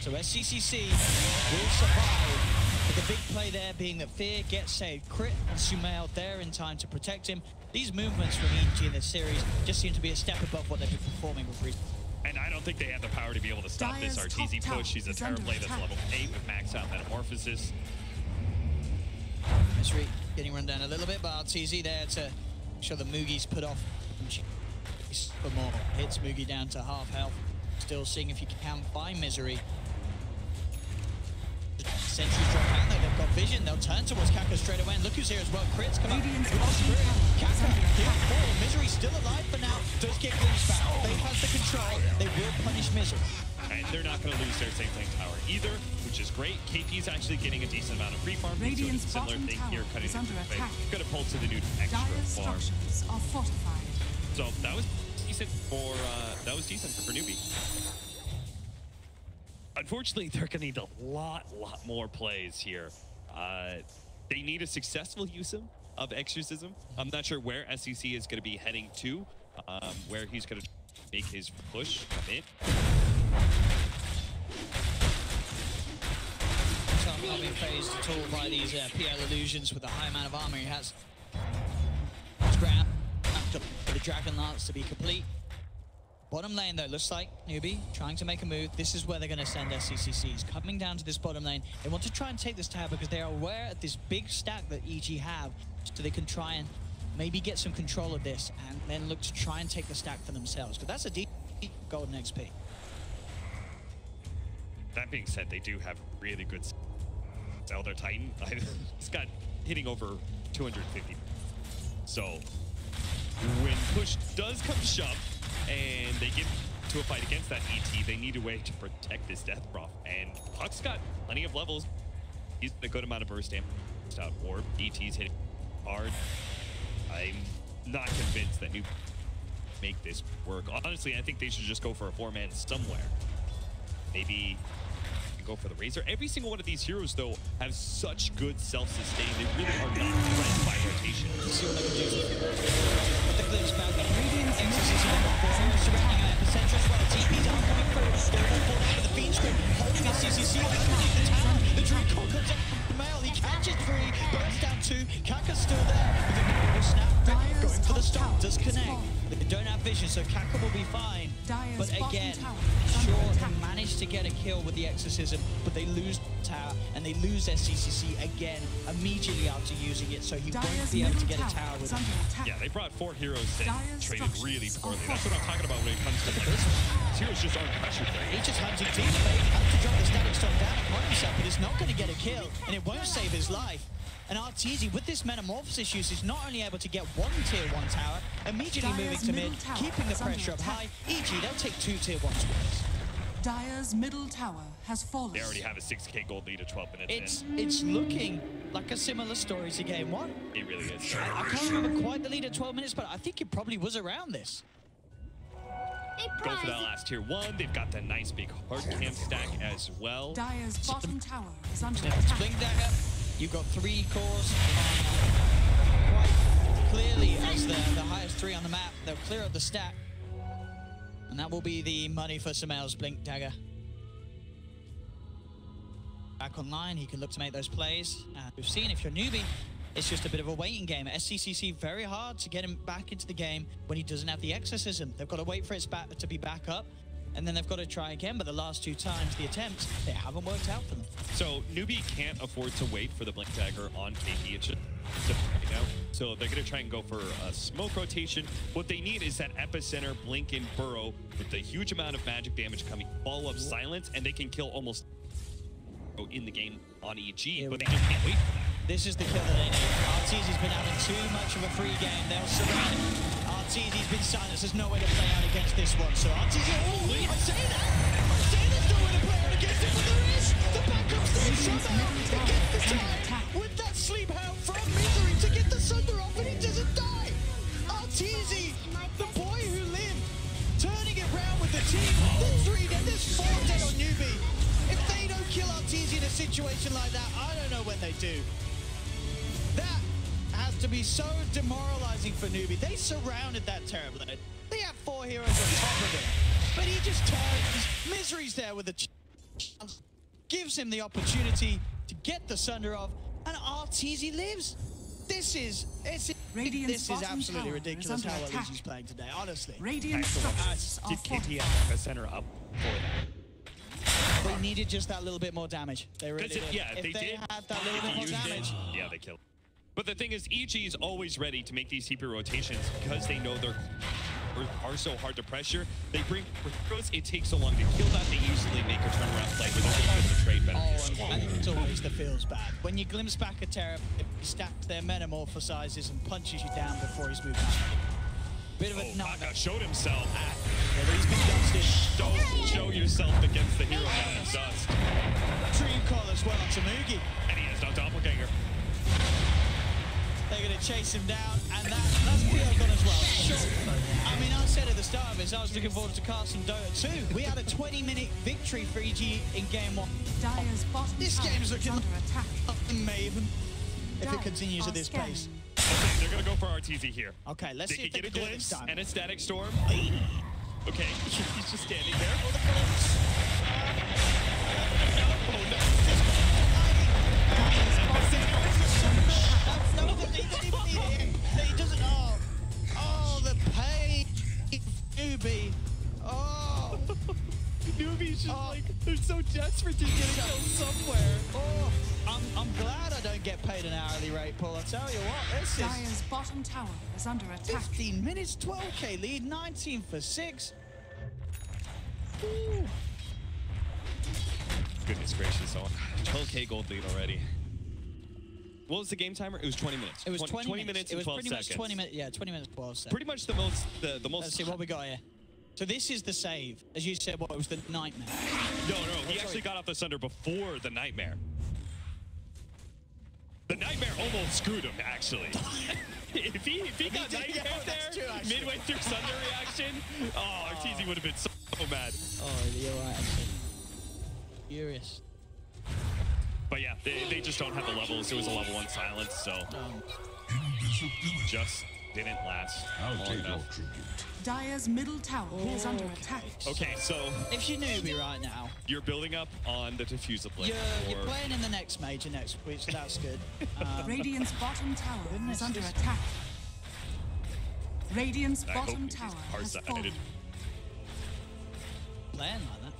So SCCC will survive But the big play there being that Fear gets saved. Crit and Sumail there in time to protect him. These movements from EG in this series just seem to be a step above what they've been performing with recent. And I don't think they have the power to be able to stop this Arteezy push. He's a Terror Blade that's level 8 with maxed out Metamorphosis. Misery getting run down a little bit, but Arteezy there to show the Moogie's put off for more. Hits Moogie down to half health. Still seeing if you can find Misery. Sentries drop out there, they've got vision, they'll turn towards Kaka straight away, and look who's here as well, Crits come up with the spirit. Kaka, he'll fall, Misery's still alive for now, does get glimpsed back, Faith has the control, they will punish Misery. And they're not going to lose their safe lane tower either, which is great. KP's actually getting a decent amount of free farm, so it's a similar thing here, cutting into the face. Going to pull to the new extra farm. Are fortified. So that was decent for Newbee. Unfortunately, they're going to need a lot more plays here. They need a successful use of Exorcism. I'm not sure where SEC is going to be heading to, where he's going to make his push come in. So I'm not being phased at all by these PL illusions with the high amount of armor he has. Grab for the Dragon Lance to be complete. Bottom lane though, looks like Newbee trying to make a move. This is where they're going to send SCCCs. Coming down to this bottom lane, they want to try and take this tower because they are aware of this big stack that EG have, so they can try and maybe get some control of this and then look to try and take the stack for themselves, because that's a deep golden XP. That being said, they do have really good Elder Titan. It's got hitting over 250. So when push does come to shove, and they get to a fight against that ET, they need a way to protect this Death Prof. And Puck's got plenty of levels. He's a good amount of burst damage out orb. ET's hitting hard. I'm not convinced that Newbee make this work. Honestly, I think they should just go for a 4-man somewhere. Maybe go for the Razor. Every single one of these heroes, though, have such good self-sustain. They really are not threatened by rotation. Let's see what they can do. Put the glimpse back on. Exorcism number 4, surrounding Epicenter as well. TP's are coming through. They're all falling out of the Fiend Script, holding SCCC underneath the tower. The Druid Core comes up with the Mail. He catches 3, bursts down 2. Kaka's still there with a bit of a snap. Going for the stop, does connect. They don't have vision, so Kaka will be fine. But again, sure, they managed to get a kill with the Exorcism, but they lose tower and they lose SCCC again immediately after using it, so he won't be able to get a tower with him. Yeah, they brought 4 heroes that traded really poorly. That's what I'm talking about when it comes to this. These heroes just aren't pressured there. He just hunting deep. They have to drop the static storm down upon himself, but it's not going to get a kill, and it won't save his life. And Arteezy, with this Metamorphosis use, is not only able to get 1 tier 1 tower, immediately moving to mid, keeping the pressure up high. EG, they'll take 2 tier 1 squares. Dire's middle tower has fallen. They already have a 6k gold lead at 12 minutes in. It's looking like a similar story to game 1. It really is. I can't remember quite the lead at 12 minutes, but I think it probably was around this. Go for that last tier 1. They've got the nice big hard camp stack as well. Dire's bottom tower is under attack. Blink Dagger. You've got 3 cores quite clearly as the highest 3 on the map. They'll clear up the stack. And that will be the money for Sumail's Blink Dagger. Back online, he can look to make those plays. We've seen if you're Newbee, it's just a bit of a waiting game. SCCC, very hard to get him back into the game when he doesn't have the Exorcism. They've got to wait for it to be back up, and then they've got to try again, but the last 2 times, the attempts, they haven't worked out for them. So Newbee can't afford to wait for the Blink Dagger on KP. It's just right now. So they're going to try and go for a smoke rotation. What they need is that Epicenter, Blink, and Burrow with a huge amount of magic damage coming, follow up Silence, and they can kill almost in the game on EG, but they just can't wait for that. This is the kill that they need. Arteezy's been having too much of a free game. They'll surround him. Arteezy's been silenced. There's no way to play out against this one. So Arteezy, I say that! I say there's no way to play out against it, but there is! The backup's there somehow! He gets the time with that sleep hound from Misery to get the Sunder off, and he doesn't die! Arteezy, the boy who lived, turning it round with the team. There's 3 dead, there's 4 dead on Newbee. If they don't kill Arteezy in a situation like that, I don't know when they do. That has to be so demoralizing for Newbee. They surrounded that Terror Blade. They have 4 heroes on top of it. But he just turns. Misery's there with a chance. Gives him the opportunity. to get the Sunder off, and RTZ lives. This is absolutely ridiculous how well EG's playing today, honestly. Radiant Did KT have a center up for that? They needed just that little bit more damage. They really did. Yeah, if they did. Had that little bit more damage. Yeah, they killed. But the thing is, EG is always ready to make these TP rotations because they know they're are so hard to pressure. They bring heroes. It takes so long to kill that. They usually make a turnaround play where they're going to the trade benefit. Oh, and it's always the feels bad. When you glimpse back at Terra, he stacks their metamorphosizes and punches you down before he's moved back. Bit of a Naga showed himself. He's been dusted. Don't show yourself against the hero man of dust. Dream call as well on Tamugi. And he has no doppelganger. They're going to chase him down, and that's PL gone as well. Sure. I mean, I said at the start of this, I was looking forward to casting Dota 2. We had a 20-minute victory for EG in game 1. Dire's bottom this game's looking under attack. Maven if it continues at this pace. Okay, they're going to go for RTZ here. Okay, let's see if they get can a do it this glimpse time. and a static storm. Okay, he's just standing there. Oh, no. He doesn't. Oh, the pain. Newbee. Oh. Newbee's just like, they're so desperate to get a kill somewhere. Oh, I'm glad I don't get paid an hourly rate, Paul. I'll tell you what, this Dire's is bottom tower is under attack. 15 minutes, 12k lead, 19 for 6. Ooh. Goodness gracious, 12k gold lead already. What was the game timer? It was 20 minutes. It was 20 minutes and 12 seconds. It was pretty much 20 minutes. Yeah, 20 minutes, 12 seconds. Pretty much the most. Let's see what we got here. So this is the save. As you said, what, it was the nightmare. No, he actually got off the Sunder before the nightmare. The nightmare almost screwed him, actually. if he got nightmare there, midway through Sunder reaction, RTZ would have been so mad. Oh, you're right, actually. Furious. But yeah, they just don't have the levels. It was a level 1 silence, so just didn't last long enough. Dire's middle tower is under attack. Okay, so if you're Newbee right now, you're building up on the diffuser blade. You're playing in the next major next week, so that's good. Radiant's bottom tower is under attack. Radiant's bottom tower has fallen. Playing like that.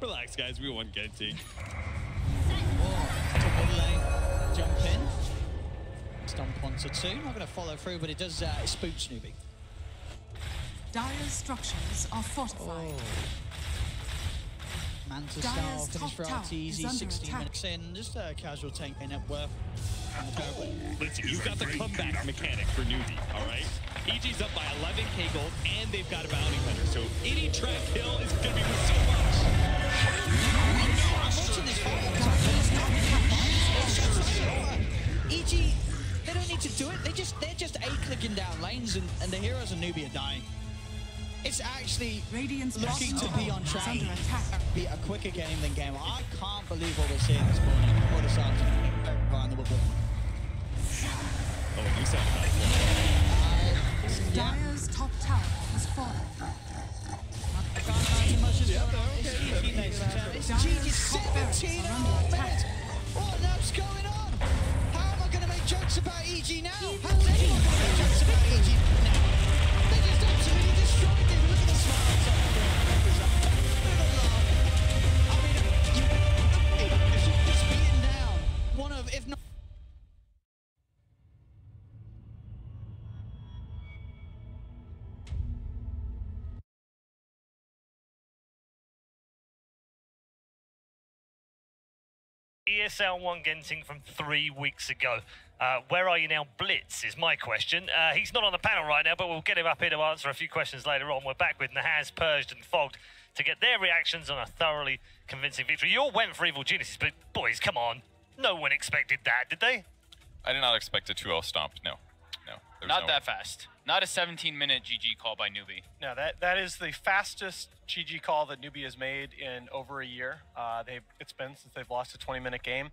Relax, guys. We won Genting. To mid lane, jump in. Stomp onto 2. Not going to follow through, but it does spooks Newbee. Dire's structures are fortified. Manta style finish for RTZ, 16 minutes in. Just a casual tank in at worth. Listen, you've got the comeback mechanic for Newbee, all right? EG's up by 11k gold, and they've got a bounty hunter, so any trap kill is going to be worth so much. EG, they don't need to do it. They're just A-clicking down lanes, and the heroes of Newbee are dying. It's actually looking to be on track. Be a quicker game than game 1. I can't believe what we're seeing this morning or this afternoon. Oh, you sound nice. Dire's top tower has fallen. I can't imagine much is going on. It's GG's 17 minutes. What on earth's going on? How am I going to make jokes about EG now? How's anyone going to make jokes about EG now? They just absolutely destroyed it. Look at the smiles on the I mean, just beaten down. One of, if not. ESL 1 Genting from 3 weeks ago. Where are you now, Blitz, is my question. He's not on the panel right now, but we'll get him up here to answer a few questions later on. We're back with Nahaz, Purged and Fogged to get their reactions on a thoroughly convincing victory. You all went for Evil Geniuses, but boys, come on. No one expected that, did they? I did not expect a 2-0 stomp, no. Not that fast. Not a 17-minute GG call by Newbee. No, that is the fastest GG call that Newbee has made in over a year. It's been since they've lost a 20-minute game.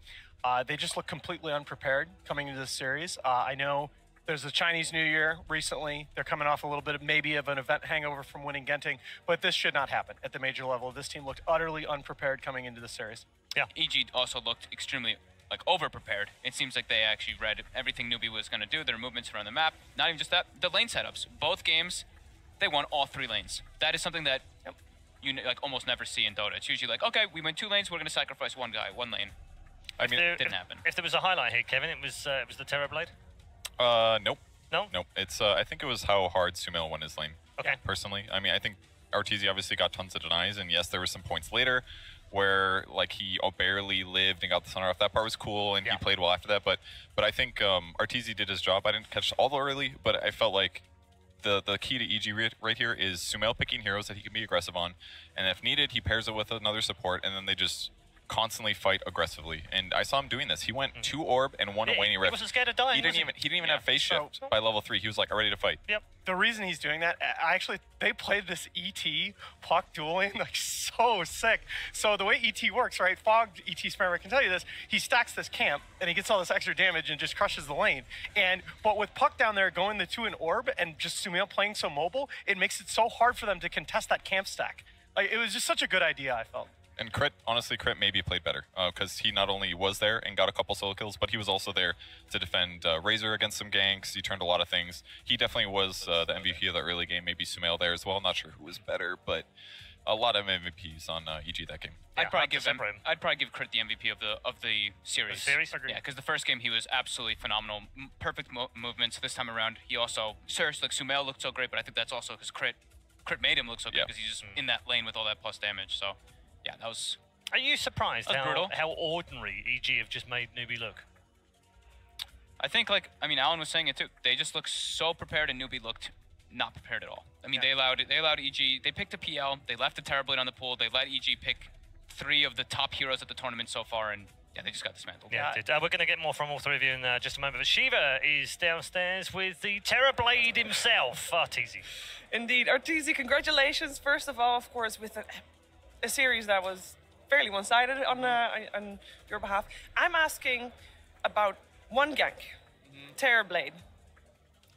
They just look completely unprepared coming into this series. I know There's the Chinese New Year recently. They're coming off a little bit of maybe of an event hangover from winning Genting, but this should not happen at the major level. This team looked utterly unprepared coming into the series. Yeah. EG also looked extremely over-prepared. It seems like they actually read everything Newbee was going to do, their movements around the map. Not even just that, the lane setups. Both games, they won all 3 lanes. That is something that you almost never see in Dota. It's usually like, okay, we went 2 lanes, we're going to sacrifice one guy, 1 lane. I mean, it didn't happen. If there was a highlight here, Kevin, it was the Terrorblade. Nope. No? Nope. It's I think it was how hard Sumail won his lane. Okay. Personally, I mean, I think RTZ obviously got tons of denies, and yes, there were some points later where he barely lived and got the Thunder off. That part was cool, and he played well after that. But I think RTZ did his job. I didn't catch all the early, but I felt like the key to EG right here is Sumail picking heroes that he can be aggressive on, and if needed, he pairs it with another support, and then they just constantly fight aggressively. And I saw him doing this. He went 2 orb and 1 Wayne Rift. He wasn't scared of dying. He didn't even have face shift by level 3. He was ready to fight. Yep. The reason he's doing that, they played this ET puck dueling so sick. So the way ET works, right? Fog, ET Spammer can tell you this. He stacks this camp and he gets all this extra damage and just crushes the lane. But with puck down there going the 2 in orb and just Sumail playing so mobile, it makes it so hard for them to contest that camp stack. It was just such a good idea, I felt. And Crit, honestly, Crit maybe played better because he not only was there and got a couple solo kills, but he was also there to defend Razor against some ganks. He turned a lot of things. He definitely was the MVP of the early game. Maybe Sumail there as well. Not sure who was better, but a lot of MVPs on EG that game. I'd probably give Crit the MVP of the series. The series? Yeah, because the first game he was absolutely phenomenal. Perfect movements. This time around, he also Sumail looked so great, but I think that's also because Crit made him look so good because he's just in that lane with all that plus damage. So. Yeah, that was. Are you surprised brutal. how ordinary EG have just made Newbee look? I think Alan was saying it too. They just looked so prepared, and Newbee looked not prepared at all. I mean, they allowed EG. They picked a PL. They left the Terrorblade on the pool. They let EG pick 3 of the top heroes at the tournament so far, and yeah, they just got dismantled. Yeah, we're going to get more from all 3 of you in just a moment. But Shiva is downstairs with the Terrorblade himself, RTZ. Indeed, RTZ. Congratulations, first of all, of course, with a series that was fairly one-sided on your behalf. I'm asking about one gank, Terrorblade.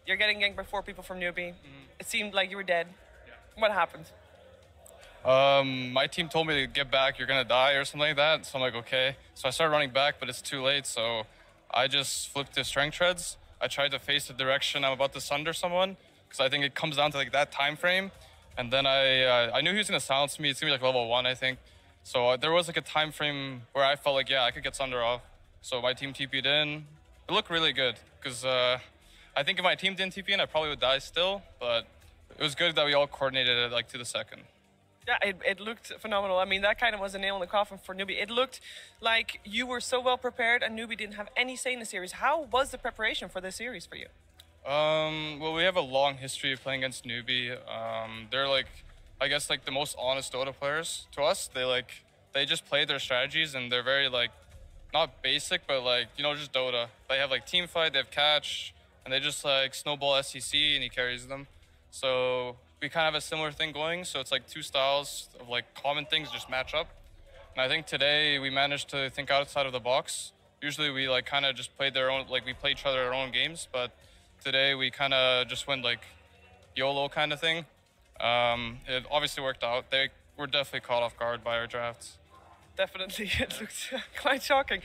You're getting ganked by 4 people from Newbee. It seemed like you were dead. What happened? My team told me to get back, you're gonna die or something like that. So I'm like, okay. So I started running back, but it's too late. So I just flipped to strength treads. I tried to face the direction I'm about to sunder someone because I think it comes down to that time frame. And then I knew he was going to silence me. It's going to be level 1, I think. So there was a time frame where I felt I could get Sunder off. So my team TP'd in. It looked really good because I think if my team didn't TP in, I probably would die still. But it was good that we all coordinated it to the second. Yeah, it looked phenomenal. I mean, that kind of was a nail in the coffin for Newbee. It looked like you were so well prepared and Newbee didn't have any say in the series. How was the preparation for this series for you? Well, we have a long history of playing against Newbee. They're I guess the most honest Dota players to us. They just play their strategies and they're very not basic, but just Dota. They have team fight, they have catch, and they just snowball SEC and he carries them. So we kind of have a similar thing going. So it's 2 styles of common things just match up. And I think today we managed to think outside of the box. Usually we kind of just played their own, we play each other our own games, but today we kind of just went YOLO kind of thing. It obviously worked out. They were definitely caught off guard by our drafts. Definitely, it looked quite shocking.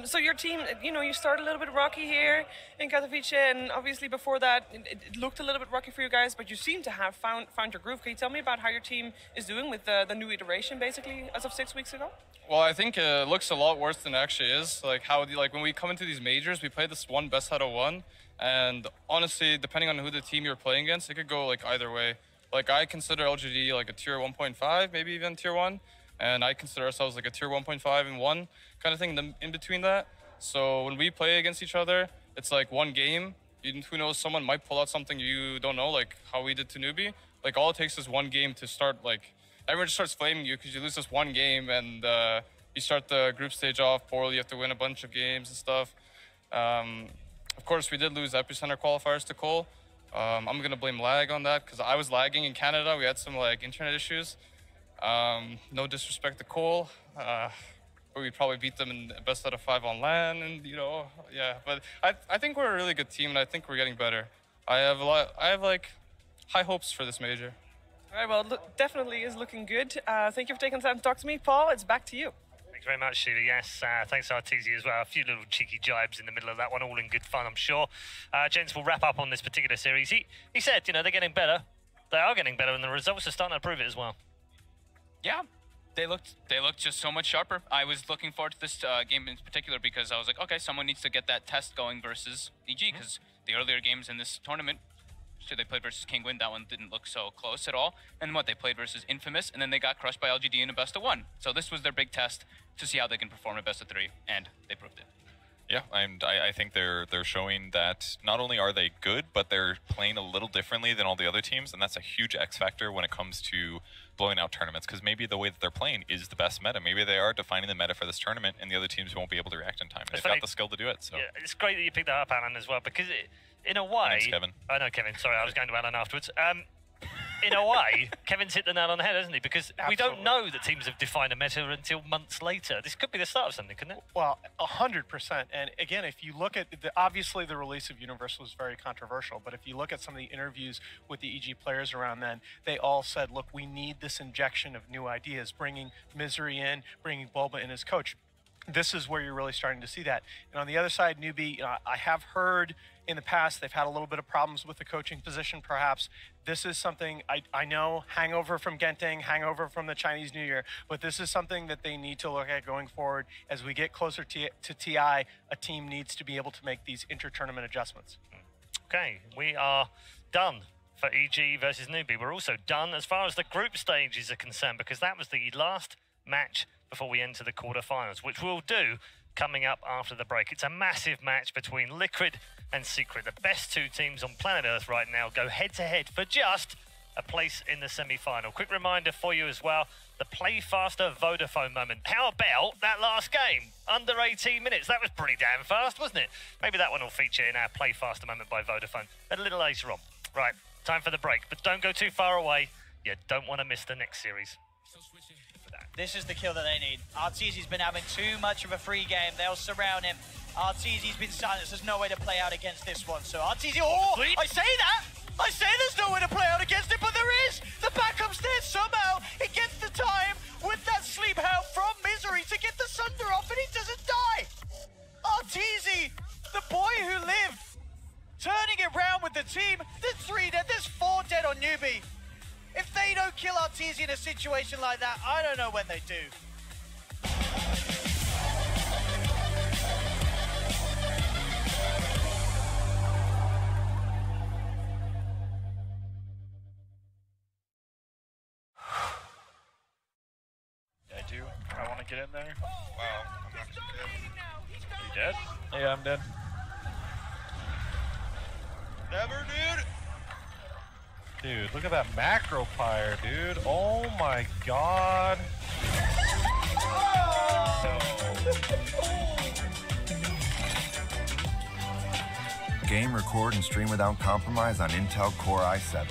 So your team, you started a little bit rocky here in Katowice, and obviously before that, it looked a little bit rocky for you guys, but you seem to have found your groove. Can you tell me about how your team is doing with the new iteration, basically, as of 6 weeks ago? Well, I think it looks a lot worse than it actually is. When we come into these majors, we play this one best out of 1, and honestly, depending on who the team you're playing against, it could go either way. I consider LGD a tier 1.5, maybe even tier 1. And I consider ourselves a tier 1.5 and 1 kind of thing in between that. So when we play against each other, it's one game. Who knows, someone might pull out something you don't know, how we did to Newbee. All it takes is one game to start, everyone just starts flaming you because you lose this one game and you start the group stage off poorly. You have to win a bunch of games and stuff. Of course, we did lose Epicenter qualifiers to Cole. I'm going to blame lag on that because I was lagging in Canada. We had some internet issues. No disrespect to Cole. where we probably beat them in best out of 5 on LAN, and you know, yeah. But I think we're a really good team, and I think we're getting better. I have like high hopes for this major. All right, well, definitely is looking good. Thank you for taking the time to talk to me. Paul, it's back to you. Thanks very much, Sheila. Yes, thanks to Arteezy as well. A few little cheeky jibes in the middle of that one, all in good fun, I'm sure. Gents, we'll wrap up on this particular series. He said, you know, they're getting better. They are getting better, and the results are starting to prove it as well. Yeah, they looked just so much sharper. I was looking forward to this game in particular because I was like, okay, someone needs to get that test going versus EG, because the earlier games in this tournament, so they played versus Kingwin, that one didn't look so close at all. And what, they played versus Infamous, and then they got crushed by LGD in a best of 1. So this was their big test to see how they can perform a best of 3, and they proved it. Yeah, I think they're showing that not only are they good, but they're playing a little differently than all the other teams, and that's a huge X factor when it comes to blowing out tournaments, because maybe the way that they're playing is the best meta. Maybe they are defining the meta for this tournament, and the other teams won't be able to react in time. They've got the skill to do it. So yeah, it's great that you picked that up, Alan, as well, because in a way... Thanks, Kevin. Oh, no, Kevin. Sorry, I was going to Alan afterwards. In a way, Kevin's hit the nail on the head, hasn't he? Because we don't know that teams have defined a meta until months later. This could be the start of something, couldn't it? Well, 100%. And again, if you look at, obviously the release of Universal was very controversial, but if you look at some of the interviews with the EG players around then, they all said, look, we need this injection of new ideas, bringing Misery in, bringing Bulba in as coach. This is where you're really starting to see that. And on the other side, Newbee, you know, I have heard in the past they've had a little bit of problems with the coaching position, perhaps. This is something, I know, hangover from Genting, hangover from the Chinese New Year, but this is something that they need to look at going forward. As we get closer to TI, a team needs to be able to make these inter-tournament adjustments. Okay, we are done for EG versus Newbee. We're also done as far as the group stages are concerned, because that was the last match before we enter the quarterfinals, which we'll do coming up after the break. It's a massive match between Liquid and Secret. The best 2 teams on planet Earth right now go head-to-head for just a place in the semi-final. Quick reminder for you as well, the Play Faster Vodafone moment. How about that last game? Under 18 minutes. That was pretty damn fast, wasn't it? Maybe that one will feature in our Play Faster moment by Vodafone a little later on. Right, time for the break, but don't go too far away. You don't want to miss the next series. This is the kill that they need. Arteezy's been having too much of a free game. They'll surround him. Arteezy's been silenced. There's no way to play out against this one. So Arteezy, oh, I say that! I say there's no way to play out against it, but there is! The backup's there somehow. It gets the time with that sleep help from Misery to get the Sunder off, and he doesn't die! Arteezy, the boy who lived, turning it round with the team. There's 3 dead, there's 4 dead on Newbee. If they don't kill Arteezy in a situation like that, I don't know when they do. I do. I want to get in there. Wow, I'm not dead. Are you dead? Yeah, I'm dead. Never, dude! Dude, look at that macro pyre, dude. Oh my god. Game, record, and stream without compromise on Intel Core i7.